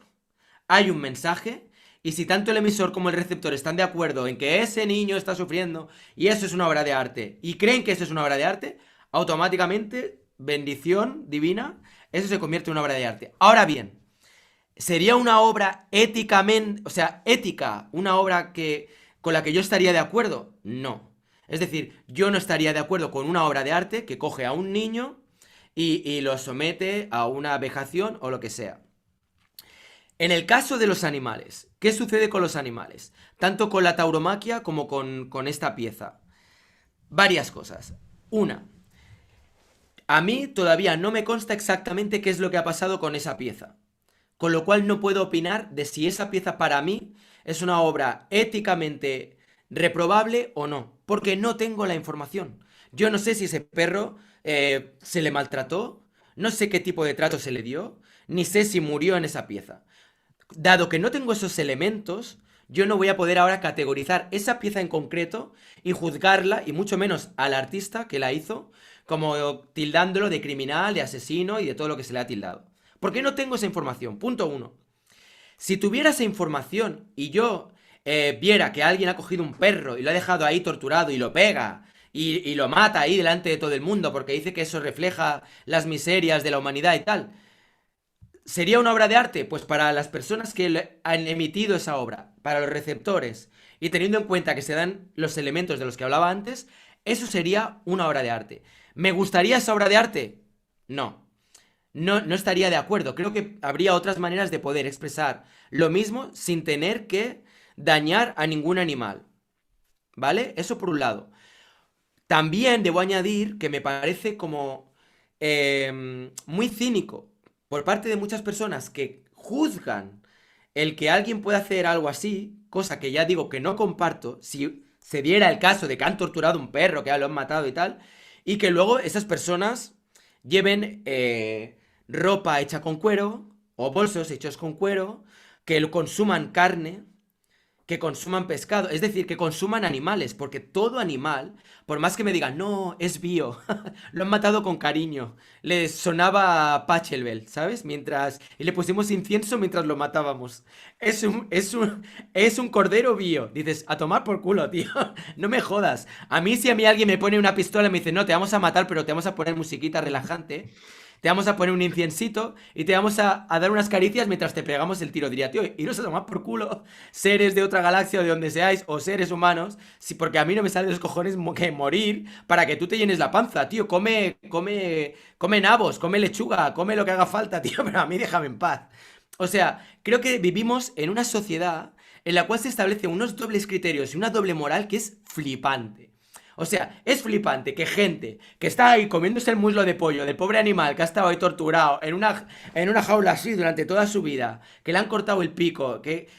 hay un mensaje, y si tanto el emisor como el receptor están de acuerdo en que ese niño está sufriendo y eso es una obra de arte, y creen que eso es una obra de arte, automáticamente, bendición divina, eso se convierte en una obra de arte. Ahora bien, ¿sería una obra éticamente, o sea, ética, una obra con la que yo estaría de acuerdo? No. Es decir, yo no estaría de acuerdo con una obra de arte que coge a un niño y lo somete a una vejación o lo que sea. En el caso de los animales, ¿qué sucede con los animales? Tanto con la tauromaquia como con esta pieza. Varias cosas. Una, A mí todavía no me consta exactamente qué es lo que ha pasado con esa pieza. Con lo cual no puedo opinar de si esa pieza para mí es una obra éticamente reprobable o no, porque no tengo la información. Yo no sé si ese perro se le maltrató, no sé qué tipo de trato se le dio, ni sé si murió en esa pieza. Dado que no tengo esos elementos, yo no voy a poder ahora categorizar esa pieza en concreto y juzgarla, y mucho menos al artista que la hizo, como tildándolo de criminal, de asesino y de todo lo que se le ha tildado. Porque no tengo esa información. Punto uno. Si tuviera esa información y yo viera que alguien ha cogido un perro y lo ha dejado ahí torturado y lo pega y lo mata ahí delante de todo el mundo porque dice que eso refleja las miserias de la humanidad y tal, ¿sería una obra de arte? Pues para las personas que han emitido esa obra, para los receptores, y teniendo en cuenta que se dan los elementos de los que hablaba antes, eso sería una obra de arte. ¿Me gustaría esa obra de arte? No. No estaría de acuerdo. Creo que habría otras maneras de poder expresar lo mismo sin tener que dañar a ningún animal. ¿Vale? Eso por un lado. También debo añadir que me parece como muy cínico por parte de muchas personas que juzgan el que alguien pueda hacer algo así, cosa que ya digo que no comparto, si se diera el caso de que han torturado a un perro, que ya lo han matado y tal, y que luego esas personas lleven ropa hecha con cuero o bolsos hechos con cuero, que lo consuman carne, que consuman pescado, es decir, que consuman animales, porque todo animal, por más que me digan, no, es bio, lo han matado con cariño, le sonaba Pachelbel, ¿sabes? Y le pusimos incienso mientras lo matábamos. Es un cordero bio. Dices, a tomar por culo, tío, no me jodas. Si a mí alguien me pone una pistola y me dice, no, te vamos a matar, pero te vamos a poner musiquita relajante, te vamos a poner un inciencito y te vamos a dar unas caricias mientras te pegamos el tiro. Diría, tío, iros a tomar por culo, seres de otra galaxia o de donde seáis, o seres humanos, porque a mí no me sale de los cojones que morir para que tú te llenes la panza, tío. Come nabos, come lechuga, come lo que haga falta, tío, pero a mí déjame en paz. O sea, creo que vivimos en una sociedad en la cual se establecen unos dobles criterios y una doble moral que es flipante. O sea, es flipante que gente que está ahí comiéndose el muslo de pollo del pobre animal que ha estado ahí torturado en una jaula así durante toda su vida, que le han cortado el pico, que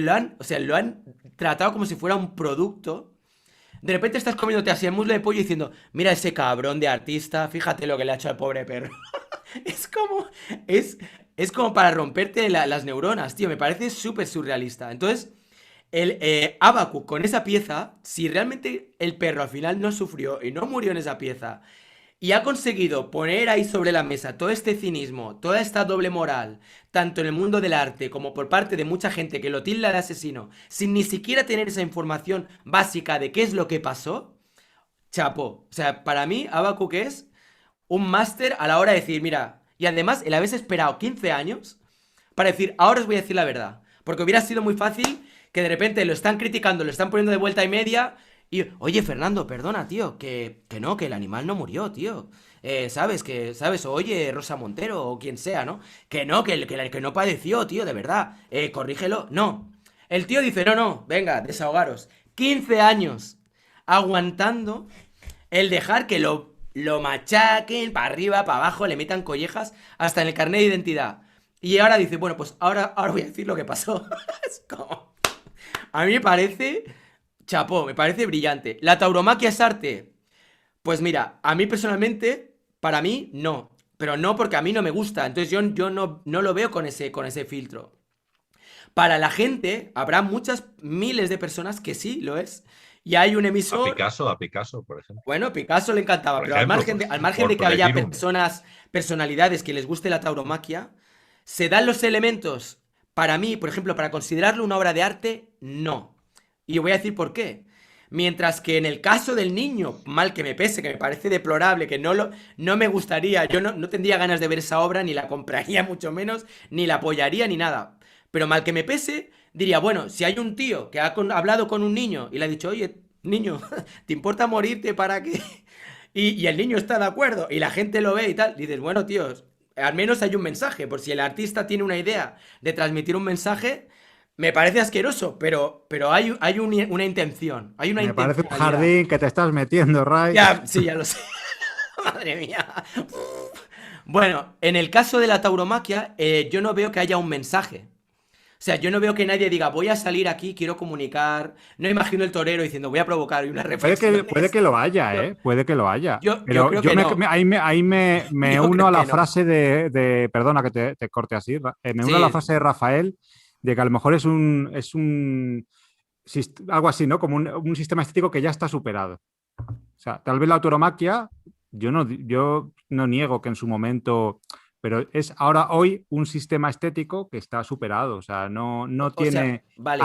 lo han tratado como si fuera un producto. De repente estás comiéndote así el muslo de pollo y diciendo, mira ese cabrón de artista, fíjate lo que le ha hecho al pobre perro. Es como, es como para romperte las neuronas, tío, me parece súper surrealista. Entonces, Habacuc con esa pieza, si realmente el perro al final no sufrió y no murió en esa pieza, y ha conseguido poner ahí sobre la mesa todo este cinismo, toda esta doble moral, tanto en el mundo del arte como por parte de mucha gente que lo tilda de asesino, sin ni siquiera tener esa información básica de qué es lo que pasó, chapo. O sea, para mí, Habacuc es un máster a la hora de decir, mira, y además el haberse esperado 15 años para decir, ahora os voy a decir la verdad. Porque hubiera sido muy fácil que de repente lo están criticando, lo están poniendo de vuelta y media. Y, oye, Fernando, perdona, tío, que no, que el animal no murió, tío. ¿Sabes? Oye, Rosa Montero o quien sea, ¿no? Que no, que no padeció, tío, de verdad. Corrígelo. No. El tío dice, no, venga, desahogaros. 15 años aguantando el dejar que lo machaquen para arriba, para abajo, le metan collejas hasta en el carnet de identidad. Y ahora dice, bueno, pues ahora voy a decir lo que pasó. Es como... A mí me parece, chapó, me parece brillante. ¿La tauromaquia es arte? Pues mira, a mí personalmente, para mí, no. Pero no porque a mí no me gusta. Entonces yo no lo veo con ese filtro. Para la gente, habrá muchas miles de personas que sí lo es. Y hay un emisor... A Picasso, por ejemplo. Bueno, Picasso le encantaba, Por pero ejemplo, al margen de que por haya decir uno. personalidades que les guste la tauromaquia, ¿se dan los elementos? Para mí, por ejemplo, para considerarlo una obra de arte, no. Y voy a decir por qué. Mientras que en el caso del niño, mal que me pese, que me parece deplorable, que no me gustaría, yo no tendría ganas de ver esa obra, ni la compraría mucho menos, ni la apoyaría, ni nada. Pero mal que me pese, diría, bueno, si hay un tío que ha hablado con un niño y le ha dicho, oye, niño, ¿te importa morirte para qué? Y el niño está de acuerdo y la gente lo ve y tal, dices, bueno, tíos, al menos hay un mensaje, por si el artista tiene una idea de transmitir un mensaje, me parece asqueroso, pero hay una intención, hay una Me parece un intencionalidad. jardín que te estás metiendo, Ray. Ya, sí, ya lo sé. Madre mía. Bueno, en el caso de la tauromaquia, yo no veo que haya un mensaje. O sea, yo no veo que nadie diga, voy a salir aquí, quiero comunicar. No imagino el torero diciendo, voy a provocar hoy unas Puede reflexiones. que lo haya, No, ¿eh? Puede que lo haya. yo Pero creo que no. ahí me Yo uno creo a la que no. frase perdona que te corte así, me uno a la Sí, frase de Rafael de que a lo mejor es un algo así, ¿no? Como un sistema estético que ya está superado. O sea, tal vez la tauromaquia, yo no niego que en su momento, pero es ahora hoy un sistema estético que está superado. O sea, no o sea, tiene, vale.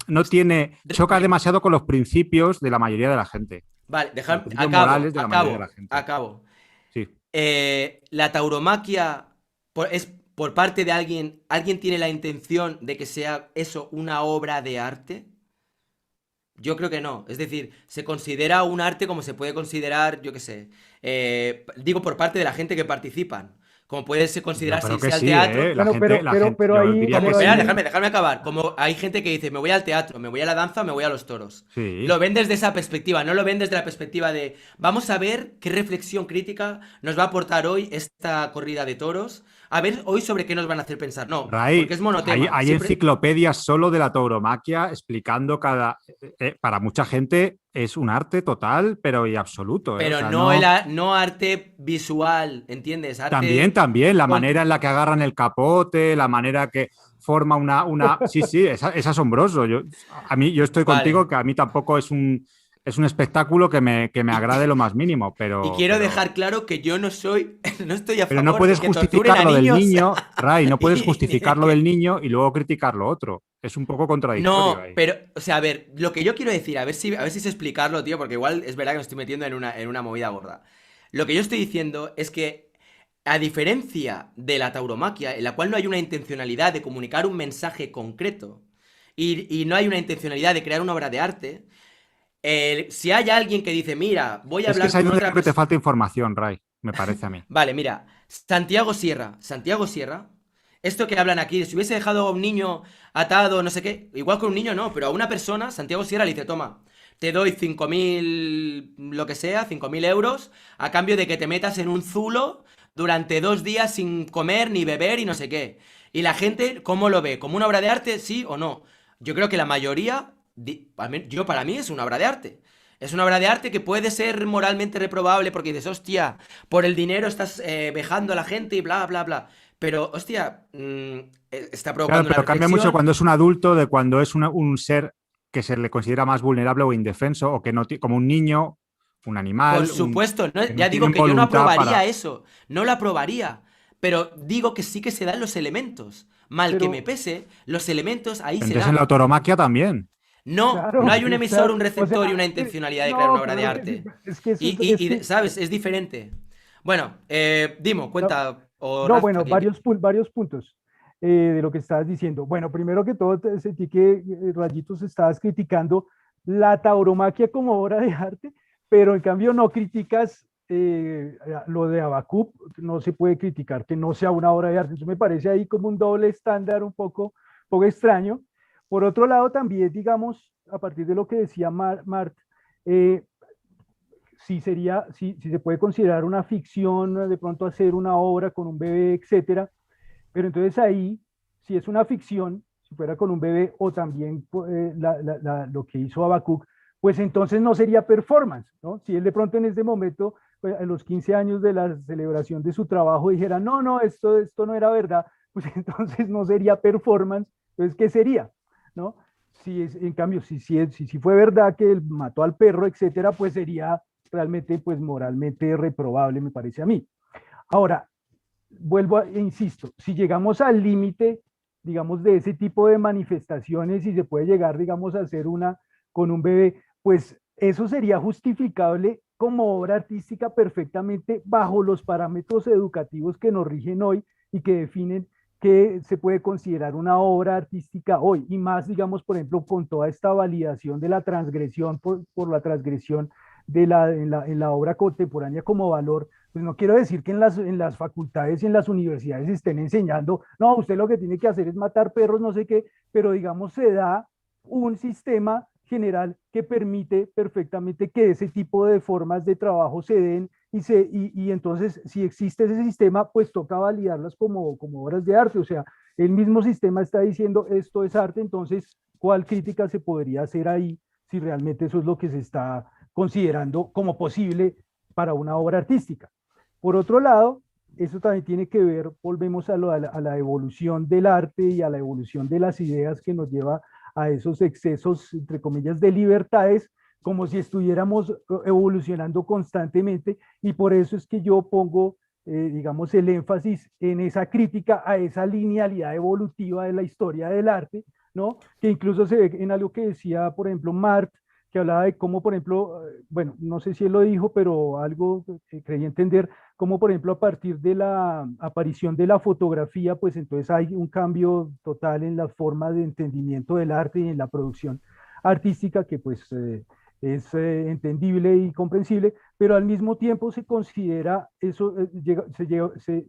no tiene, choca Re- demasiado con los principios de la mayoría de la gente, Vale, con los dejad, principios acabo, morales de la mayoría de la acabo, gente. acabo. Sí. La tauromaquia es por parte de alguien. ¿Alguien tiene la intención de que sea eso una obra de arte? Yo creo que no. Es decir, se considera un arte como se puede considerar, yo qué sé. Digo por parte de la gente que participan. Como puede se Yo considerar creo si que sea el sí, ¿eh? teatro. La Bueno, gente, pero yo ahí, diría Como, que pero espera, sí. ahí, déjame acabar. Como hay gente que dice, me voy al teatro, me voy a la danza, me voy a los toros. Lo Sí. ven desde esa perspectiva, no lo ven desde la perspectiva de, vamos a ver qué reflexión crítica nos va a aportar hoy esta corrida de toros. A ver hoy sobre qué nos van a hacer pensar. No, porque Ray, es monotema. hay Siempre. enciclopedias solo de la tauromaquia explicando para mucha gente es un arte total, pero y absoluto, ¿eh? O Pero sea, no, no. no arte visual, ¿entiendes? También, Arte. también, la con- manera en la que agarran el capote, la manera que forma Sí, sí, es asombroso. Yo estoy Vale. contigo, que a mí tampoco es un espectáculo que me Y, agrade lo más mínimo, y quiero dejar claro que yo no soy, no estoy a pero no favor de puedes que torturen justificar a lo del niños. niño, Ray, no puedes y ni justificar de lo del que. niño y luego criticar lo otro. Es un poco contradictorio No, ahí. pero, o sea, a ver, lo que yo quiero decir, a ver si sé explicarlo, tío, porque igual es verdad que me estoy metiendo en una movida gorda. Lo que yo estoy diciendo es que, a diferencia de la tauromaquia, en la cual no hay una intencionalidad de comunicar un mensaje concreto y no hay una intencionalidad de crear una obra de arte, si hay alguien que dice, mira, voy a Es que es hablar ahí con donde otra creo que te persona. falta información, Ray, me parece a mí. Vale, mira, Santiago Sierra, esto que hablan aquí, si hubiese dejado a un niño atado, no sé qué, igual con un niño no, pero a una persona, Santiago Sierra le dice, toma, te doy 5.000, lo que sea, 5.000 euros, a cambio de que te metas en un zulo durante 2 días sin comer ni beber y no sé qué. Y la gente, ¿cómo lo ve? ¿Como una obra de arte, sí o no? Yo creo que la mayoría, para mí es una obra de arte. Es una obra de arte que puede ser moralmente reprobable porque dices, hostia, por el dinero estás vejando a la gente y bla, bla, bla. Pero, hostia, está Claro, provocando una pero cambia mucho reflexión. cuando es un adulto de cuando es un ser que se le considera más vulnerable o indefenso o que no como un niño, un Por animal, supuesto, que no ya digo tienen que yo no voluntad aprobaría para... eso. No lo aprobaría. Pero digo que sí que se dan los elementos. Mal que me pero, pese, los elementos ahí se Entonces en la dan. tauromaquia también. No, no claro, hay un o emisor, sea, un o receptor y sea, una intencionalidad de crear una no, obra de claro que sí, arte. es que eso Y, es que, ¿sabes? Es diferente. Bueno, Dimo, no, cuenta, o no, Rafa, bueno, varios puntos de lo que estabas diciendo. Bueno, primero que todo, sentí que Rayitos estabas criticando la tauromaquia como obra de arte, pero en cambio no criticas lo de Habacuc, no se puede criticar que no sea una obra de arte. Entonces me parece ahí como un doble estándar un poco extraño. Por otro lado, también, digamos, a partir de lo que decía Mart, eh, si se puede considerar una ficción, de pronto hacer una obra con un bebé, etcétera, pero entonces ahí, si es una ficción, si fuera con un bebé o también lo que hizo Habacuc, pues entonces no sería performance, ¿no? Si él de pronto en este momento, pues, a los 15 años de la celebración de su trabajo, dijera, no, no, esto no era verdad, pues entonces no sería performance, entonces, ¿qué sería? ¿No? Si es, en cambio, si fue verdad que él mató al perro, etcétera, pues sería realmente, pues moralmente reprobable, me parece a mí. Ahora, insisto, si llegamos al límite, digamos, de ese tipo de manifestaciones y se puede llegar, digamos, a hacer una con un bebé, pues eso sería justificable como obra artística perfectamente bajo los parámetros educativos que nos rigen hoy y que definen que se puede considerar una obra artística hoy, y más, digamos, por ejemplo, con toda esta validación de la transgresión por la transgresión en la obra contemporánea como valor. Pues no quiero decir que en las facultades y en las universidades estén enseñando, no, usted lo que tiene que hacer es matar perros, no sé qué, pero digamos se da un sistema general que permite perfectamente que ese tipo de formas de trabajo se den y entonces si existe ese sistema, pues toca validarlas como obras de arte. O sea, el mismo sistema está diciendo esto es arte, entonces, ¿cuál crítica se podría hacer ahí si realmente eso es lo que se está considerando como posible para una obra artística? Por otro lado, eso también tiene que ver, volvemos a la evolución del arte y a la evolución de las ideas que nos lleva a esos excesos, entre comillas, de libertades, como si estuviéramos evolucionando constantemente, y por eso es que yo pongo, digamos, el énfasis en esa crítica a esa linealidad evolutiva de la historia del arte, ¿no? Que incluso se ve en algo que decía, por ejemplo, Marx, que hablaba de cómo, por ejemplo, bueno, no sé si él lo dijo, pero algo que creí entender, como por ejemplo a partir de la aparición de la fotografía, pues entonces hay un cambio total en la forma de entendimiento del arte y en la producción artística, que pues es entendible y comprensible, pero al mismo tiempo se considera, eso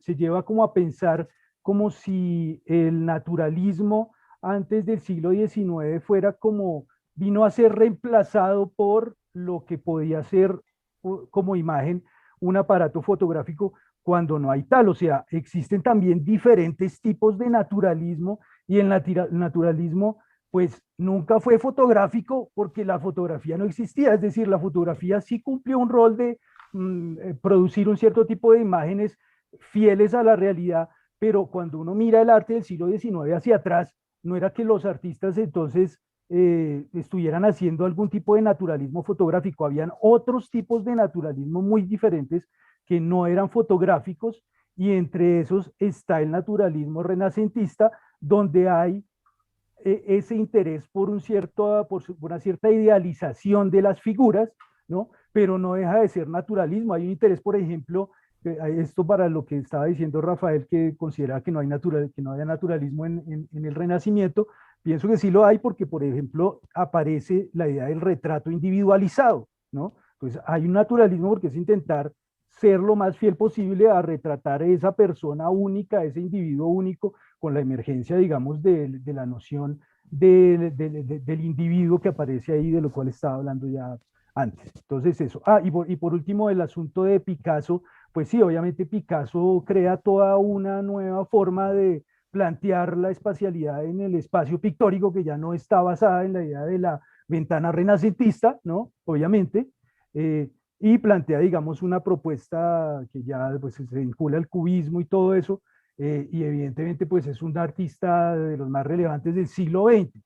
se lleva como a pensar como si el naturalismo antes del siglo XIX fuera como, vino a ser reemplazado por lo que podía ser como imagen un aparato fotográfico cuando no hay tal. O sea, existen también diferentes tipos de naturalismo y el naturalismo pues nunca fue fotográfico porque la fotografía no existía. Es decir, la fotografía sí cumplió un rol de producir un cierto tipo de imágenes fieles a la realidad, pero cuando uno mira el arte del siglo XIX hacia atrás, no era que los artistas entonces estuvieran haciendo algún tipo de naturalismo fotográfico. Habían otros tipos de naturalismo muy diferentes que no eran fotográficos, y entre esos está el naturalismo renacentista, donde hay ese interés por una cierta idealización de las figuras, ¿no? Pero no deja de ser naturalismo. Hay un interés, por ejemplo, esto para lo que estaba diciendo Rafael, que considera que no haya naturalismo en el Renacimiento. Pienso que sí lo hay porque, por ejemplo, aparece la idea del retrato individualizado, ¿no? Entonces hay un naturalismo porque es intentar ser lo más fiel posible a retratar a esa persona única, ese individuo único, con la emergencia, digamos, de la noción del individuo que aparece ahí, de lo cual estaba hablando ya antes. Entonces eso. Y por último, el asunto de Picasso, pues sí, obviamente Picasso crea toda una nueva forma de plantear la espacialidad en el espacio pictórico, que ya no está basada en la idea de la ventana renacentista, ¿no? Obviamente, y plantea, digamos, una propuesta que ya pues, se vincula al cubismo y todo eso, y evidentemente pues es un artista de los más relevantes del siglo XX.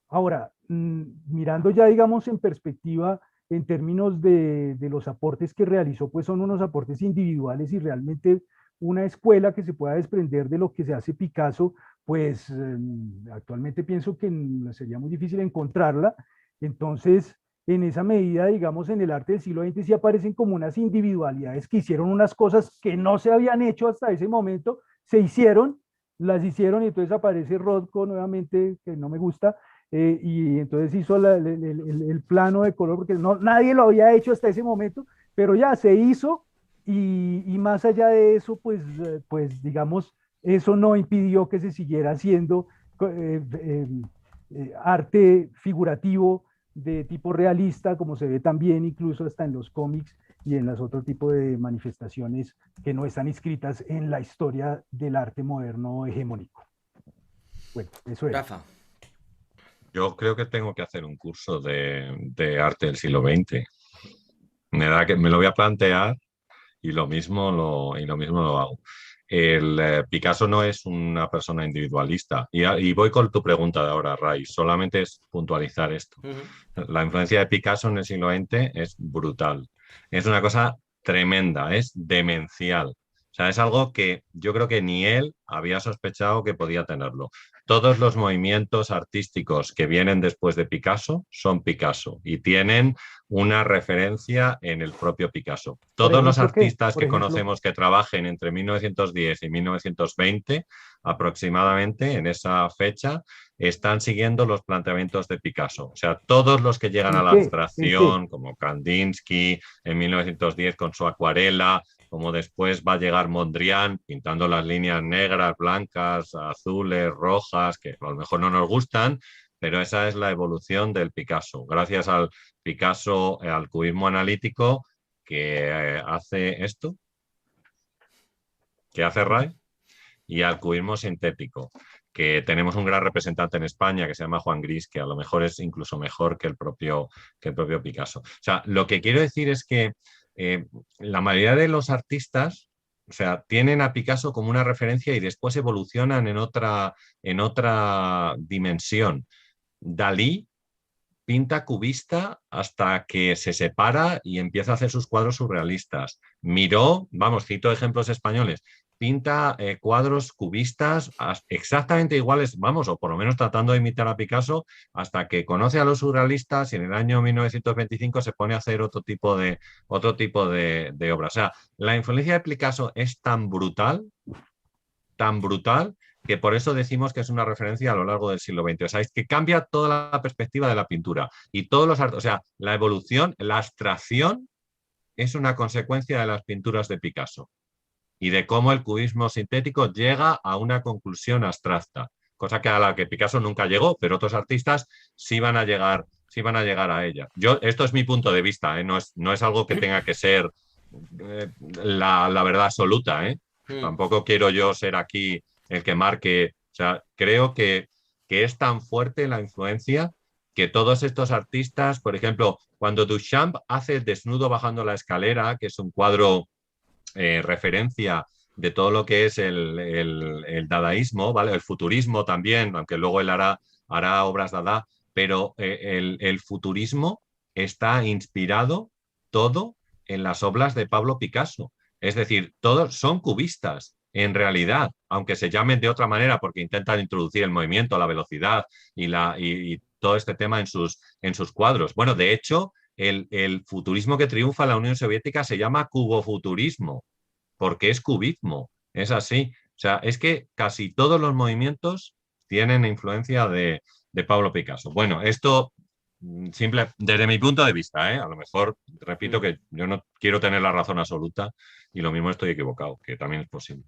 Ahora, mirando ya, digamos, en perspectiva, en términos de los aportes que realizó, pues son unos aportes individuales, y realmente una escuela que se pueda desprender de lo que se hace Picasso, pues actualmente pienso que sería muy difícil encontrarla. Entonces, en esa medida, digamos, en el arte del siglo XX sí aparecen como unas individualidades que hicieron unas cosas que no se habían hecho hasta ese momento, las hicieron, y entonces aparece Rothko nuevamente, que no me gusta, y entonces hizo el plano de color, porque nadie lo había hecho hasta ese momento, pero ya se hizo, y más allá de eso, pues digamos, eso no impidió que se siguiera haciendo arte figurativo de tipo realista, como se ve también incluso hasta en los cómics y en los otros tipos de manifestaciones que no están inscritas en la historia del arte moderno hegemónico. Bueno, eso es. Rafa. Yo creo que tengo que hacer un curso de arte del siglo XX. Me lo voy a plantear y lo mismo lo hago. Picasso no es una persona individualista. Y voy con tu pregunta de ahora, Ray. Solamente es puntualizar esto. La influencia de Picasso en el siglo XX es brutal. Es una cosa tremenda, es demencial. O sea, es algo que yo creo que ni él había sospechado que podía tenerlo. Todos los movimientos artísticos que vienen después de Picasso son Picasso y tienen una referencia en el propio Picasso. Todos los artistas que conocemos que trabajen entre 1910 y 1920 aproximadamente, en esa fecha, están siguiendo los planteamientos de Picasso. O sea, todos los que llegan a la abstracción, como Kandinsky en 1910 con su acuarela, como después va a llegar Mondrian pintando las líneas negras, blancas, azules, rojas, que a lo mejor no nos gustan, pero esa es la evolución del Picasso. Gracias al Picasso, al cubismo analítico, que hace esto, que hace Ray, y al cubismo sintético, que tenemos un gran representante en España que se llama Juan Gris, que a lo mejor es incluso mejor que el propio Picasso. O sea, lo que quiero decir es que la mayoría de los artistas, o sea, tienen a Picasso como una referencia y después evolucionan en otra dimensión. Dalí pinta cubista hasta que se separa y empieza a hacer sus cuadros surrealistas. Miró, vamos, cito ejemplos españoles, pinta cuadros cubistas exactamente iguales, vamos, o por lo menos tratando de imitar a Picasso, hasta que conoce a los surrealistas y en el año 1925 se pone a hacer otro tipo de obras. O sea, la influencia de Picasso es tan brutal, que por eso decimos que es una referencia a lo largo del siglo XX. O sea, es que cambia toda la perspectiva de la pintura. Y todos los artes, o sea, la evolución, la abstracción es una consecuencia de las pinturas de Picasso y de cómo el cubismo sintético llega a una conclusión abstracta, cosa que a la que Picasso nunca llegó, pero otros artistas sí van a llegar a ella. Esto es mi punto de vista, ¿eh? No es algo que tenga que ser la verdad absoluta, ¿eh? Tampoco quiero yo ser aquí el que marque. O sea, creo que es tan fuerte la influencia que todos estos artistas, por ejemplo, cuando Duchamp hace el desnudo bajando la escalera, que es un cuadro referencia de todo lo que es el dadaísmo, ¿vale? El futurismo también, aunque luego él hará obras dada, pero el futurismo está inspirado todo en las obras de Pablo Picasso. Es decir, todos son cubistas, en realidad, aunque se llamen de otra manera porque intentan introducir el movimiento, la velocidad y todo este tema en sus cuadros. Bueno, de hecho, el futurismo que triunfa en la Unión Soviética se llama cubofuturismo, porque es cubismo, es así. O sea, es que casi todos los movimientos tienen influencia de Pablo Picasso. Bueno, esto desde mi punto de vista, ¿eh? A lo mejor, repito que yo no quiero tener la razón absoluta y lo mismo estoy equivocado, que también es posible.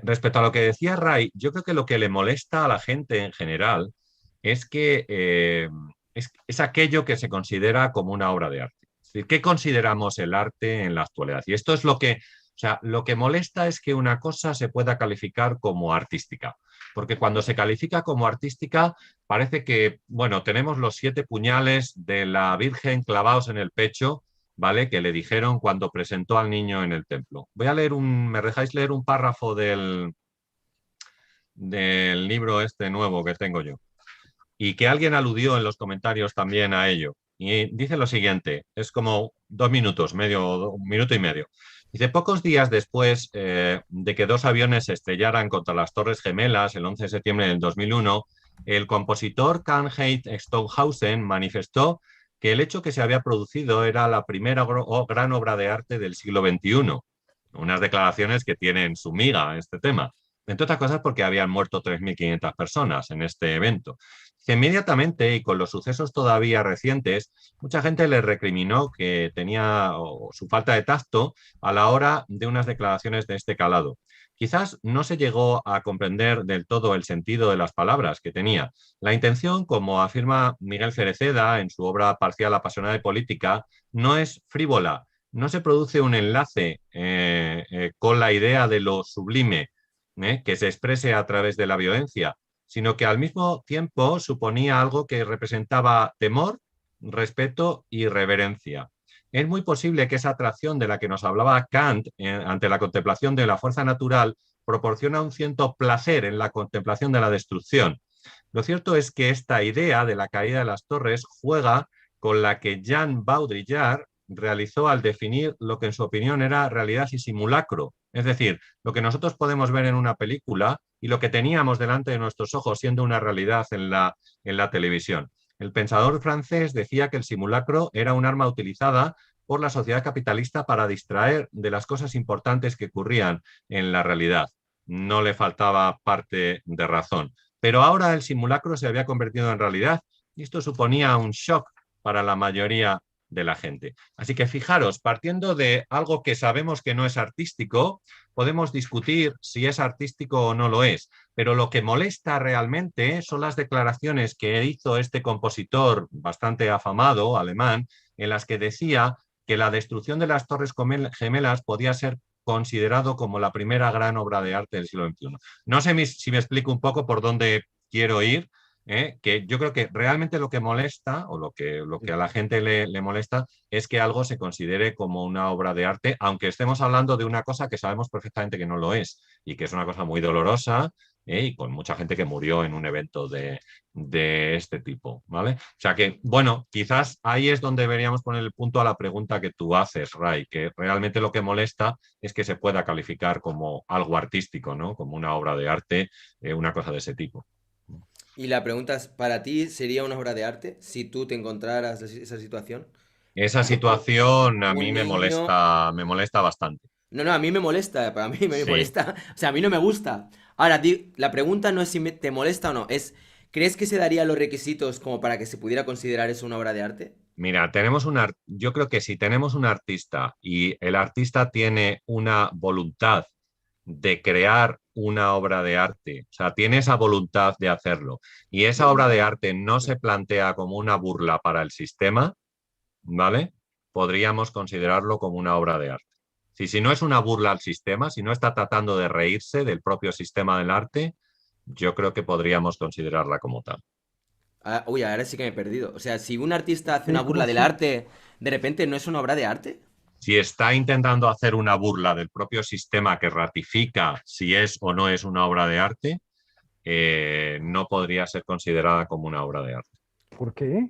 Respecto a lo que decía Ray, yo creo que lo que le molesta a la gente en general es que es aquello que se considera como una obra de arte. Es decir, ¿qué consideramos el arte en la actualidad? Y esto es lo que molesta es que una cosa se pueda calificar como artística. Porque cuando se califica como artística, parece que, bueno, tenemos los 7 puñales de la Virgen clavados en el pecho, ¿vale? Que le dijeron cuando presentó al niño en el templo. ¿Me dejáis leer un párrafo del libro este nuevo que tengo yo? Y que alguien aludió en los comentarios también a ello. Y dice lo siguiente, es como 2 minutos, un minuto y medio. Dice, pocos días después de que 2 aviones se estrellaran contra las Torres Gemelas el 11 de septiembre del 2001, el compositor Karl-Heinz Stockhausen manifestó que el hecho que se había producido era la primera gran obra de arte del siglo XXI. Unas declaraciones que tienen su miga en este tema. Entre otras cosas porque habían muerto 3.500 personas en este evento. Inmediatamente, y con los sucesos todavía recientes, mucha gente le recriminó que tenía su falta de tacto a la hora de unas declaraciones de este calado. Quizás no se llegó a comprender del todo el sentido de las palabras que tenía. La intención, como afirma Miguel Cereceda en su obra Parcial, apasionada y política, no es frívola. No se produce un enlace con la idea de lo sublime que se exprese a través de la violencia, sino que al mismo tiempo suponía algo que representaba temor, respeto y reverencia. Es muy posible que esa atracción de la que nos hablaba Kant ante la contemplación de la fuerza natural proporciona un cierto placer en la contemplación de la destrucción. Lo cierto es que esta idea de la caída de las torres juega con la que Jean Baudrillard realizó al definir lo que en su opinión era realidad y simulacro. Es decir, lo que nosotros podemos ver en una película y lo que teníamos delante de nuestros ojos siendo una realidad en la televisión. El pensador francés decía que el simulacro era un arma utilizada por la sociedad capitalista para distraer de las cosas importantes que ocurrían en la realidad. No le faltaba parte de razón. Pero ahora el simulacro se había convertido en realidad y esto suponía un shock para la mayoría de la gente. Así que fijaros, partiendo de algo que sabemos que no es artístico, podemos discutir si es artístico o no lo es, pero lo que molesta realmente son las declaraciones que hizo este compositor bastante afamado, alemán, en las que decía que la destrucción de las Torres Gemelas podía ser considerado como la primera gran obra de arte del siglo XXI. No sé si me explico un poco por dónde quiero ir, que yo creo que realmente lo que molesta o lo que a la gente le molesta es que algo se considere como una obra de arte, aunque estemos hablando de una cosa que sabemos perfectamente que no lo es y que es una cosa muy dolorosa, y con mucha gente que murió en un evento de este tipo, ¿vale? O sea que, bueno, quizás ahí es donde deberíamos poner el punto a la pregunta que tú haces, Ray, que realmente lo que molesta es que se pueda calificar como algo artístico, ¿no? Como una obra de arte, una cosa de ese tipo. Y la pregunta es, ¿para ti sería una obra de arte si tú te encontraras esa situación? Esa situación a Un mí niño... me molesta bastante. No, no, a mí me molesta, para mí me Sí. molesta, o sea, a mí no me gusta. Ahora, la pregunta no es si te molesta o no, es, ¿crees que se darían los requisitos como para que se pudiera considerar eso una obra de arte? Mira, yo creo que si tenemos un artista y el artista tiene una voluntad de crear una obra de arte, o sea, tiene esa voluntad de hacerlo, y esa obra de arte no se plantea como una burla para el sistema, ¿vale? Podríamos considerarlo como una obra de arte. Si no es una burla al sistema, si no está tratando de reírse del propio sistema del arte, yo creo que podríamos considerarla como tal. Ah, uy, ahora sí que me he perdido. O sea, si un artista hace una ¿Cómo burla del así? arte, ¿de repente no es una obra de arte? Si está intentando hacer una burla del propio sistema que ratifica si es o no es una obra de arte, no podría ser considerada como una obra de arte. ¿Por qué?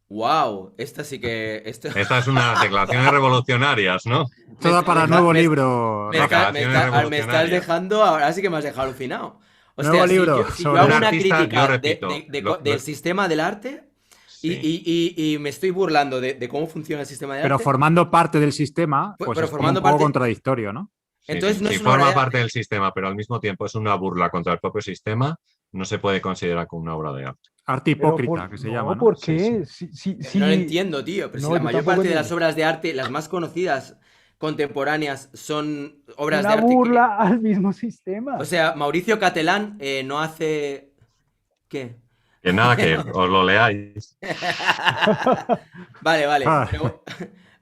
Wow, esta sí que... Estas es unas declaraciones revolucionarias, ¿no? Me, Todo está- me para está- nuevo me- libro, me Rafa. está- me Declaraciones está- ah, me estás revolucionarias. dejando, ahora sí que me has dejado alucinado. O Nuevo sea, libro si yo sobre... hago Un una artista, yo crítica repito, del sistema del arte y, sí. y me estoy burlando de cómo funciona el sistema del Pero arte, formando parte del sistema, pues pero es como un formando poco parte... contradictorio, ¿no? Sí, Entonces sí. no Si es una obra forma de parte arte. del sistema, pero al mismo tiempo es una burla contra el propio sistema, no se puede considerar como una obra de arte. Arte Pero hipócrita, que se llama, no, ¿no? ¿por Sí, sí. qué? No lo entiendo, tío. Pero si No, la yo mayor tampoco parte de las entiendo. obras de arte, las más conocidas contemporáneas, son obras de Una arte que... burla al mismo O sistema. sea, Mauricio Catelán no hace... ¿Qué? Que nada, que os lo leáis. Vale, vale. Ah, Pero...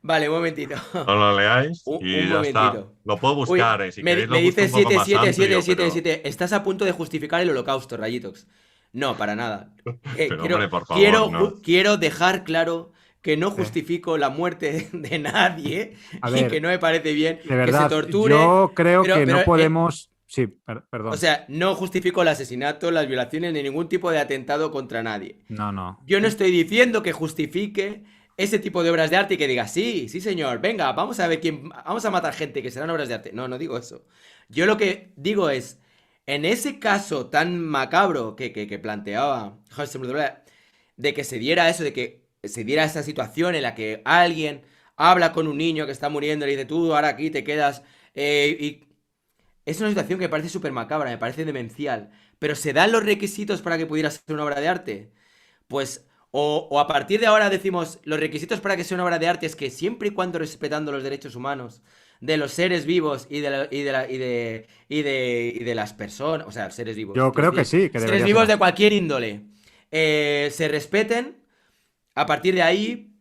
Vale, un momentito. Os lo leáis Un y ya está. momentito. Lo puedo Uy, buscar, si me, queréis me lo busco dice un poco 7, más 7, 7, amplio, 7, pero, 7. Estás a punto de justificar el holocausto, Rayitox. No, para nada. pero Quiero, hombre, por favor, no. quiero dejar claro que no sí. justifico la muerte de nadie A y que ver, no me parece bien de que se verdad, torture, yo creo que pero no podemos... Sí, o perdón. sea, no justifico el asesinato, las violaciones ni ningún tipo de atentado contra nadie. No, no. Yo no estoy diciendo que justifique ese tipo de obras de arte y que diga, sí, sí señor, venga, vamos a ver quién, vamos a matar gente que serán obras de arte. No, no digo eso. Yo lo que digo es, en ese caso tan macabro que planteaba José Manuel, de que se diera eso, de que se diera esa situación en la que alguien habla con un niño que está muriendo y le dice, tú ahora aquí te quedas, y es una situación que me parece súper macabra, me parece demencial, pero ¿se dan los requisitos para que pudiera ser una obra de arte? Pues, o a partir de ahora decimos, los requisitos para que sea una obra de arte es que siempre y cuando respetando los derechos humanos de los seres vivos y de las personas, o sea, seres vivos, Yo quiero creo que decir, sí, que seres debería ser vivos de así. cualquier índole, se respeten, a partir de ahí,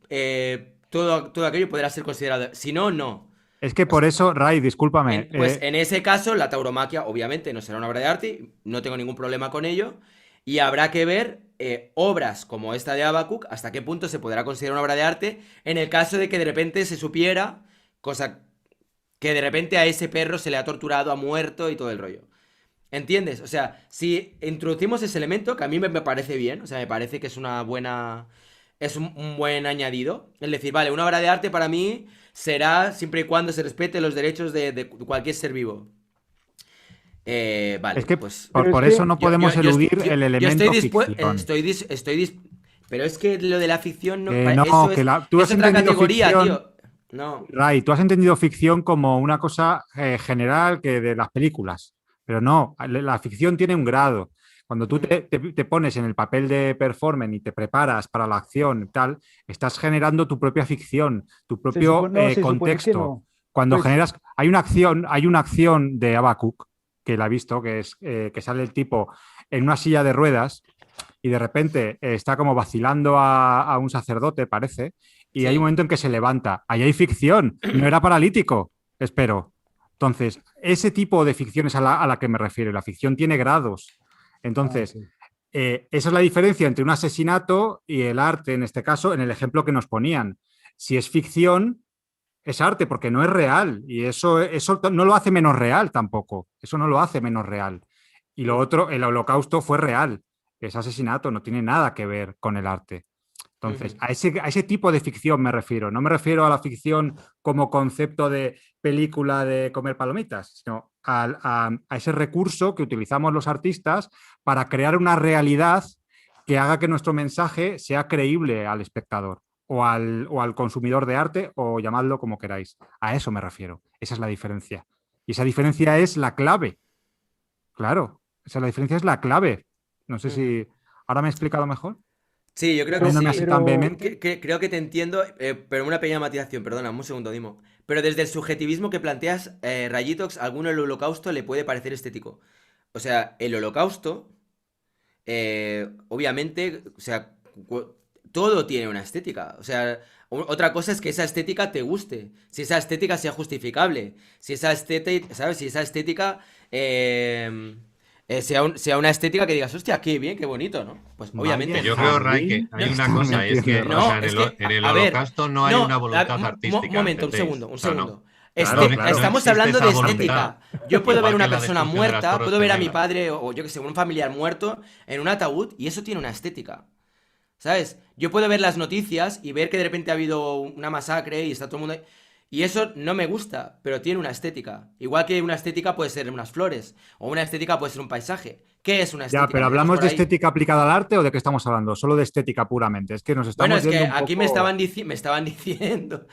todo aquello podrá ser considerado. Si no, no. Es que por eso, Ray, discúlpame, Pues en ese caso, la tauromaquia obviamente no será una obra de arte, no tengo ningún problema con ello, y habrá que ver obras como esta de Habacuc, hasta qué punto se podrá considerar una obra de arte, en el caso de que de repente se supiera, cosa que de repente a ese perro se le ha torturado, ha muerto y todo el rollo. ¿Entiendes? O sea, si introducimos ese elemento, que a mí me parece bien, o sea, me parece que es una buena... Es un buen añadido. Es decir, vale, una obra de arte para mí será siempre y cuando se respete los derechos de cualquier ser vivo. Vale, es que pues... Pero es por que eso no podemos eludir el yo estoy elemento dispuesto... ficción. Pero es que lo de la ficción no... Que no, Eso que es, tú es has otra entendido categoría, ficción, tío. No. Ray, tú has entendido ficción como una cosa general que de las películas, pero no, la ficción tiene un grado. Cuando tú te pones en el papel de performer y te preparas para la acción y tal, estás generando tu propia ficción, tu propio no, se supone que contexto. no. Cuando Pues generas, hay una acción de Habacuc, que la he visto, que es que sale el tipo en una silla de ruedas y de repente está como vacilando a un sacerdote, parece, y hay un Sí. momento en que se levanta. Ahí hay ficción, no era paralítico, espero. Entonces, ese tipo de ficción es a la que me refiero. La ficción tiene grados. Entonces, ok. esa es la diferencia entre un asesinato y el arte, en este caso, en el ejemplo que nos ponían. Si es ficción, es arte porque no es real y eso no lo hace menos real tampoco. Eso no lo hace menos real. Y lo otro, el holocausto fue real. Es asesinato, no tiene nada que ver con el arte. Entonces, Ujú. a ese tipo de ficción me refiero. No me refiero a la ficción como concepto de película de comer palomitas, sino a ese recurso que utilizamos los artistas para crear una realidad que haga que nuestro mensaje sea creíble al espectador o al consumidor de arte o llamadlo como queráis. A eso me refiero. Esa es la diferencia. Y esa diferencia es la clave. Claro, esa la diferencia es la clave. No sé Ujú. si ahora me he explicado mejor, Sí, yo creo que poniéndome sí. así tan Pero vehemente. Creo que te entiendo, pero una pequeña matización, perdona, un segundo, Dimo. Pero desde el subjetivismo que planteas, Rayitox, a alguno el holocausto le puede parecer estético. O sea, el holocausto, obviamente, o sea, todo tiene una estética. O sea, otra cosa es que esa estética te guste, si esa estética sea justificable, si esa estética, ¿sabes? Si esa estética sea una estética que digas, hostia, qué bien, qué bonito, ¿no? Pues Vaya obviamente. Yo creo, Ray, que jardín No, hay que una estamos cosa, es metiendo, que, o sea, no, Rafa. es que, en el a ver, holocausto no hay una no, voluntad artística, momento, ¿entendéis? un O sea, no. segundo. Claro, No, no claro. Estamos existe hablando esa de voluntad, estética. Yo puedo ver igual que una en la persona destrucción de las muerta, Torres puedo ver a mi Gemelas. padre o yo que sé, un familiar muerto en un ataúd y eso tiene una estética. ¿Sabes? Yo puedo ver las noticias y ver que de repente ha habido una masacre y está todo el mundo ahí. Y eso no me gusta, pero tiene una estética. Igual que una estética puede ser unas flores o una estética puede ser un paisaje. ¿Qué es una Ya, estética? pero Empecemos ¿hablamos por de ahí. estética aplicada al arte o de qué estamos hablando? Solo de estética puramente. Es que nos Bueno, estamos es que yendo un aquí poco. me estaban diciendo.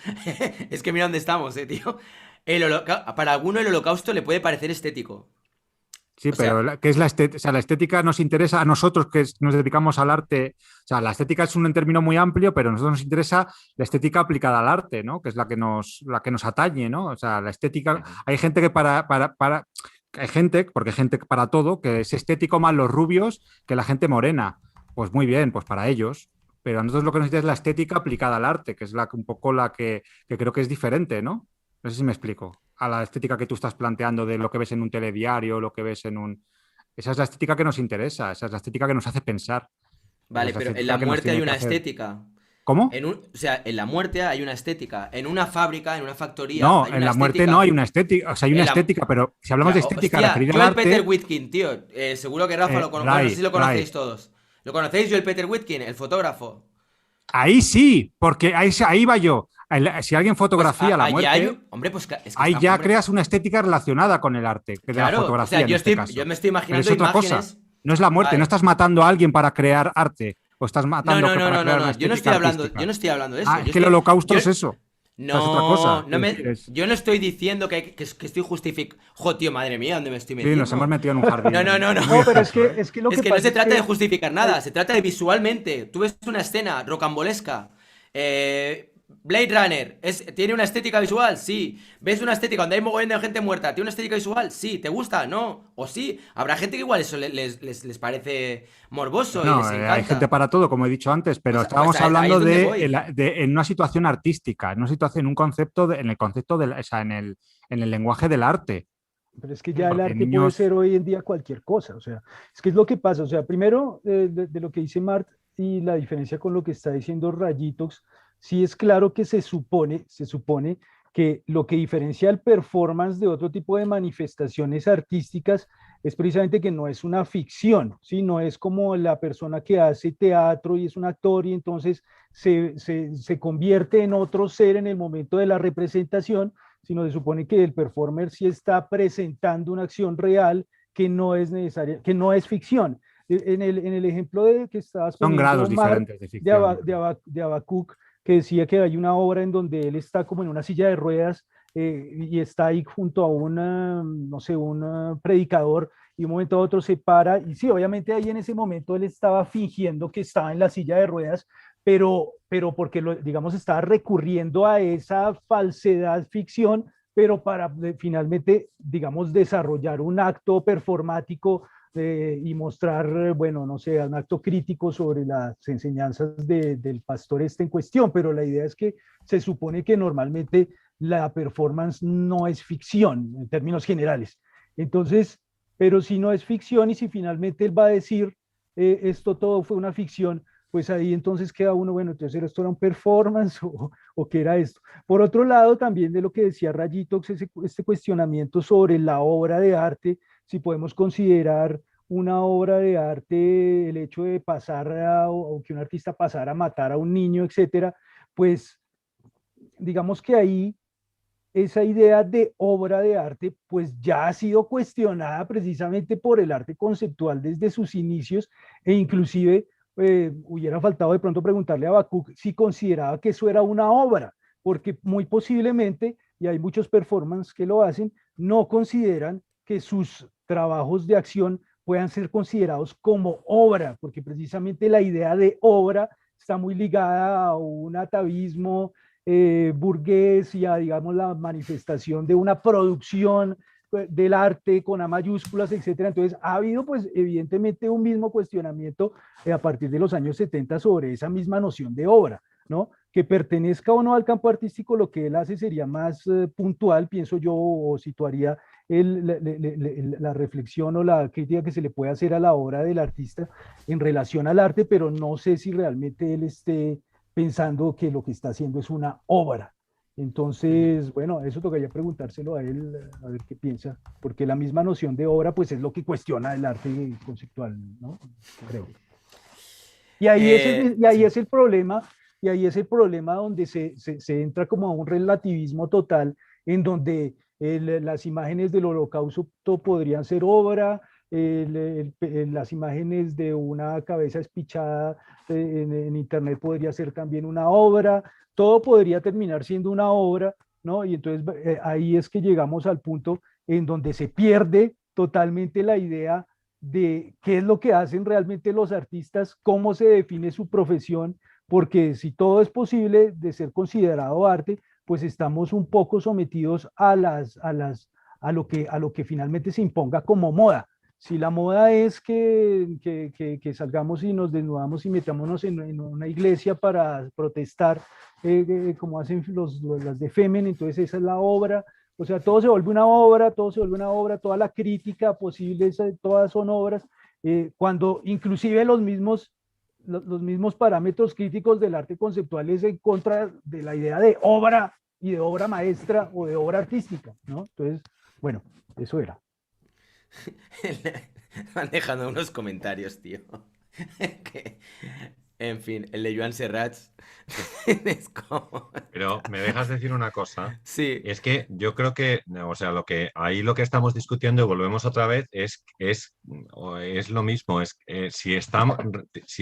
Es que mira dónde estamos, tío. Para alguno el holocausto le puede parecer estético. Sí, O pero sea, ¿qué es la estética? O sea, la estética nos interesa a nosotros nos dedicamos al arte. O sea, la estética es un término muy amplio, pero a nosotros nos interesa la estética aplicada al arte, ¿no? Que es la que nos atañe, ¿no? O sea, la estética. Ujú. Hay gente que hay gente, porque hay gente para todo, que es estético más los rubios que la gente morena. Pues muy bien, pues para ellos. Pero a nosotros lo que nos interesa es la estética aplicada al arte, que es un poco que creo que es diferente, ¿no? No sé si me explico. A la estética que tú estás planteando de lo que ves en un telediario, lo que ves en un... Esa es la estética que nos interesa, esa es la estética que nos hace pensar, esa vale, es la pero en la estética que nos muerte hay tiene que una hacer... estética. ¿Cómo? O sea, en la muerte hay una estética. En una fábrica, en una factoría, No, hay en una la muerte no hay estética. una estética, o sea, hay una En la... estética, pero si hablamos de estética Hostia, referida al yo el Peter arte, Whitkin, tío. Seguro que Rafa lo conoce. Bueno, no sé si Ray, lo Ray, conocéis todos. ¿Lo conocéis yo el Peter Whitkin, el fotógrafo? ahí sí, porque ahí va yo. Si alguien Pues fotografía la allí hay... muerte, Hombre, pues es que ahí está... ya Hombre, creas una estética relacionada con el arte, de la claro. O sea, fotografía en este yo caso. me estoy Pero es imaginando otra cosa, imágenes... no es la muerte, no Vale. estás matando a alguien para crear arte, o estás No, matando no, no, para no, no, crear una no. estética Yo artística. no estoy hablando de eso. Ah, es que el holocausto Yo, es eso. O sea, es otra no, cosa. Es decir, yo no estoy diciendo que estoy justificando. Jo, tío, madre mía, ¿dónde me estoy sí, nos hemos metiendo? metido en un jardín No, no, no, no. muy no, pero espeso, ¿eh? es que lo Es que que no pasa se es trata de que justificar hay, nada, se trata de visualmente. Tú ves una escena rocambolesca. Blade Runner, ¿tiene una estética visual? Sí. ¿Ves una estética donde hay mogollón de gente muerta? ¿Tiene una estética visual? Sí. ¿Te gusta? No. O sí. Habrá gente que igual eso les parece morboso y les No, hay gente encanta. para todo, como he dicho antes, pero Pues estábamos ahí es hablando donde voy. en una situación artística, en una situación, en un concepto, en el concepto o sea, en el lenguaje del arte. pero es que ya el Porque arte puede niños, ser hoy en día cualquier cosa, o sea, es que es lo que pasa, o sea, primero de lo que dice Mart y la diferencia con lo que está diciendo Rayitox, sí es claro que se supone que lo que diferencia el performance de otro tipo de manifestaciones artísticas es precisamente que no es una ficción, ¿sí? No es como la persona que hace teatro y es un actor y entonces se convierte en otro ser en el momento de la representación, sino se supone que el performer sí está presentando una acción real que no es necesaria, que no es ficción. En el ejemplo que estabas son poniendo, grados Mark, diferentes de ficción, yo creo. De Habacuc, que decía que hay una obra en donde él está como en una silla de ruedas y está ahí junto a no sé, un predicador y de un momento a otro se para y sí, obviamente ahí en ese momento él estaba fingiendo que estaba en la silla de ruedas, pero porque, digamos, estaba recurriendo a esa falsedad ficción, pero para finalmente, digamos, desarrollar un acto performático y mostrar, bueno, no sé, un acto crítico sobre las enseñanzas del pastor en cuestión, pero la idea es que se supone que normalmente la performance no es ficción en términos generales. Entonces, pero si no es ficción y si finalmente él va a decir esto todo fue una ficción, pues ahí entonces queda uno, bueno, entonces esto era un performance o qué era esto. Por otro lado, también de lo que decía Rayitox, este cuestionamiento sobre la obra de arte, si podemos considerar una obra de arte el hecho de pasar o que un artista pasara a matar a un niño, etcétera, pues digamos que ahí esa idea de obra de arte pues ya ha sido cuestionada precisamente por el arte conceptual desde sus inicios e inclusive hubiera faltado de pronto preguntarle a Habacuc si consideraba que eso era una obra, porque muy posiblemente, y hay muchos performances que lo hacen, no consideran que sus trabajos de acción puedan ser considerados como obra, porque precisamente la idea de obra está muy ligada a un atavismo burgués y a, digamos, la manifestación de una producción del arte con A mayúsculas, etcétera. Entonces, ha habido, pues, evidentemente un mismo cuestionamiento a partir de los años 70 sobre esa misma noción de obra, ¿no? Que pertenezca o no al campo artístico, lo que él hace sería más puntual, pienso yo, o situaría la reflexión o la crítica que se le puede hacer a la obra del artista en relación al arte, pero no sé si realmente él esté pensando que lo que está haciendo es una obra. Entonces, bueno, eso tocaría preguntárselo a él, a ver qué piensa, porque la misma noción de obra, pues es lo que cuestiona el arte conceptual, ¿no? Creo. Y ahí, Sí. es el problema, y ahí es el problema donde se entra como a un relativismo total, en donde las imágenes del holocausto podrían ser obra, las imágenes de una cabeza espichada en internet podría ser también una obra, todo podría terminar siendo una obra, ¿no? Y entonces ahí es que llegamos al punto en donde se pierde totalmente la idea de qué es lo que hacen realmente los artistas, cómo se define su profesión, porque si todo es posible de ser considerado arte, pues estamos un poco sometidos a lo que finalmente se imponga como moda. Si la moda es que salgamos y nos desnudamos y metámonos en una iglesia para protestar, como hacen las de Femen, entonces esa es la obra. O sea, todo se vuelve una obra, todo se vuelve una obra, toda la crítica posible, todas son obras, cuando inclusive los mismos parámetros críticos del arte conceptual es en contra de la idea de obra y de obra maestra o de obra artística, ¿no? Entonces, bueno, eso era. Van dejando unos comentarios, tío. Que, en fin, el de Joan Serrat es como... Pero me dejas decir una cosa. Sí, Es que yo creo que, o sea, lo que estamos discutiendo, y volvemos otra vez, es lo mismo, si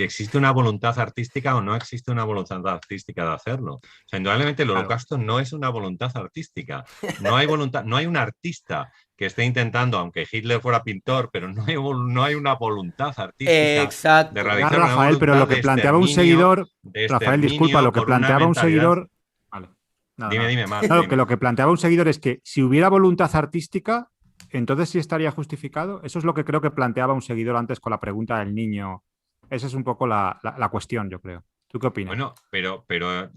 existe una voluntad artística o no existe una voluntad artística de hacerlo. O sea, indudablemente el Claro. holocausto no es una voluntad artística. No hay voluntad, no hay un artista que esté intentando, aunque Hitler fuera pintor, pero no hay una voluntad artística de exacto. realizar una Rafael, pero lo voluntad que planteaba un seguidor, de Rafael, disculpa, lo exterminio que por una planteaba un mentalidad. seguidor, vale, nada, Dime, nada. dime, Marc, Claro, dime. que lo que planteaba un seguidor es que si hubiera voluntad artística, entonces sí estaría justificado. Eso es lo que creo que planteaba un seguidor antes con la pregunta del niño. Esa es un poco la cuestión, yo creo. ¿Tú qué opinas? Bueno, pero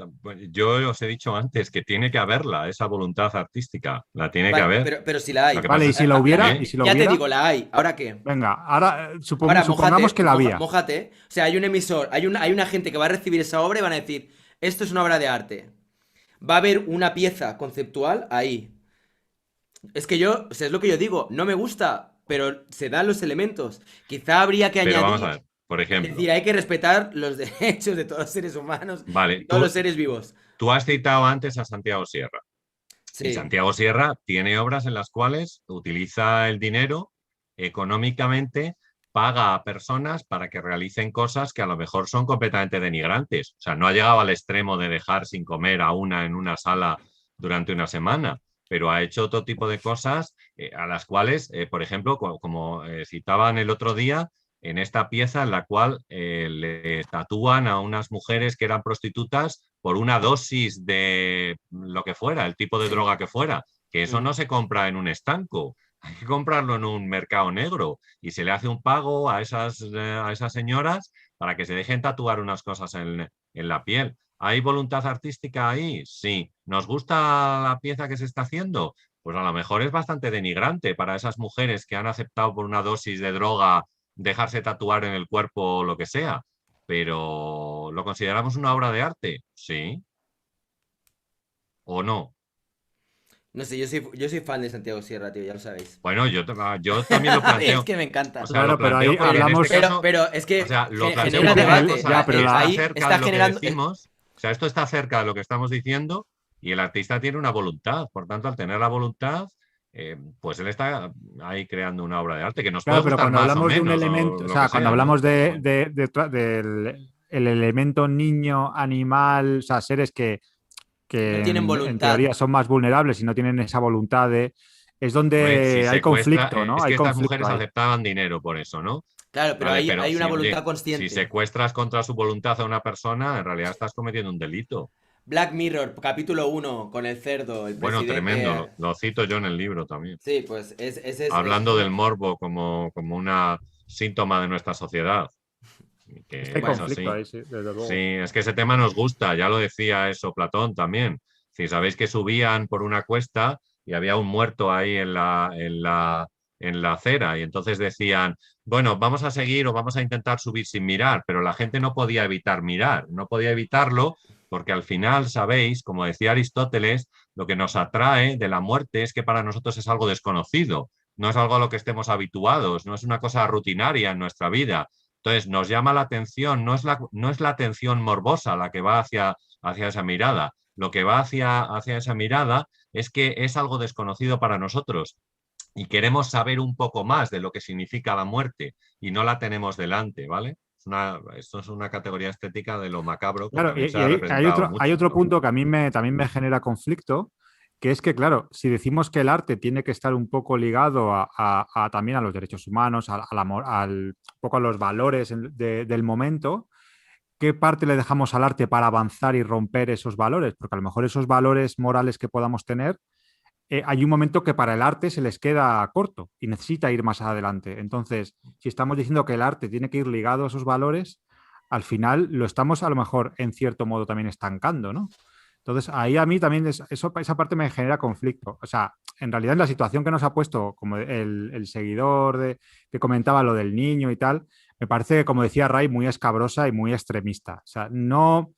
yo os he dicho antes que tiene que haberla, esa voluntad artística, la tiene que Vale, haber. pero si la Lo hay. que Vale, pasa y es si la hubiera, ¿eh? y si la Ya te hubiera, digo, la hay. ¿Ahora qué? venga, ahora Ahora, supongamos que la había. mójate. O sea, hay un emisor, hay una gente que va a recibir esa obra y van a decir, esto es una obra de arte. Va a haber una pieza conceptual ahí. Es que yo, o sea, es lo que yo digo, no me gusta, pero se dan los elementos. Quizá habría que Pero vamos a añadir, ver, por ejemplo, decir, hay que respetar los derechos de todos los seres humanos y vale, todos los seres vivos. tú has citado antes a Santiago Sierra. Y Sí. Santiago Sierra tiene obras en las cuales utiliza el dinero económicamente, paga a personas para que realicen cosas que a lo mejor son completamente denigrantes. O sea, no ha llegado al extremo de dejar sin comer a una en una sala durante una semana, pero ha hecho otro tipo de cosas a las cuales, por ejemplo, como citaban el otro día, en esta pieza en la cual le tatúan a unas mujeres que eran prostitutas por una dosis de lo que fuera, el tipo de droga que fuera, que eso no se compra en un estanco. hay que comprarlo en un mercado negro y se le hace un pago a esas señoras para que se dejen tatuar unas cosas en la piel. ¿Hay voluntad artística ahí? Sí. ¿Nos gusta la pieza que se está haciendo? Pues a lo mejor es bastante denigrante para esas mujeres que han aceptado por una dosis de droga dejarse tatuar en el cuerpo o lo que sea. Pero ¿lo consideramos una obra de arte? Sí. ¿O no? No sé, yo soy fan de Santiago Sierra, tío, ya lo sabéis. Bueno, yo también lo Es planteo. que me encanta. O sea, Claro, lo pero planteo ahí porque en hablamos- este caso, Pero es que o sea, lo planteo genera porque debate. o sea, Ya, pero está Ahí cerca está de lo que generando. decimos. O sea, esto está cerca de lo que estamos diciendo y el artista tiene una voluntad. Por tanto, al tener la voluntad, pues él está ahí creando una obra de arte que nos puede Claro, pero gustar cuando más o hablamos de un menos elemento, o o lo que sea, cuando sea, ¿no? hablamos Pero del el elemento niño, animal, o sea, seres que No que tienen en voluntad. teoría son más vulnerables y no tienen esa voluntad es hombre, si donde hay secuestra, conflicto, ¿no? es Hay que estas conflicto mujeres ahí. aceptaban dinero por eso, ¿no? Claro, pero Vale, ahí pero hay una si, voluntad oye, si consciente. secuestras contra su voluntad a una persona, en realidad estás cometiendo un delito. Black Mirror, capítulo 1, con el cerdo, el Bueno, presidente. tremendo, lo cito yo en el libro también. Sí, pues ese es Hablando del morbo como una síntoma de nuestra sociedad, Es que hay que es Bueno, conflicto así. ahí, sí, desde Sí, luego. es que ese tema nos gusta, ya lo decía eso Platón también. Si sabéis que subían por una cuesta y había un muerto ahí en la acera y entonces decían, bueno, vamos a seguir o vamos a intentar subir sin mirar, pero la gente no podía evitar mirar, no podía evitarlo porque al final, sabéis, como decía Aristóteles, lo que nos atrae de la muerte es que para nosotros es algo desconocido, no es algo a lo que estemos habituados, no es una cosa rutinaria en nuestra vida. Entonces nos llama la atención, no es la atención morbosa la que va hacia esa mirada, lo que va hacia esa mirada es que es algo desconocido para nosotros y queremos saber un poco más de lo que significa la muerte y no la tenemos delante, ¿vale? Esto es una categoría estética de lo macabro que Claro, también se y ha hay representado hay mucho, otro ¿no? punto que a mí también me genera conflicto, que es que, claro, si decimos que el arte tiene que estar un poco ligado también a los derechos humanos, un poco a los valores del momento, ¿qué parte le dejamos al arte para avanzar y romper esos valores? Porque a lo mejor esos valores morales que podamos tener, hay un momento que para el arte se les queda corto y necesita ir más adelante. Entonces, si estamos diciendo que el arte tiene que ir ligado a esos valores, al final lo estamos a lo mejor en cierto modo también estancando, ¿no? Entonces, ahí a mí también esa parte me genera conflicto. O sea, en realidad en la situación que nos ha puesto como el seguidor que comentaba lo del niño y tal, me parece, como decía Ray, muy escabrosa y muy extremista. O sea, no,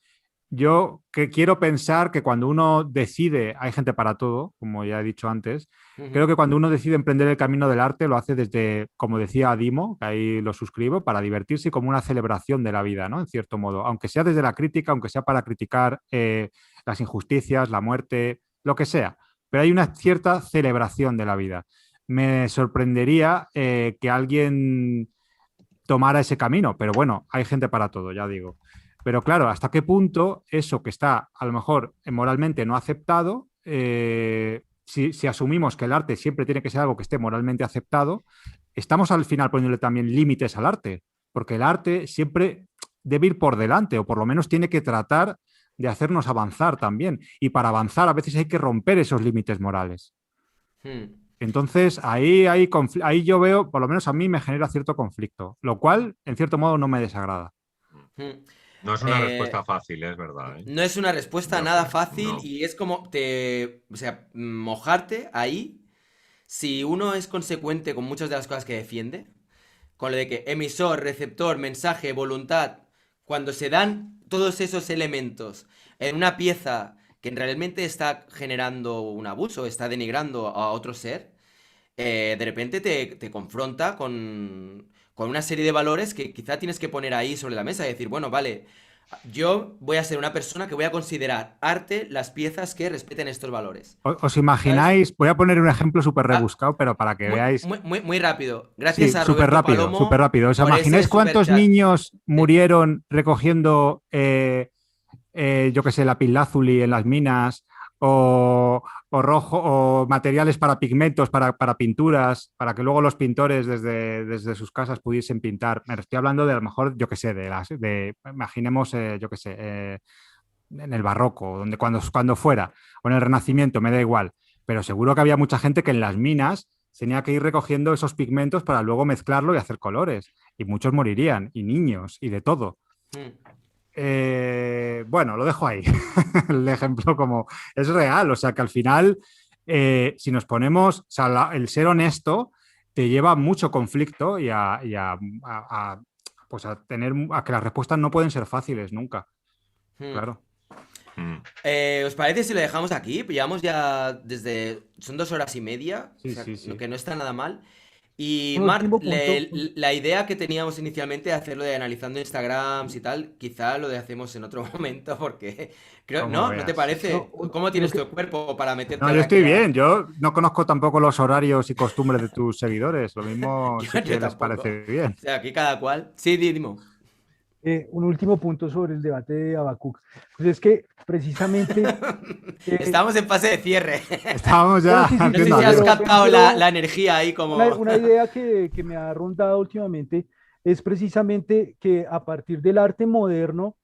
yo que quiero pensar que cuando uno decide, hay gente para todo, como ya he dicho antes, creo que cuando uno decide emprender el camino del arte lo hace desde, como decía Dimo, que ahí lo suscribo, para divertirse y como una celebración de la vida, ¿no? En cierto modo, aunque sea desde la crítica, aunque sea para criticar las injusticias, la muerte, lo que sea, pero hay una cierta celebración de la vida. Me sorprendería que alguien tomara ese camino, pero bueno, hay gente para todo, ya digo. Pero claro, ¿hasta qué punto eso que está a lo mejor moralmente no aceptado, si asumimos que el arte siempre tiene que ser algo que esté moralmente aceptado, estamos al final poniéndole también límites al arte? Porque el arte siempre debe ir por delante o por lo menos tiene que tratar de hacernos avanzar también. Y para avanzar a veces hay que romper esos límites morales. Entonces, ahí yo veo, por lo menos a mí me genera cierto conflicto, lo cual, en cierto modo, no me desagrada. No es una respuesta fácil, es verdad, ¿eh? No es una respuesta Yo nada creo, fácil no. y es como o sea, mojarte ahí, si uno es consecuente con muchas de las cosas que defiende, con lo de que emisor, receptor, mensaje, voluntad, cuando se dan todos esos elementos en una pieza que realmente está generando un abuso, está denigrando a otro ser, de repente te confronta con una serie de valores que quizá tienes que poner ahí sobre la mesa y decir, bueno, vale, yo voy a ser una persona que voy a considerar arte las piezas que respeten estos valores. ¿Os ¿Sabes? imagináis? Voy a poner un ejemplo súper Ah, rebuscado, pero para que muy, veáis. muy, muy, muy rápido. Gracias Sí, a súper Roberto rápido, súper Palomo rápido. ¿Os por ese imagináis super cuántos chat. niños murieron recogiendo, yo qué sé, lapislázuli en las minas o rojo o materiales para pigmentos, para pinturas, para que luego los pintores desde sus casas pudiesen pintar? Me estoy hablando de a lo mejor, yo qué sé, imaginemos, yo qué sé, en el barroco, cuando fuera, o en el Renacimiento, me da igual. Pero seguro que había mucha gente que en las minas tenía que ir recogiendo esos pigmentos para luego mezclarlo y hacer colores. Y muchos morirían, y niños, y de todo. Bueno, lo dejo ahí. El ejemplo como es real, o sea que al final, si nos ponemos, o sea, el ser honesto te lleva a mucho conflicto y pues a que las respuestas no pueden ser fáciles nunca. Claro. ¿Os parece si lo dejamos aquí? Llevamos ya son 2 horas y media, Sí, o sea, sí. lo que no está nada mal. Y Un Marc, último punto. la idea que teníamos inicialmente de hacerlo de analizando Instagrams y tal, quizá lo hacemos en otro momento porque creo, Como ¿no? ¿No te veas. parece? No, ¿Cómo lo tienes que, tu cuerpo para meterte No, yo ahora estoy aquí bien. Yo no conozco tampoco los horarios y costumbres de tus seguidores. Lo mismo sí Yo que les tampoco. parece bien. O sea, aquí cada cual. Sí, Dimo. un último punto sobre el debate de Habacuc. Pues es que precisamente... Estamos en fase de cierre. Estábamos Bueno, ya sí, sí, No sé haciendo si has adiós. captado pero la energía ahí como... una idea que me ha rondado últimamente es precisamente que a partir del arte moderno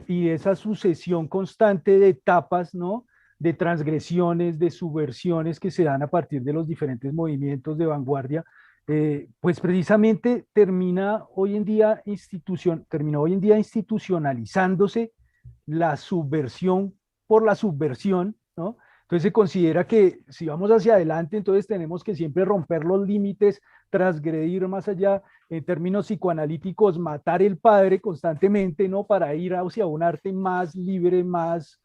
y esa sucesión constante de etapas, ¿no? De transgresiones, de subversiones que se dan a partir de los diferentes movimientos de vanguardia, pues precisamente terminó hoy en día institucionalizándose la subversión por la subversión, ¿no? Entonces se considera que si vamos hacia adelante, entonces tenemos que siempre romper los límites, transgredir más allá, en términos psicoanalíticos, matar el padre constantemente, ¿no? Para ir hacia un arte más libre, más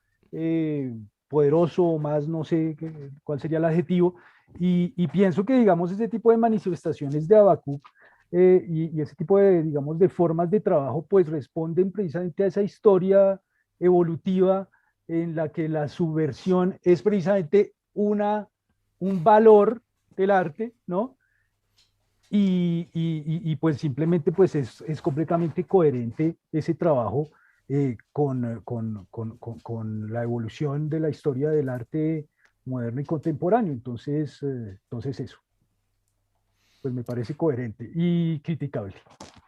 poderoso, más, no sé cuál sería el adjetivo. Y pienso que, digamos, ese tipo de manifestaciones de Habacuc y ese tipo de, digamos, de formas de trabajo, pues responden precisamente a esa historia evolutiva en la que la subversión es precisamente un valor del arte, ¿no? Pues simplemente pues es completamente coherente ese trabajo con la evolución de la historia del arte moderno y contemporáneo. Entonces eso, pues me parece coherente y criticable.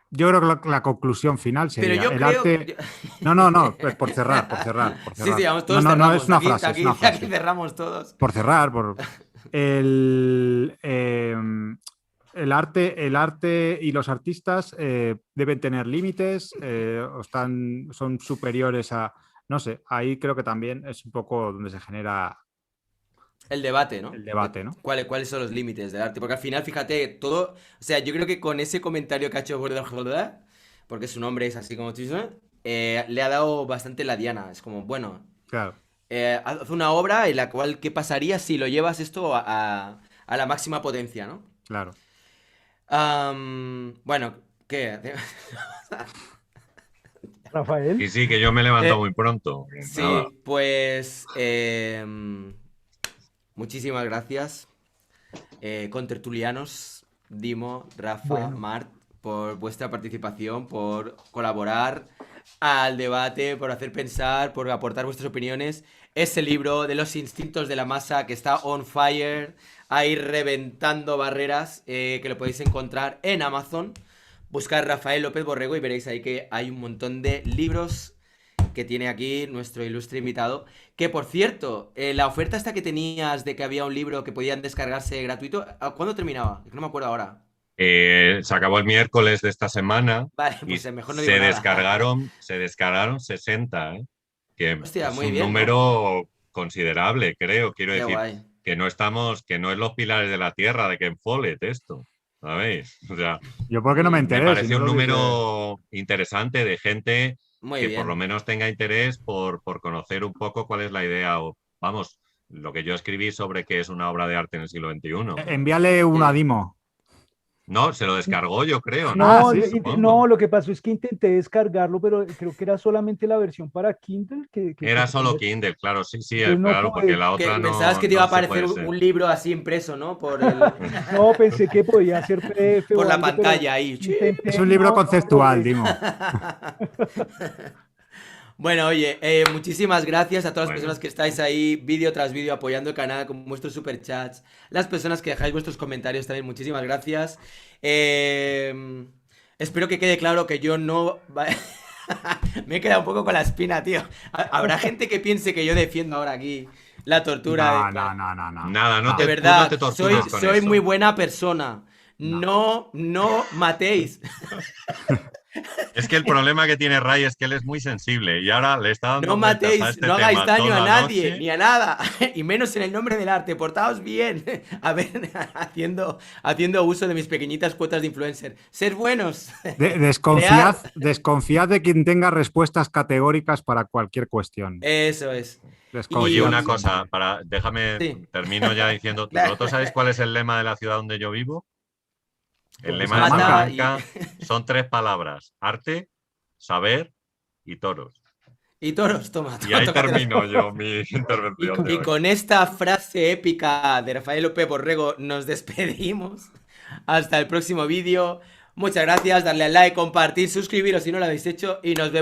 Yo creo que la conclusión final Pero sería yo el creo... arte. No, por cerrar. Sí, sí, vamos, No, todos no, es cerramos. una Aquí, frase, es aquí, una aquí frase. cerramos todos. Por cerrar, el, el arte y los artistas deben tener límites o son superiores a. No sé, ahí creo que también es un poco donde se genera El debate, ¿no? el debate, ¿no? ¿Cuáles son los límites del arte? Porque al final, fíjate, todo... O sea, yo creo que con ese comentario que ha hecho Borja, porque su nombre es así como... le ha dado bastante la diana. Es como, bueno, Claro. haz una obra en la cual, ¿qué pasaría si lo llevas esto a la máxima potencia, ¿no? Claro. Bueno, ¿qué? Rafael. Y sí, que yo me he levantado Eh, muy pronto. Nada. Sí, pues... muchísimas gracias, contertulianos, Dimo, Rafa, Bueno, Mart, por vuestra participación, por colaborar al debate, por hacer pensar, por aportar vuestras opiniones. Ese libro de los instintos de la masa que está on fire, ahí reventando barreras, que lo podéis encontrar en Amazon. Buscad Rafael López Borrego y veréis ahí que hay un montón de libros que tiene aquí nuestro ilustre invitado. Que por cierto, la oferta esta que tenías de que había un libro que podían descargarse gratuito, ¿cuándo terminaba? Es que no me acuerdo ahora. Se acabó el miércoles de esta semana Vale, y pues mejor no digo nada. se descargaron 60, que Hostia, es muy un bien, ¿no? número considerable, creo. Quiero Qué decir guay. que no es los pilares de la tierra de Ken Follett esto, ¿sabéis? O sea, Yo porque no me me enteré. Si parece no un lo hubiese- número interesante de gente Muy que por lo bien. menos tenga interés por conocer un poco cuál es la idea o, vamos, lo que yo escribí sobre qué es una obra de arte en el siglo XXI. Envíale uno a Dimo. No, se lo descargó, yo creo, ¿no? Ah, no, sí. Supongo. no, lo que pasó es que intenté descargarlo, pero creo que era solamente la versión para Kindle Era que solo tenía. Kindle, claro, sí, Entonces no claro, porque pude. la Que otra pensabas que te iba no a se aparecer puede ser. un libro así impreso, ¿no? Por el... No, pensé que podía ser PDF por o la algo, pero pantalla ahí. Es intenté, un libro no lo conceptual, logré. Dimo. Bueno, oye, muchísimas gracias a todas las Bueno. personas que estáis ahí vídeo tras vídeo apoyando el canal con vuestros superchats. Las personas que dejáis vuestros comentarios también, muchísimas gracias. Espero que quede claro que yo no... Me he quedado un poco con la espina, tío. Habrá gente que piense que yo defiendo ahora aquí la tortura. No, no, no, no. Nada, no De tú no verdad, te tortures con soy eso. muy buena persona. No matéis. Es que el problema que tiene Ray es que él es muy sensible y ahora le está dando No vueltas a matéis, este no hagáis tema daño a toda la nadie, noche. ni a nada, y menos en el nombre del arte. Portaos bien, a ver, haciendo uso de mis pequeñitas cuotas de influencer. Ser buenos. Desconfiad de quien tenga respuestas categóricas para cualquier cuestión. Eso es. Desconfiad Oye, una siempre. cosa, déjame, Sí. termino ya diciendo, Claro. ¿vosotros sabéis cuál es el lema de la ciudad donde yo vivo? El lema de Salamanca. Salamanca son 3 palabras: arte, saber y toros. Y toros, toma. Y ahí tócatelas. termino yo mi intervención de Y hoy. con esta frase épica de Rafael López Borrego nos despedimos. Hasta el próximo vídeo. Muchas gracias, darle al like, compartir, suscribiros si no lo habéis hecho y nos vemos.